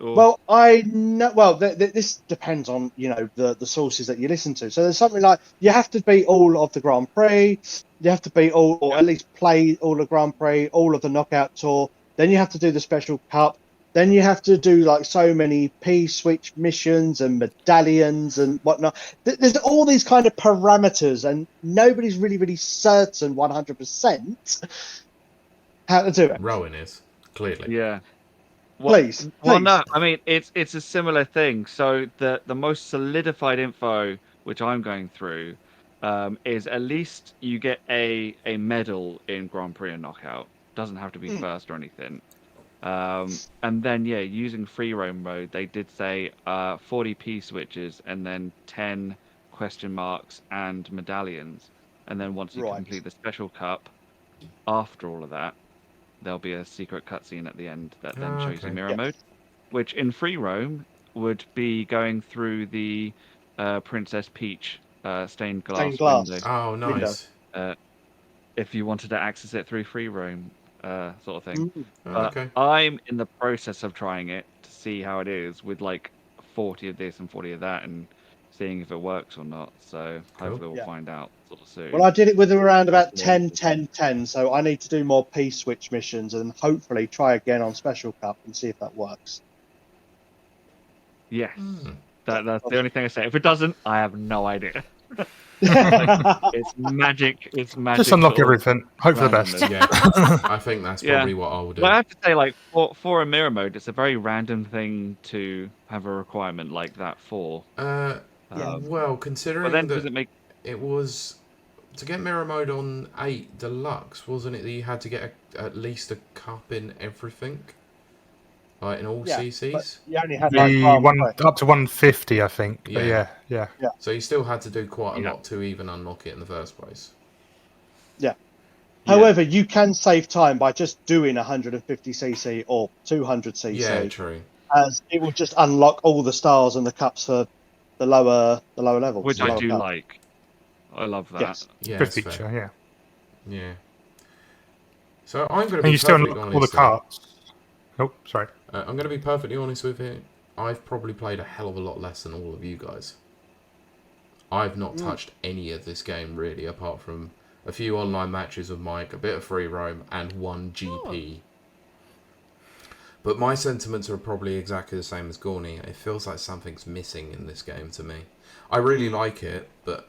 Or... Well, I know. Well, this depends on the sources that you listen to. So there's something like you have to beat all of the Grand Prix, you have to beat all, or at least play all the Grand Prix, all of the Knockout Tour. Then you have to do the Special Cup. Then you have to do like so many P-switch missions and medallions and whatnot. There's all these kind of parameters, and nobody's really certain 100% how to do it. Rowan is, clearly. Yeah. Please. Well, no. I mean, it's a similar thing. So the most solidified info which I'm going through is at least you get a medal in Grand Prix and Knockout. Doesn't have to be first or anything. And then using free roam mode, they did say 40 P switches and then 10 question marks and medallions. And then once you complete the Special Cup, after all of that, there'll be a secret cutscene at the end that then shows you mirror mode, which in free roam would be going through the Princess Peach stained glass window. Oh, nice. If you wanted to access it through free roam, sort of thing. Okay. I'm in the process of trying it to see how it is with like 40 of this and 40 of that, and seeing if it works or not. So hopefully we'll find out sort of soon. Well, I did it with around about 10, 10, 10, so I need to do more P-switch missions and hopefully try again on Special Cup and see if that works. Yes. That's the only thing I say. If it doesn't, I have no idea. It's magic. It's magic. Just unlock everything. Hope for the best. Yeah, I think that's probably what I'll do. But I have to say, like, for a mirror mode, it's a very random thing to have a requirement like that for. Well, considering but then that does it make... it was to get mirror mode on 8 Deluxe, wasn't it? That you had to get at least a cup in everything, like in all CCs. You only had up to 150, I think. But yeah. So you still had to do quite a lot to even unlock it in the first place. Yeah. However, you can save time by just doing 150cc or 200cc. Yeah, true. As it will just unlock all the stars and the cups for the lower levels. Which I do like. I love that. Yes. Yeah, Good feature, yeah. So I'm going to be and you still perfectly unlock all the honest. carts. Oh, sorry. I'm going to be perfectly honest with you. I've probably played a hell of a lot less than all of you guys. I've not touched any of this game really, apart from a few online matches with Mike, a bit of free roam, and one GP. But my sentiments are probably exactly the same as Gawny. It feels like something's missing in this game to me. I really like it, but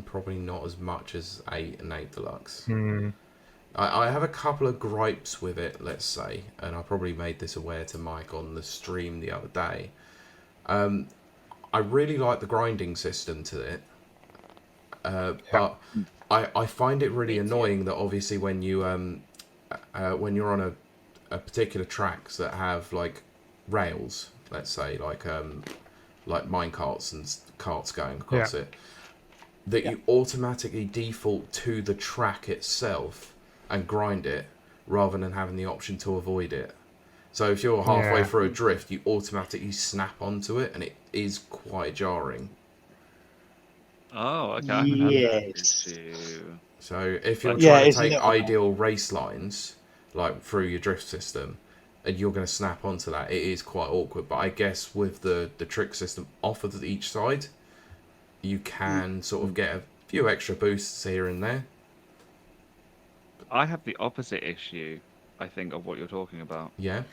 probably not as much as 8 and 8 Deluxe. I have a couple of gripes with it, let's say, and I probably made this aware to Mike on the stream the other day. I really like the grinding system to it, but I find it really annoying that obviously when you when you're on a particular tracks that have like rails, let's say like mine carts and carts going across it, that you automatically default to the track itself and grind it rather than having the option to avoid it. So if you're halfway through a drift, you automatically snap onto it, and it is quite jarring. Oh, okay. Yes. So if you're trying to take ideal race lines, like through your drift system, and you're going to snap onto that, it is quite awkward. But I guess with the trick system offered at each side, you can sort of get a few extra boosts here and there. I have the opposite issue, I think, of what you're talking about. Yeah.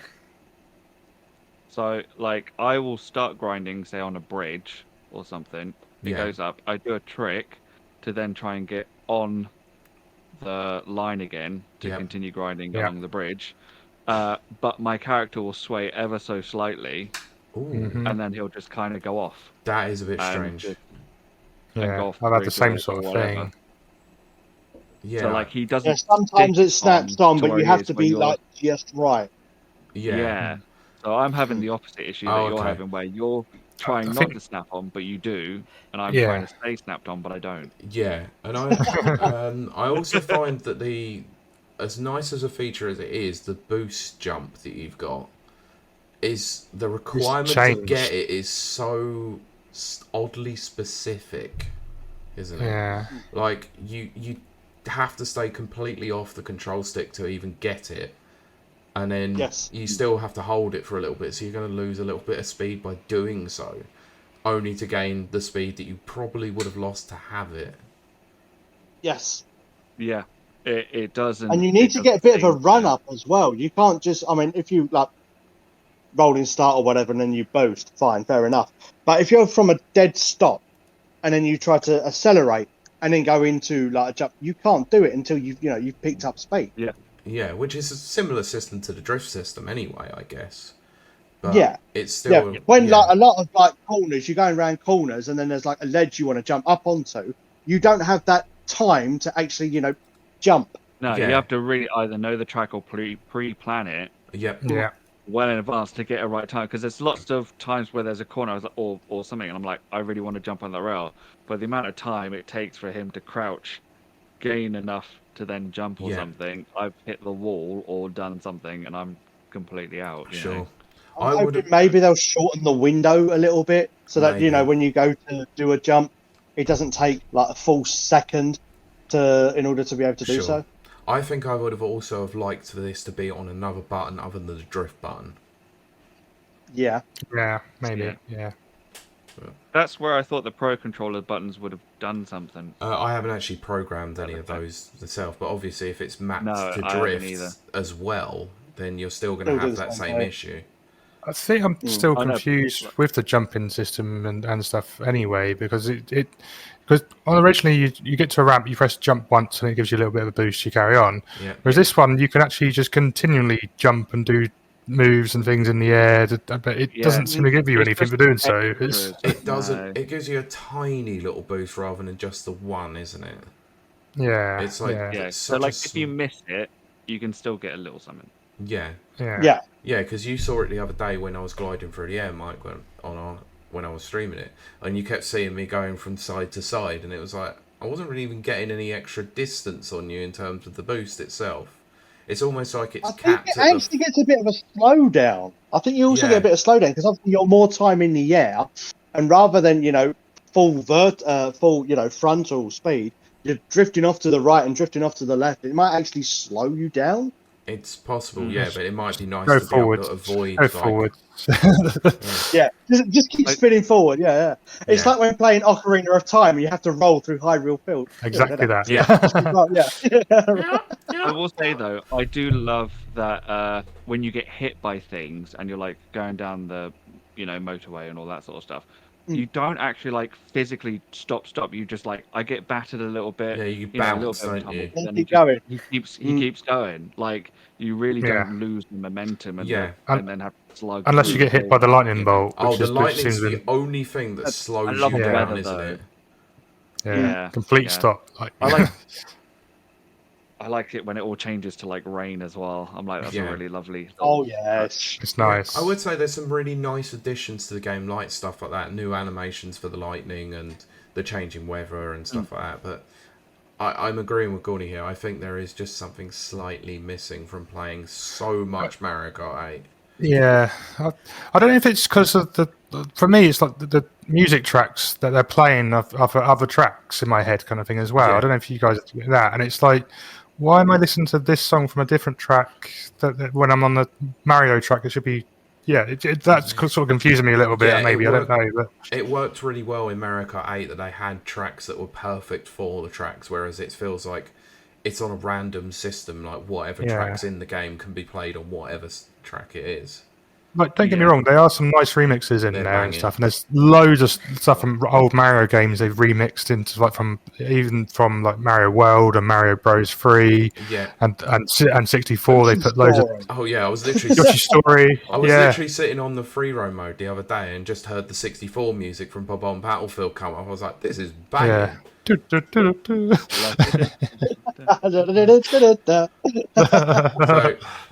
So, like, I will start grinding, say, on a bridge or something. It goes up. I do a trick to then try and get on the line again to continue grinding along the bridge. But my character will sway ever so slightly, and then he'll just kind of go off. That is a bit strange. I've had the same sort of thing. Yeah. So, like, he doesn't. Yeah, sometimes it snaps on, but you have to be like just right. Yeah. So I'm having the opposite issue that you're having, where you're trying not to snap on, but you do, and I'm trying to stay snapped on, but I don't. Yeah, and I also find that as nice as a feature as it is, the boost jump that you've got is the requirement to get it is so oddly specific, isn't it? Yeah. Like you have to stay completely off the control stick to even get it, and then Yes. you still have to hold it for a little bit, so you're going to lose a little bit of speed by doing so, only to gain the speed that you probably would have lost to have it. Yes. Yeah, it doesn't. And you need it to get a doesn't bit of a seem run to- up as well. You can't just, I mean, if you like rolling start or whatever and then you boost, fine, fair enough. But if you're from a dead stop and then you try to accelerate and then go into like a jump, you can't do it until you've picked up speed. Yeah, which is a similar system to the drift system anyway, I guess. But Yeah. it's still... Yeah. When like a lot of like corners, you're going around corners and then there's like a ledge you want to jump up onto, you don't have that time to actually, jump. No, Yeah. you have to really either know the track or pre-plan it Yep. Yeah. well in advance to get a right time. Because there's lots of times where there's a corner, I was like, or something, and I'm like, I really want to jump on the rail, but the amount of time it takes for him to crouch, gain enough to then jump or Yeah. something, I've hit the wall or done something, and I'm completely out. you Sure. know? I I'm would hoping maybe they'll shorten the window a little bit so that Maybe. when you go to do a jump, it doesn't take like a full second in order to be able to do Sure. so. I think I would have also have liked for this to be on another button other than the drift button. Yeah. Yeah, maybe. Yeah. Yeah. That's where I thought the Pro Controller buttons would have done something. I haven't actually programmed any of those myself, but obviously if it's mapped No, to I haven't either. drift as well, then you're still going to Still do have the that same same way. issue. I think I'm still I know. confused with the jumping system and stuff anyway, because because originally you get to a ramp, you press jump once and it gives you a little bit of a boost, you carry on. Yeah. Whereas this one, you can actually just continually jump and do moves and things in the air, but it Yeah. doesn't seem to give you It's anything just for doing so. extras. It doesn't. No. It gives you a tiny little boost rather than just the one, isn't it? Yeah, It's like yeah, Yeah, it's so such like a if you miss it, you can still get a little something. yeah, yeah. Yeah. yeah. Because you saw it the other day when I was gliding through the air, Mike, when I was streaming it, and you kept seeing me going from side to side, and it was like I wasn't really even getting any extra distance on you in terms of the boost itself. It's almost like it's I think capped it at actually gets a bit of a slowdown. I think you also Yeah. get a bit of slowdown because obviously you're more time in the air, and rather than full frontal speed, you're drifting off to the right and drifting off to the left. It might actually slow you down. It's possible, yeah, but it might be nice Go to forward. be able to avoid Go like, forward. Yeah, just keep spinning forward. Yeah. It's Yeah. like when playing Ocarina of Time, and you have to roll through Hyrule Field. Exactly that. Yeah. I will say though, I do love that when you get hit by things and you're like going down the motorway and all that sort of stuff, you don't actually like physically stop. You just like I get battered a little bit. Yeah, you know, a little bounce, bit of don't tumble, you? but then Keep going. he keeps going. Like you really Yeah. don't lose the momentum and Yeah. and then have to slug. Unless you through get hit by the lightning bolt. Oh, which the is, which lightning's seems the only thing that slows love you the down, weather, isn't though. it? Yeah, complete yeah. stop. Like, I like it when it all changes to like rain as well. I'm like, that's Yeah. a really lovely. Oh yes. it's nice. I would say there's some really nice additions to the game, like stuff like that, new animations for the lightning and the changing weather and stuff like that. But I'm agreeing with Gawny here. I think there is just something slightly missing from playing so much Mario Kart 8. Yeah, I don't know if it's because of the. For me, it's like the music tracks that they're playing of other tracks in my head, kind of thing as well. Yeah. I don't know if you guys do that, and it's like, why am I listening to this song from a different track that when I'm on the Mario track? It should be. Yeah, that's sort of confusing me a little bit. Yeah, Maybe it I don't know, but It worked really well in Mario Kart 8 that they had tracks that were perfect for the tracks, whereas it feels like it's on a random system, like whatever Yeah. tracks in the game can be played on whatever track it is. like, don't get me Yeah. wrong, there are some nice remixes in They're there and banging. stuff, and there's loads of stuff from old Mario games they've remixed into like from like Mario World and Mario Bros 3 Yeah. and 64. They put loads of Boring. Oh yeah, I was literally Yoshi Story. I was Yeah. literally sitting on the free roam mode the other day and just heard the 64 music from Bob on Battlefield come up. I was like, this is banging. Yeah. Do, do, do, do, do. So,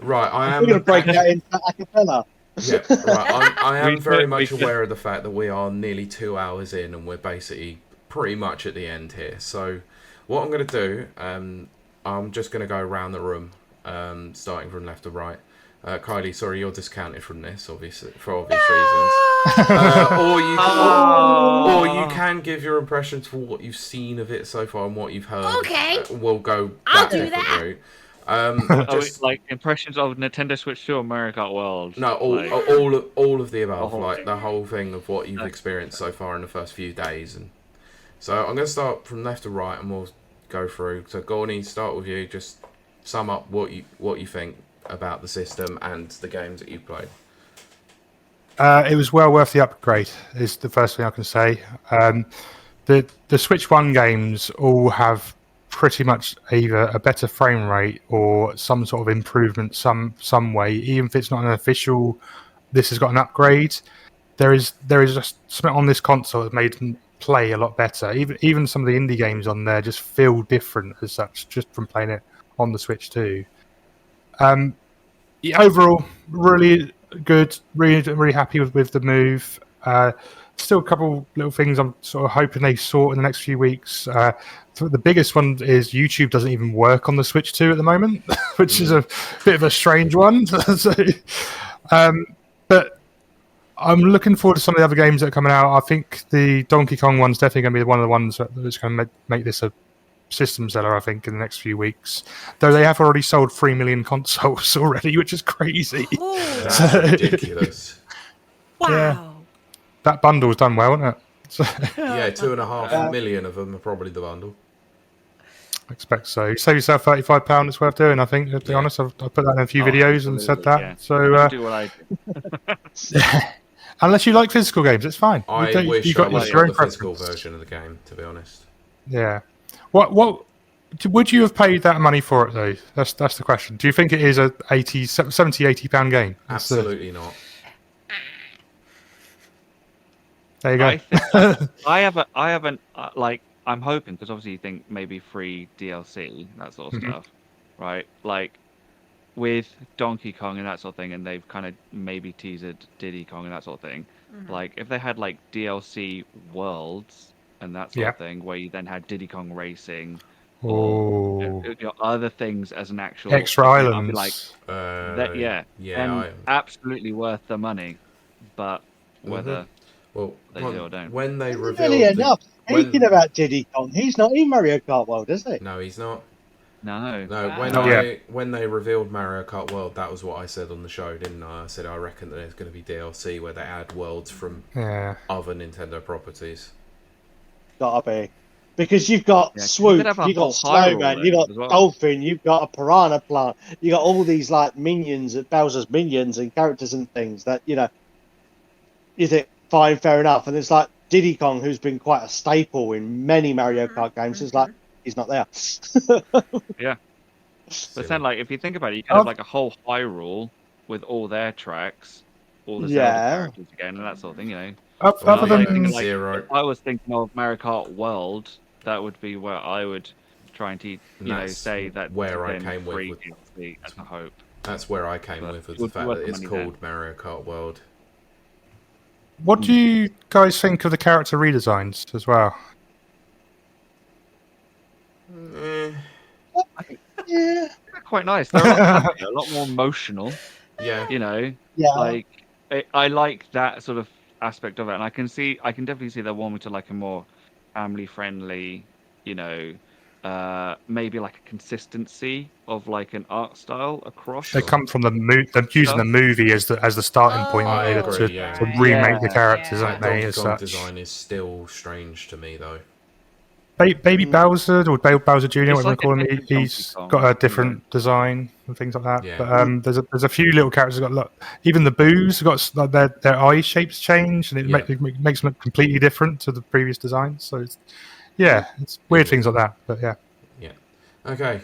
right, I am We're gonna break that into a cappella. Yeah, right. I am We very could- we much could- aware of the fact that we are nearly 2 hours in and we're basically pretty much at the end here. So, what I'm going to do, I'm just going to go around the room, starting from left to right. Kylie, sorry, you're discounted from this, obviously, for obvious reasons. Or you can give your impressions for what you've seen of it so far and what you've heard. Okay. We'll go I'll that do different that. route. Just like impressions of Nintendo Switch 2 or Mario Kart World. no, Like, all of the above, whole like thing. the whole thing of what you've experienced so far in the first few days. And so I'm going to start from left to right, and we'll go through. So Gawny, start with you. Just sum up what you think about the system and the games that you've played. It was well worth the upgrade, is the first thing I can say. The Switch 1 games all have pretty much either a better frame rate or some sort of improvement some way, even if it's not an official, this has got an upgrade. There is just something on this console that made them play a lot better. Even some of the indie games on there just feel different as such, just from playing it on the Switch 2. Overall, really good. Really happy with the move. Still a couple little things I'm sort of hoping they sort in the next few weeks. The biggest one is YouTube doesn't even work on the Switch 2 at the moment, which is a bit of a strange one. So, but I'm looking forward to some of the other games that are coming out. I think the Donkey Kong one's definitely going to be one of the ones that's going to make this a system seller, I think, in the next few weeks. Though they have already sold 3 million consoles already, which is crazy. That's ridiculous. Wow. Yeah. That bundle's done well, isn't it? So, Yeah, 2.5 million of them are probably the bundle. I expect so. You save yourself £35, it's worth doing, I think, to be honest. I've put that in a few videos and said that. Yeah. So, Do what I do. unless you like physical games, it's fine. I wish I was your the own physical preference. version of the game, to be honest. Yeah. What would you have paid that money for it, though? That's the question. Do you think it is a 70, 80 pound game? Absolutely not. There you go. I haven't like, I'm hoping, because obviously you think maybe free DLC, that sort of stuff, right? Like with Donkey Kong and that sort of thing, and they've kind of maybe teased Diddy Kong and that sort of thing. Like if they had like DLC worlds and that sort of thing, where you then had Diddy Kong Racing or other things as an actual extra I'd be islands. like, absolutely worth the money, but whether Well, they do or don't. when they Really revealed enough. Speaking about Diddy Kong, he's not in Mario Kart World, is he? No, he's not. No. When they revealed Mario Kart World, that was what I said on the show, didn't I? I said I reckon that there's going to be DLC where they add worlds from other Nintendo properties. Gotta be. Because you've got Swoop, you've got Snowman, you've got Dolphin, you've got a Piranha Plant, you've got all these like minions, Bowser's minions and characters and things that, you think, fine, fair enough. And it's like Diddy Kong, who's been quite a staple in many Mario Kart games, is like, he's not there. Yeah. But then, like, if you think about it, you could have like a whole Hyrule with all their tracks, all the Zelda characters again, and that sort of thing, Other than Zero. If I was thinking of Mario Kart World, that would be where I would try and say that where I came with DLC as a hope. That's where I came with the fact that it's called Mario Kart World. What do you guys think of the character redesigns as well? Yeah. They're quite nice. They're a lot more emotional. Yeah. Like I like that sort of aspect of it, and I can definitely see they're wanting to like a more family friendly, maybe like a consistency of like an art style across. They come from they're using the movie as the starting point to remake the characters, aren't they? Donkey Kong design is still strange to me though. Baby Bowser or Bowser Jr., whatever you call him, he's Kong, got a different design and things like that. Yeah. But there's a few little characters that got even the Boos have got their eye shapes changed, and it makes them look completely different to the previous designs. So it's weird things like that. But yeah. Okay,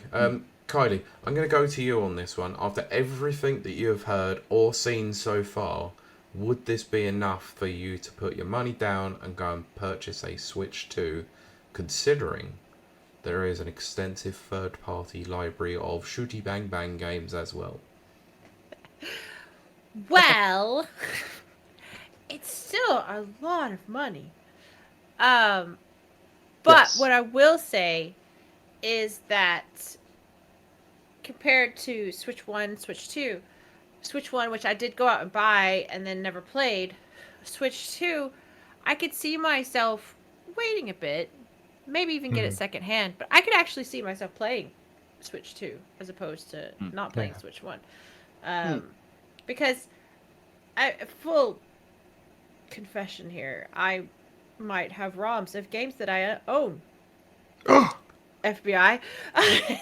Kylie, I'm going to go to you on this one. After everything that you have heard or seen so far, would this be enough for you to put your money down and go and purchase a Switch 2? Considering there is an extensive third-party library of shooty bang bang games as well. Well, it's still a lot of money. But what I will say is that compared to Switch 1, Switch 2, Switch 1, which I did go out and buy and then never played, Switch 2, I could see myself waiting a bit, maybe even get it secondhand, but I could actually see myself playing Switch 2 as opposed to not playing Yeah. Switch 1. Because full confession here, I might have ROMs of games that I own. FBI.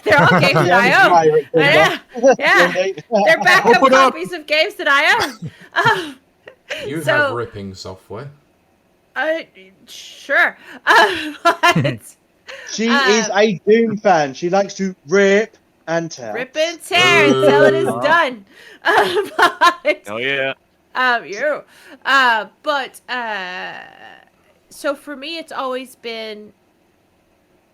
They're all games that I own. Yeah. They're backup Open up. copies of games that I own. You So- have ripping software. Sure. But She is a Doom fan. She likes to rip and tear. rip and tear until it is done. But, Oh yeah. So for me, it's always been.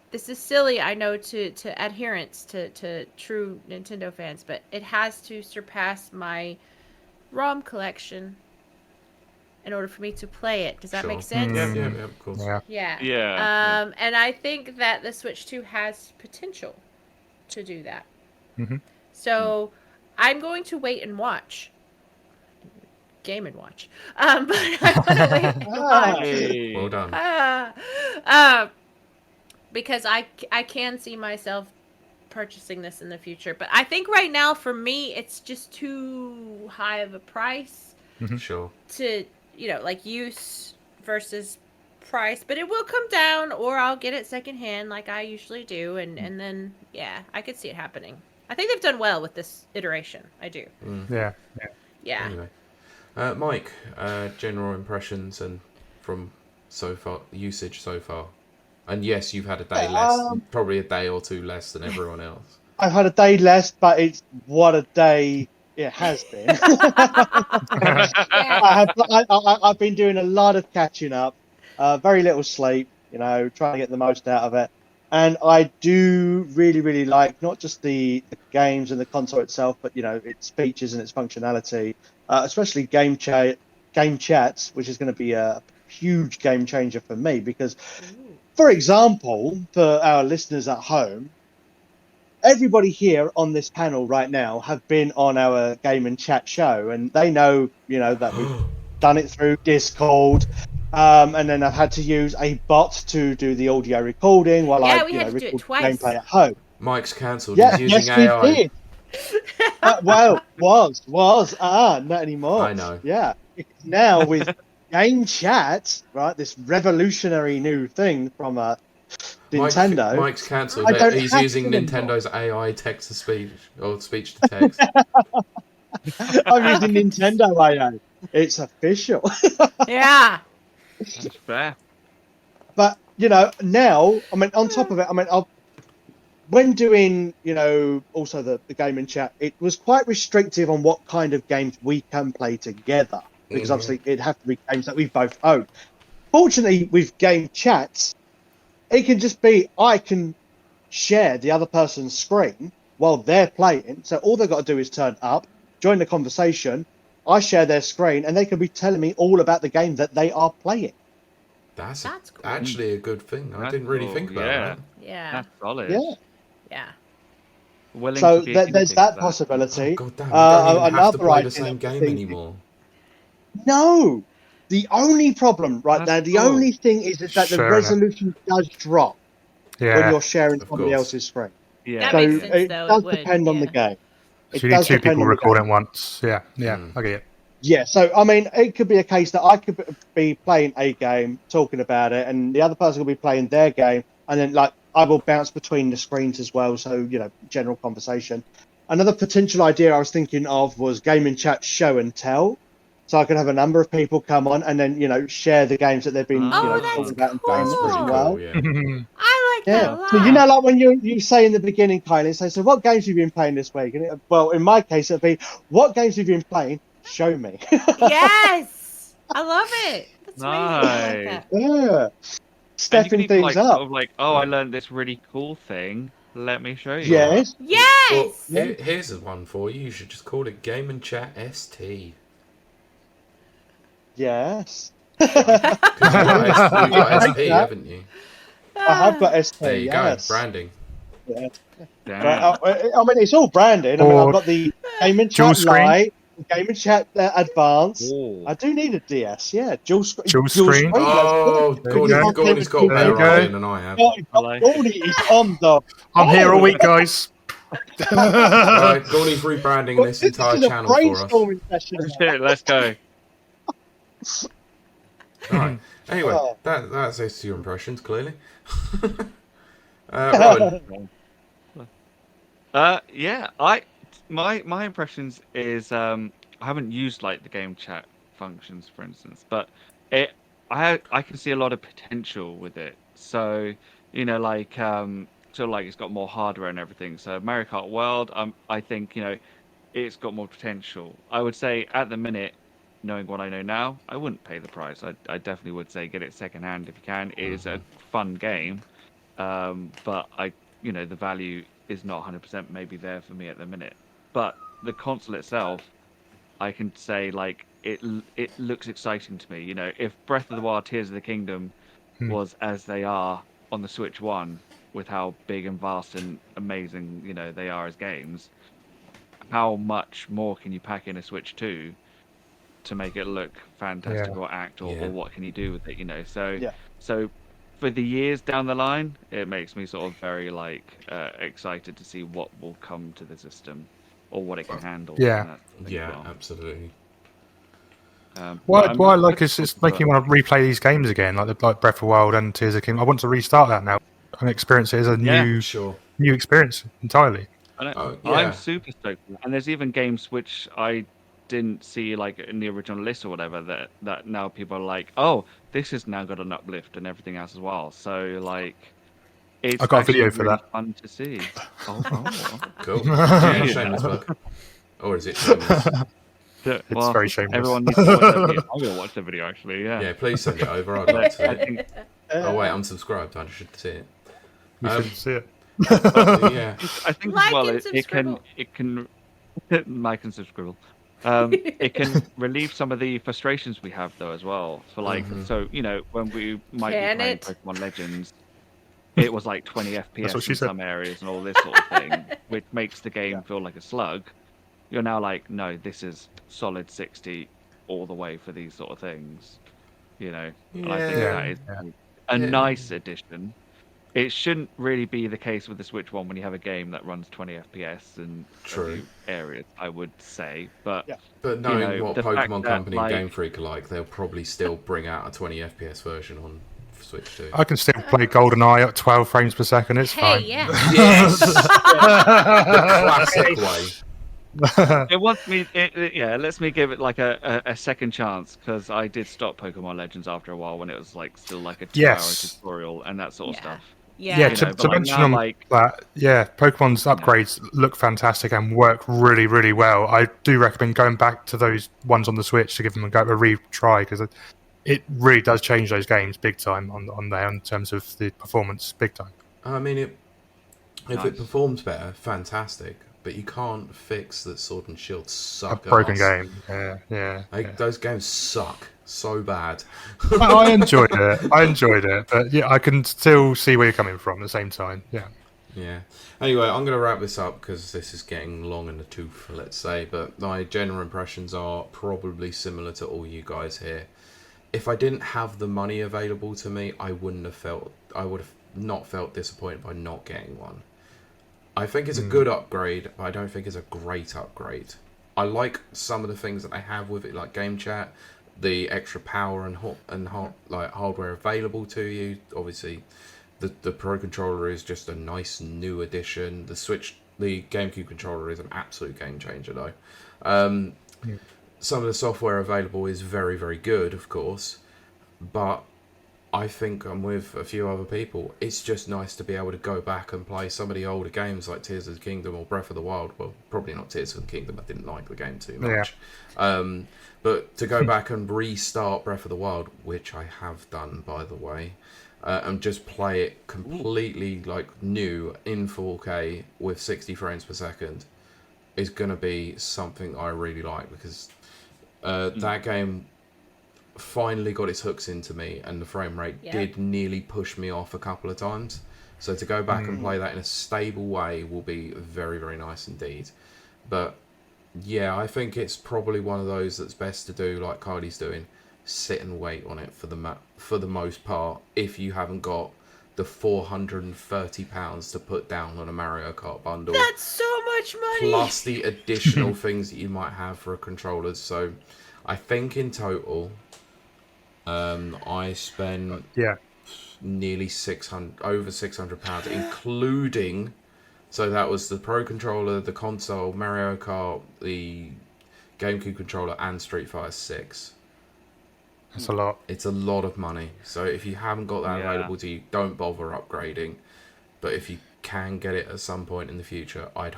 This is silly, I know, to adherents, to true Nintendo fans, but it has to surpass my ROM collection in order for me to play it. Does that Sure. make sense? Yeah, of course. Yeah. Yeah. Yeah. And I think that the Switch 2 has potential to do that. Mhm. So I'm going to wait and watch. Game and watch. But I'm going to wait and watch. Hey. Well done. Because I can see myself purchasing this in the future. But I think right now, for me, it's just too high of a price Sure. to, like use versus price. But it will come down, or I'll get it secondhand like I usually do. And then, yeah, I could see it happening. I think they've done well with this iteration. I do. Yeah. Yeah. Anyway, Mike, general impressions and from so far usage so far. And yes, you've had a day less, probably a day or two less than everyone else. I've had a day less, but it's what a day it has been. I've been doing a lot of catching up, very little sleep, trying to get the most out of it. And I do really, really like not just the games and the console itself, but its features and its functionality, especially game chats, which is going to be a huge game changer for me because. For example, for our listeners at home, everybody here on this panel right now have been on our game and chat show, and they know, that we've done it through Discord, and then I've had to use a bot to do the audio recording while I, we had to do it record twice. gameplay at home. Mike's cancelled. Yeah, He's using yes, AI. we did. Not anymore. I know. Yeah, now with game chat, right? This revolutionary new thing from Nintendo. Mike's cancelled. I don't He's have using to Nintendo's AI text to speech or speech to text. I'm using Nintendo AI. It's official. Yeah. That's fair. But now, on top of it, when doing, also the game and chat, it was quite restrictive on what kind of games we can play together. Because obviously it'd have to be games that we've both owned. Fortunately, with game chats, it can just be I can share the other person's screen while they're playing. So all they've got to do is turn up, join the conversation. I share their screen, and they can be telling me all about the game that they are playing. That's cool. actually a good thing. I That's didn't really cool, think about yeah. that. Yeah. That's solid. Yeah. Yeah. Willing So to be a guinea there's pig that for possibility. Oh, God damn, you don't even have to Another play the idea same that I game think- anymore. No, the only problem right That's now, the cool. only thing is that the Sure. resolution does drop when Yeah. you're sharing Of somebody course. else's screen. Yeah. That So makes sense, it though, it does would, depend on the yeah. game. So you need does two depend people on the recording game. at once. Yeah. I get it. Yeah, so it could be a case that I could be playing a game, talking about it, and the other person will be playing their game, and then I will bounce between the screens as well. So general conversation. Another potential idea I was thinking of was game and chat show and tell. So I could have a number of people come on and then share the games that they've been Oh, talking that's about and cool. playing That's as pretty well. cool, yeah. I like that a Yeah. lot. So like when you say in the beginning, Kylie, so what games have you been playing this week? And well, in my case, it'd be what games have you been playing? Show me. Yes. I love it. That's amazing. I like Nice. that. Yeah. And you Stepping can even, things like, up. sort of like, oh, I learned this really cool thing. Let me show you. Yes. Yes. Well, here's one for you. You should just call it Game and Chat ST. Yes. You've got SP, haven't you? I have got ST. There you yes. go. Branding. Yeah. Damn. But, it's all branding. Or I've got the Game and dual Chat screen. Lite, Game and Chat Advance. Ooh. I do need a DS. Yeah, dual screen. Dual screen. Oh, There you go. Gordon's got a There you better go. idea than I have. Gordy is on the. I'm here all week, guys. Right, Gawny's rebranding this This entire is a channel for us. brainstorming session. Shit, let's go. Right. Anyway, Oh. that's it to your impressions, clearly. Rowan. Yeah, my impressions is I haven't used like the game chat functions, for instance, but I can see a lot of potential with it. So like sort of like it's got more hardware and everything. So Mario Kart World, I think it's got more potential. I would say at the minute, knowing what I know now, I wouldn't pay the price. I definitely would say get it secondhand if you can. It is a fun game, but the value is not 100% maybe there for me at the minute. But the console itself, I can say like it looks exciting to me. If Breath of the Wild, Tears of the Kingdom was as they are on the Switch 1, with how big and vast and amazing they are as games, how much more can you pack in a Switch 2 to make it look fantastic or act or what can you do with it? So for the years down the line, it makes me sort of very excited to see what will come to the system or what it can handle. Yeah. Absolutely. What I like is it's making you want to replay these games again, like Breath of the Wild and Tears of the Kingdom. I want to restart that now and experience it as a new experience entirely. I'm super stoked, and there's even games which I didn't see like in the original list or whatever that now people are like, oh, this has now got an uplift and everything else as well. So like, it's I got a video really for that. fun to see. Cool. Shameless plug. Or is it shameless? It's very shameless. Everyone needs to watch that video. I'm gonna watch the video actually. Yeah, please send it over. I'd like to see it. Oh wait, I'm subscribed. I should see it. You should see it. I think Like as well and it can like and subscribe. It can relieve some of the frustrations we have though as well. For like, so when we might be playing Pokemon Legends, it was like 20 FPS in some areas and all this sort of thing, which makes the game feel like a slug. You're now like, no, this is solid 60 all the way for these sort of things. And I think that is a nice addition. It shouldn't really be the case with the Switch One when you have a game that runs 20 FPS in a few areas, I would say. But knowing what Pokemon Company and Game Freak are like, they'll probably still bring out a 20 FPS version on Switch 2. I can still play GoldenEye at 12 frames per second. It's fine. Yes. The classic way. It wants me. It lets me give it like a second chance, because I did stop Pokemon Legends after a while when it was like still like a 2-hour tutorial and that sort of stuff. To mention on that, Pokemon's upgrades look fantastic and work really, really well. I do recommend going back to those ones on the Switch to give them a retry, because it really does change those games big time on there in terms of the performance, big time. I mean, if it performs better, fantastic. But you can't fix that Sword and Shield suck. A broken game. Yeah. Those games suck so bad. I enjoyed it. But yeah, I can still see where you're coming from at the same time. Yeah. Anyway, I'm going to wrap this up because this is getting long in the tooth, let's say. But my general impressions are probably similar to all you guys here. If I didn't have the money available to me, I would have not felt disappointed by not getting one. I think it's a good upgrade, but I don't think it's a great upgrade. I like some of the things that they have with it, like game chat, the extra power and hardware available to you. Obviously, the Pro controller is just a nice new addition. The GameCube controller is an absolute game changer, though. Some of the software available is very, very good, of course, but I think I'm with a few other people. It's just nice to be able to go back and play some of the older games like Tears of the Kingdom or Breath of the Wild. Well, probably not Tears of the Kingdom. I didn't like the game too much. But to go back and restart Breath of the Wild, which I have done, by the way, and just play it completely like new in 4K with 60 frames per second is going to be something I really like, because that game finally got its hooks into me, and the frame rate did nearly push me off a couple of times. So to go back and play that in a stable way will be very, very nice indeed. But yeah, I think it's probably one of those that's best to do like Kiley's doing, sit and wait on it for the most part, if you haven't got the £430 to put down on a Mario Kart bundle. That's so much money. Plus the additional things that you might have for a controller. So I think in total, I spent nearly over £600, including. So that was the Pro Controller, the console, Mario Kart, the GameCube controller, and Street Fighter 6. That's a lot. It's a lot of money. So if you haven't got that available to you, don't bother upgrading. But if you can get it at some point in the future, I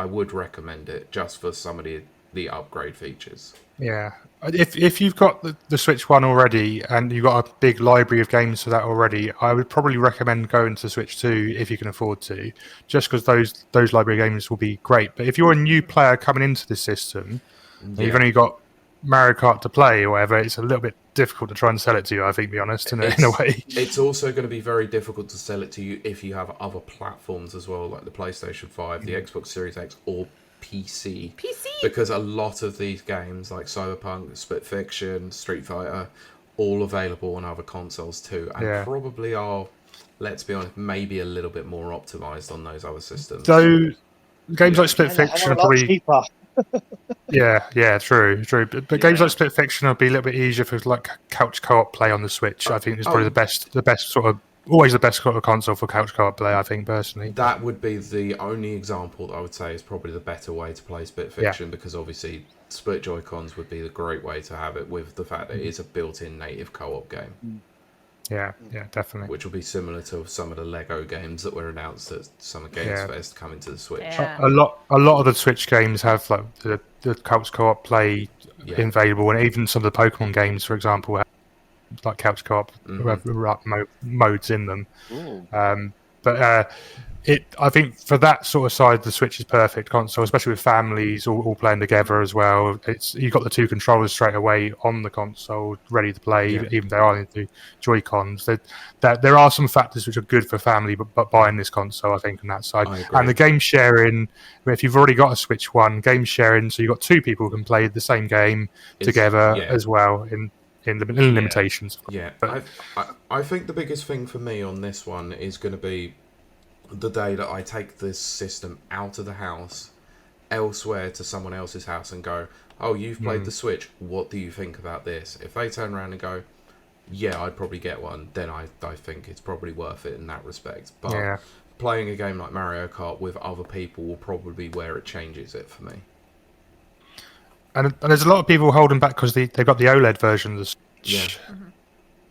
would recommend it just for some of the upgrade features. Yeah. If you've got the Switch One already and you've got a big library of games for that already, I would probably recommend going to Switch 2 if you can afford to, just because those library games will be great. But if you're a new player coming into the system and you've only got Mario Kart to play or whatever, it's a little bit difficult to try and sell it to you, I think, to be honest, in a way. It's also going to be very difficult to sell it to you if you have other platforms as well, like the PlayStation 5, the Xbox Series X, or PC. Because a lot of these games, like Cyberpunk, Split Fiction, Street Fighter, all available on other consoles too, and probably are, let's be honest, maybe a little bit more optimized on those other systems. So games like Split Fiction are probably cheaper. Yeah, true. But games like Split Fiction will be a little bit easier for like couch co-op play on the Switch. I think it's probably the best sort of, always the best sort of console for couch co-op play, I think, personally. That would be the only example that I would say is probably the better way to play Split Fiction, because obviously split Joy-Cons would be the great way to have it, with the fact that it is a built-in native co-op game. Yeah, definitely. Which will be similar to some of the Lego games that were announced at Summer Games Fest coming to the Switch. Yeah. A lot of the Switch games have like the couch co-op play available, and even some of the Pokemon games, for example, have like couch co-op modes in them. I think for that sort of side, the Switch is perfect console, especially with families all playing together as well. You've got the two controllers straight away on the console, ready to play, even if they are into Joy-Cons. There are some factors which are good for family, but buying this console, I think, on that side. And the game sharing, if you've already got a Switch One, game sharing, so you've got two people who can play the same game together as well in limitations. Yeah, I think the biggest thing for me on this one is going to be the day that I take this system out of the house, elsewhere to someone else's house, and go, oh, you've played the Switch, what do you think about this? If they turn around and go, yeah, I'd probably get one, then I think it's probably worth it in that respect. But playing a game like Mario Kart with other people will probably be where it changes it for me. And there's a lot of people holding back because they've got the OLED version of the Switch.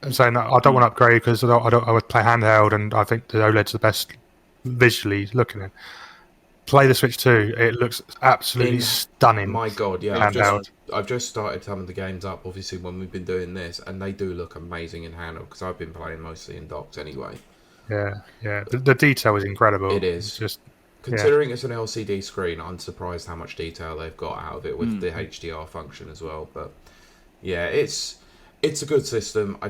And saying that I don't want to upgrade because I would play handheld, and I think the OLED's the best visually looking at. Play the Switch 2, it looks absolutely stunning. My God, I've just started some of the games up, obviously, when we've been doing this, and they do look amazing in handheld, because I've been playing mostly in docks anyway. The detail is incredible. It is. It's just, considering it's an LCD screen, I'm surprised how much detail they've got out of it with the HDR function as well. But yeah, it's a good system. I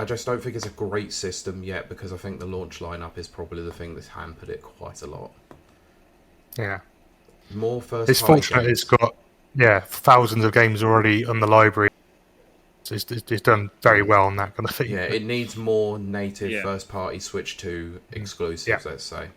just don't think it's a great system yet, because I think the launch lineup is probably the thing that's hampered it quite a lot. Yeah. More first. It's fortunate it's got thousands of games already on the library. It's done very well on that kind of thing. Yeah, it needs more native first party Switch 2 exclusives, let's say,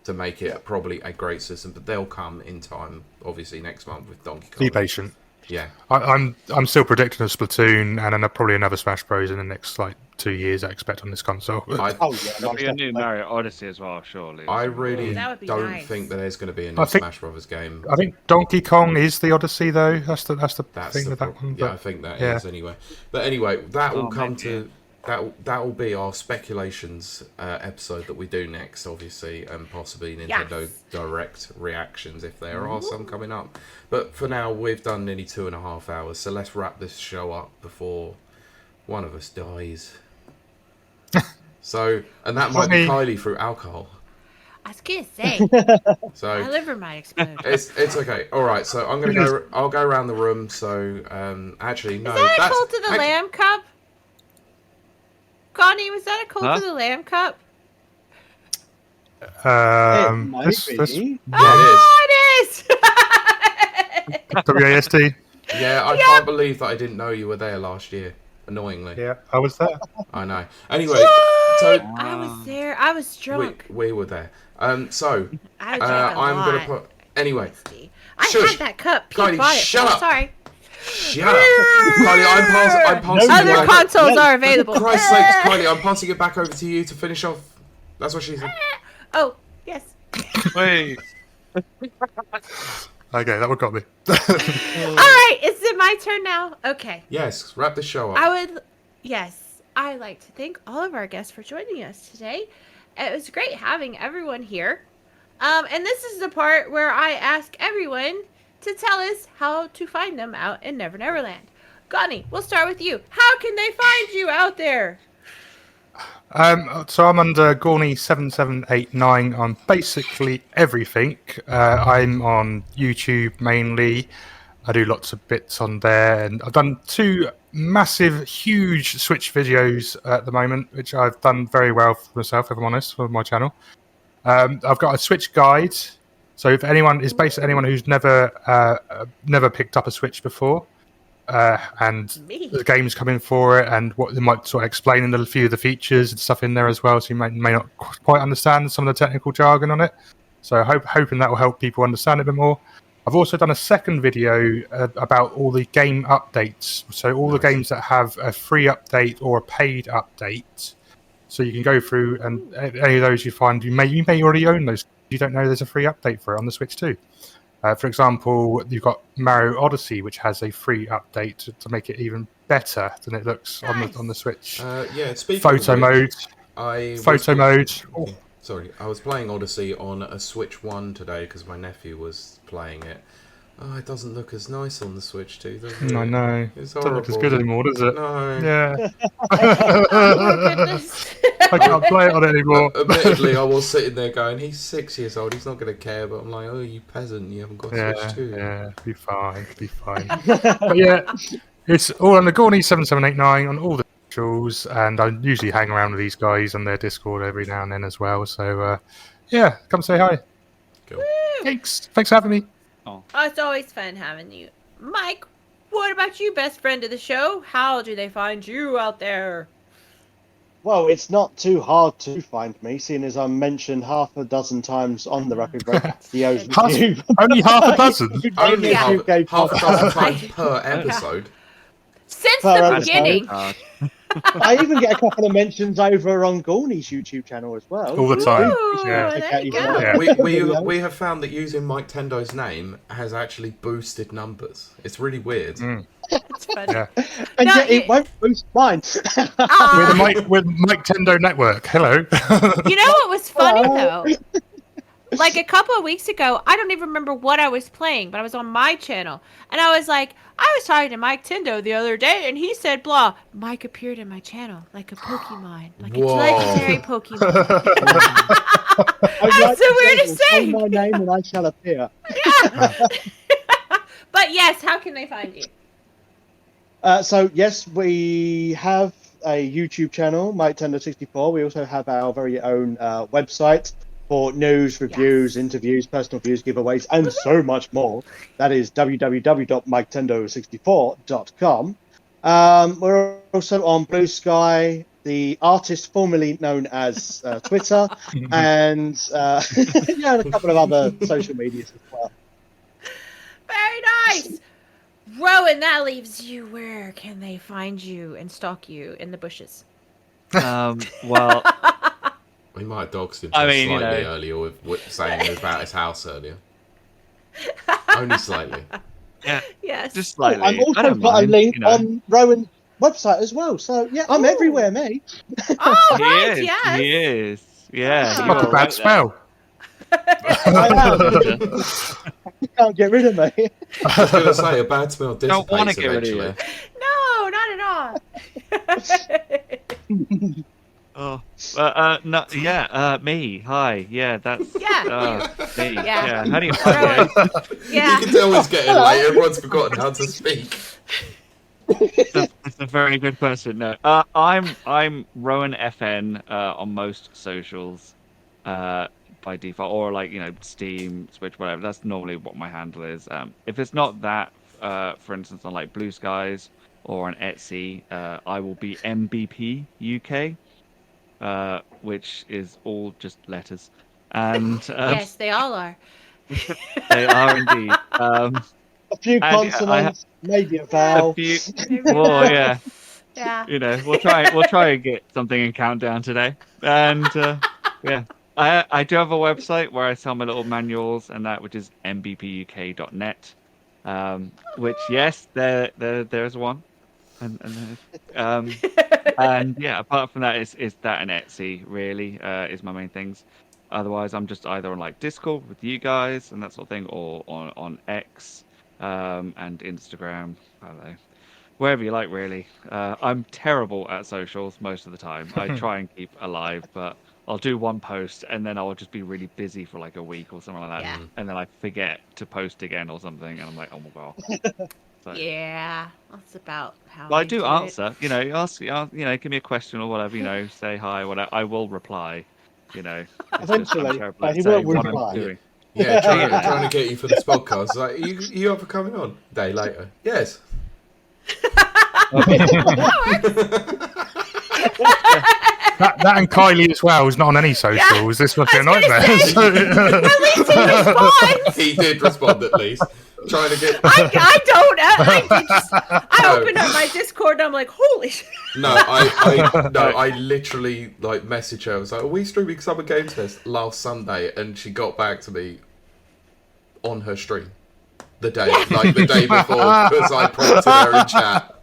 to make it probably a great system. But they'll come in time, obviously next month with Donkey Kong. Be patient. Yeah, I'm still predicting a Splatoon and probably another Smash Bros in the next 2 years. I expect on this console. There'll be a new Mario Odyssey as well, surely. I really don't think that there's going to be a new Smash Bros game. I think Donkey Kong is the Odyssey, though. That's the thing with that one. Yeah, I think that is anyway. But anyway, that will come to. That will be our speculations episode that we do next, obviously, and possibly Nintendo Direct reactions if there are some coming up. But for now, we've done nearly 2.5 hours, so let's wrap this show up before one of us dies. And that might be Kiley through alcohol. I was gonna say, so my liver might explode. It's okay. All right, so I'm gonna go. I'll go around the room. So actually, no. Is that a Cult of the Lamb cup? Gawny, was that a Cult of the Lamb cup? Maybe. It is. WASD. Yeah, I can't believe that I didn't know you were there last year. Annoyingly. Yeah, I was there. I know. Anyway, So I was there. I was drunk. we were there. So I drank a I'm lot. gonna put anyway. I Shush. had that cup. Pete Kylie, bought it. shut Oh, up. sorry. Shut up, Kylie. I'm passing. Other it back- consoles are available. For Christ's sakes, Kylie, I'm passing it back over to you to finish off. That's what she said. Oh, yes. Wait. Okay, that one got me. All right, is it my turn now? Okay. Yes, wrap the show up. I'd like to thank all of our guests for joining us today. It was great having everyone here. And this is the part where I ask everyone to tell us how to find them out in Never Never Land. Gawny, we'll start with you. How can they find you out there? So I'm under Gawny7789 on basically everything. I'm on YouTube mainly. I do lots of bits on there, and I've done 2 massive, huge Switch videos at the moment, which I've done very well for myself, if I'm honest, for my channel. I've got a Switch guide, so if anyone is basically anyone who's never picked up a Switch before, and the games come in for it, and what they might sort of explain in a few of the features and stuff in there as well, so you may not quite understand some of the technical jargon on it. So hoping that will help people understand it a bit more. I've also done a second video about all the game updates. So all the games that have a free update or a paid update. So you can go through, and any of those you find, you may already own those. You don't know there's a free update for it on the Switch too. For example, you've got Mario Odyssey, which has a free update to make it even better than it looks on the Switch. Yeah, speaking Photo of which, mode. Sorry, I was playing Odyssey on a Switch 1 today because my nephew was playing it. Oh, it doesn't look as nice on the Switch 2, does it? I know. It's It doesn't look as horrible. good anymore, does it? No. Yeah. Oh, goodness. I can't play it on it anymore. Admittedly, I was sitting there going, he's 6 years old, he's not going to care, but I'm like, oh, you peasant, you haven't got a Switch 2. Yeah, be fine. But yeah, it's all on the Gawny7789 on all the socials, and I usually hang around with these guys on their Discord every now and then as well. So yeah, come say hi. Cool. Thanks for having me. Oh, it's always fun having you. Mike, what about you, best friend of the show? How do they find you out there? Well, it's not too hard to find me, seeing as I'm mentioned half a dozen times on the Rapid Break videos. Only half a dozen. Only Yeah. half a dozen times per episode. Since Per the episode. beginning. I even get a couple of mentions over on Gawny's YouTube channel as well. All the time. Ooh, Yeah. there you go. Yeah. We have found that using Miketendo's name has actually boosted numbers. It's really weird. It's funny. Yeah. And No, yet it won't boost mine. We're the Miketendo network. Hello. You know what was funny though? Like a couple of weeks ago, I don't even remember what I was playing, but I was on my channel, and I was like, I was talking to Miketendo the other day, and he said, "Blah." Mike appeared in my channel like a Pokemon, like a Whoa. legendary Pokemon. That's so weird to say. my name and I shall appear. But yes, how can they find you? So yes, we have a YouTube channel, Miketendo64. We also have our very own website for news, reviews, interviews, personal views, giveaways, and so much more. That is www.miketendo64.com. We're also on Blue Sky, the artist formerly known as Twitter, and yeah, and a couple of other social medias as well. Very nice. Rowan, that leaves you. Where can they find you and stalk you in the bushes? Well, We might have doxed him I mean, you slightly know. earlier with saying about his house earlier. Only slightly. yeah, Yes. just slightly. I've I also don't got a mind, link you know. on Rowan's website as well. So yeah, I'm Ooh. everywhere, mate. Oh, He right, is. yes. He is. Yeah. Oh. you Not are a bad right smell. I am. You can't get rid of me. I was going to say, a bad smell Don't wanna dissipates get rid of eventually. No, not at all. Oh, no, yeah, me. Hi, yeah, that's Yeah. me. Yeah. Yeah. How do you find Rowan. me? Yeah. You can tell he's getting late. Everyone's forgotten how to speak. It's a very good question. No, I'm Rowan FN on most socials, by default, or like Steam, Switch, whatever. That's normally what my handle is. If it's not that, for instance, on like Blue Skies or on Etsy, I will be MBP UK. which is all just letters. And Yes, they all are. they are indeed. A few And, consonants, maybe a A vowel. few, well, yeah, Yeah. we'll try and get something in countdown today. And yeah, I do have a website where I sell my little manuals and that, which is mbpuk.net. Which yes, there's one, and and yeah, apart from that, is that and Etsy really is my main things. Otherwise, I'm just either on like Discord with you guys and that sort of thing, or on X and Instagram. I don't know, wherever you like, really. I'm terrible at socials most of the time. I try and keep alive, but I'll do one post and then I'll just be really busy for like a week or something like that, Yeah. and then I forget to post again or something, and I'm like, oh my god. So, Yeah, that's about how but I do it. answer. You know, give me a question or whatever. You know, say hi, whatever. I will reply. You know, it's just, I'm Eventually, terrible but at he saying will what reply. I'm doing. Yeah, trying to get you for this podcast. Like, you up for coming on? Day later. Yes. That and Kiley as well is not on any socials. This must be a nightmare. At least he responds. He did respond at least. Trying to get. I don't. I opened up my Discord and I'm like, holy shit. No, I literally like messaged her. I was like, "Are we streaming Summer Games Fest last Sunday?" And she got back to me on her stream the day before, because I prompted her in chat.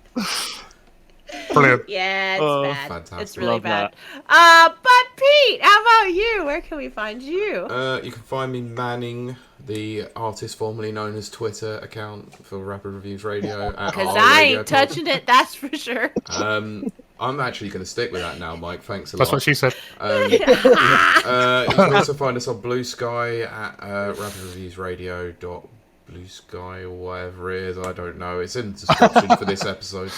Brilliant. Yeah, it's Oh, bad. fantastic. It's really Love bad. that. But Pete, how about you? Where can we find you? You can find me manning the artist formerly known as Twitter account for Rapid Reviews Radio. Because I ain't touching it, that's for sure. I'm actually going to stick with that now, Mike. Thanks a lot. That's what she said. You can also find us on Blue Sky at rapidreviewsradio.bluesky or whatever it is. I don't know. It's in the description for this episode.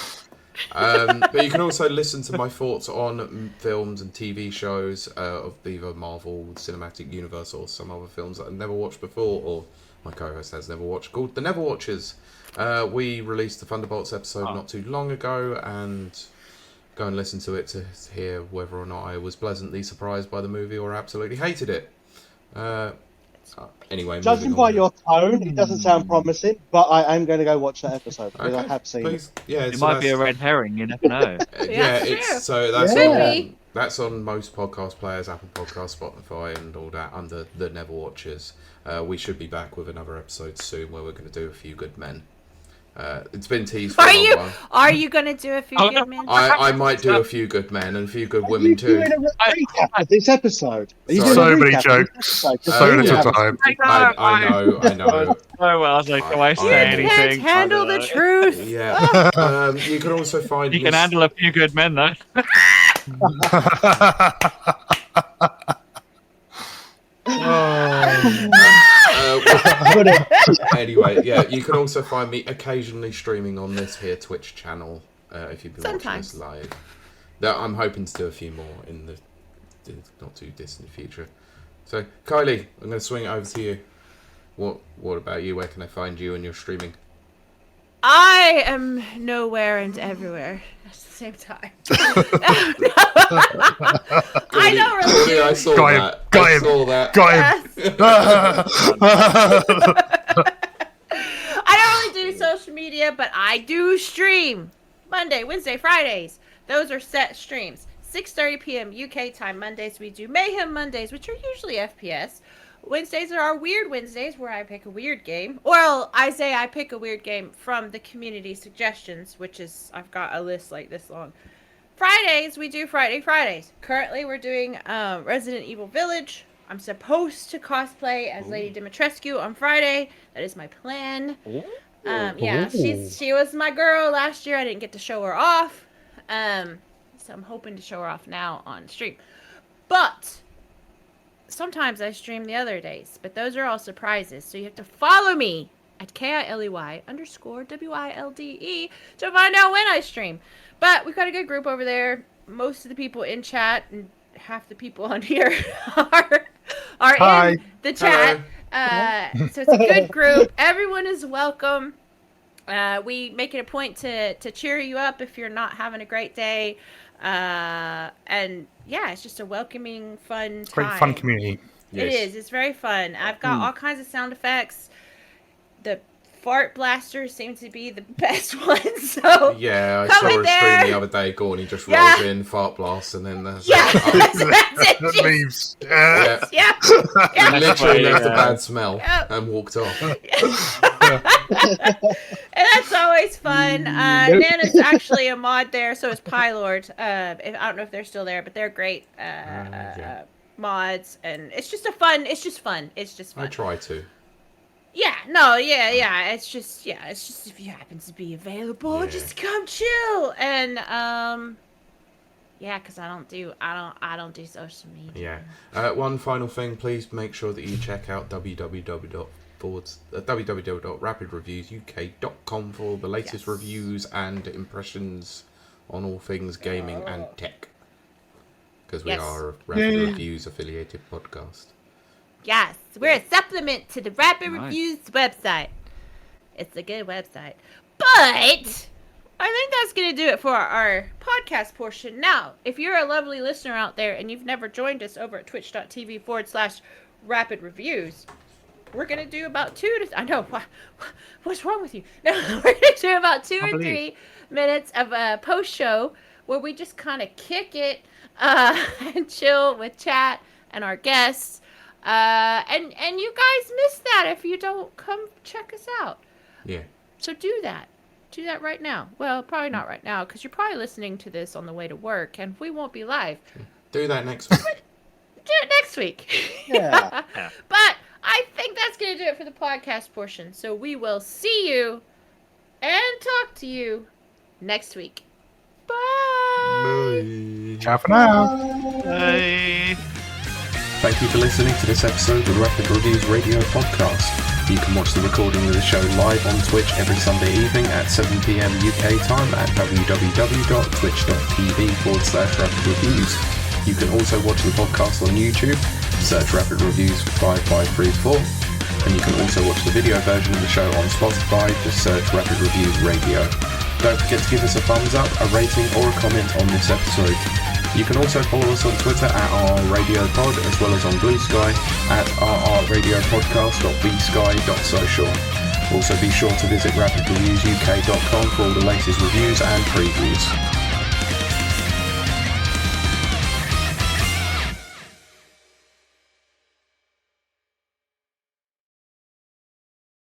But you can also listen to my thoughts on films and TV shows of either Marvel Cinematic Universe or some other films that I've never watched before, or my co-host has never watched, called The Never Watchers. We released the Thunderbolts episode not too long ago, and go and listen to it to hear whether or not I was pleasantly surprised by the movie or absolutely hated it. Anyway, Judging by your tone, it doesn't sound promising, but I am going to go watch that episode because I have seen it. Yeah, It so might be a that's- red herring. You never know. yeah, true. it's so that's Yeah. on, that's on most podcast players, Apple Podcasts, Spotify, and all that under the Never Watchers. We should be back with another episode soon where we're going to do A Few Good Men. It's been teased for a long while. Are you gonna do a few Oh, good no. men? I might do A Few Good Men and A Few Good Are Women you too. doing a recap of this episode? Are you Sorry. doing a So many recap of jokes. this episode? So yeah. little time. I know. Oh well, I was like, do I You say You anything? can't handle the truth. Yeah. You can also find You can handle a few good men though. Anyway, yeah, you can also find me occasionally streaming on this here Twitch channel if you've been watching this live. I'm hoping to do a few more in the not too distant future. So, Kiley, I'm going to swing it over to you. What about you? Where can I find you and your streaming? I am nowhere and everywhere at the same time. I don't really. Yeah, I saw Got him, that. got I him. saw that. Got him. I don't really do social media, but I do stream Monday, Wednesday, Fridays. Those are set streams. 6:30 p.m. UK time Mondays. We do Mayhem Mondays, which are usually FPS. Wednesdays are our Weird Wednesdays, where I pick a weird game. Well, I say I pick a weird game from the community suggestions, which is, I've got a list like this long. Fridays, we do Fridays. Currently, we're doing Resident Evil Village. I'm supposed to cosplay as Lady Dimitrescu on Friday. That is my plan. Yeah, she was my girl last year. I didn't get to show her off. So I'm hoping to show her off now on stream. But sometimes I stream the other days, but those are all surprises. So you have to follow me at KILEY_WILDE to find out when I stream. But we've got a good group over there. Most of the people in chat and half the people on here are Hi. in the chat. So it's a good group. Everyone is welcome. We make it a point to cheer you up if you're not having a great day. And yeah, it's just a welcoming, fun time. Great fun community. It is. It's very fun. I've got all kinds of sound effects. The fart blasters seem to be the best ones. So Yeah, I come saw in a there. stream the other day. Gawny just rolls in, fart blasts, and then that's Yeah, it. that's it. Just- Leaves. Yeah. yeah. He Yeah. literally funny, left a yeah. bad smell Yep. and walked off. And that's always fun. Nana's actually a mod there, so is Pylord. I don't know if they're still there, but they're great Yeah. mods, and it's just fun. It's just fun. I try to. Yeah, no, yeah. It's just if you happen to be available, Yeah. just come chill. And yeah, because I don't do social media. Yeah. One final thing, please make sure that you check out www.rapidreviewsuk.com for all the latest Yes. reviews and impressions on all things gaming and tech. Because we Yes. are a Rapid Yay. Reviews affiliated podcast. Yes, we're a supplement to the Rapid Nice. Reviews website. It's a good website. But I think that's going to do it for our podcast portion. Now, if you're a lovely listener out there and you've never joined us over at twitch.tv/Rapid Reviews, we're going to do about I know, what's wrong with you? No, we're going to do about 2 or 3 minutes of a post show where we just kind of kick it and chill with chat and our guests. And you guys miss that if you don't come check us out. Yeah. So do that. Do that right now. Well, probably not right now because you're probably listening to this on the way to work and we won't be live. Do that next week. Do it next week. Yeah. But I think that's going to do it for the podcast portion. So we will see you and talk to you next week. Bye. Ciao for now. Hey. Thank you for listening to this episode of the Rapid Reviews Radio Podcast. You can watch the recording of the show live on Twitch every Sunday evening at 7 PM UK time at www.twitch.tv/Rapid Reviews. You can also watch the podcast on YouTube, search Rapid Reviews 5534, and you can also watch the video version of the show on Spotify, just search Rapid Reviews Radio. Don't forget to give us a thumbs up, a rating, or a comment on this episode. You can also follow us on Twitter at RRRadiopod, as well as on Blue Sky at rrradiopodcast.bsky.social. Also be sure to visit rapidreviewsuk.com for all the latest reviews and previews.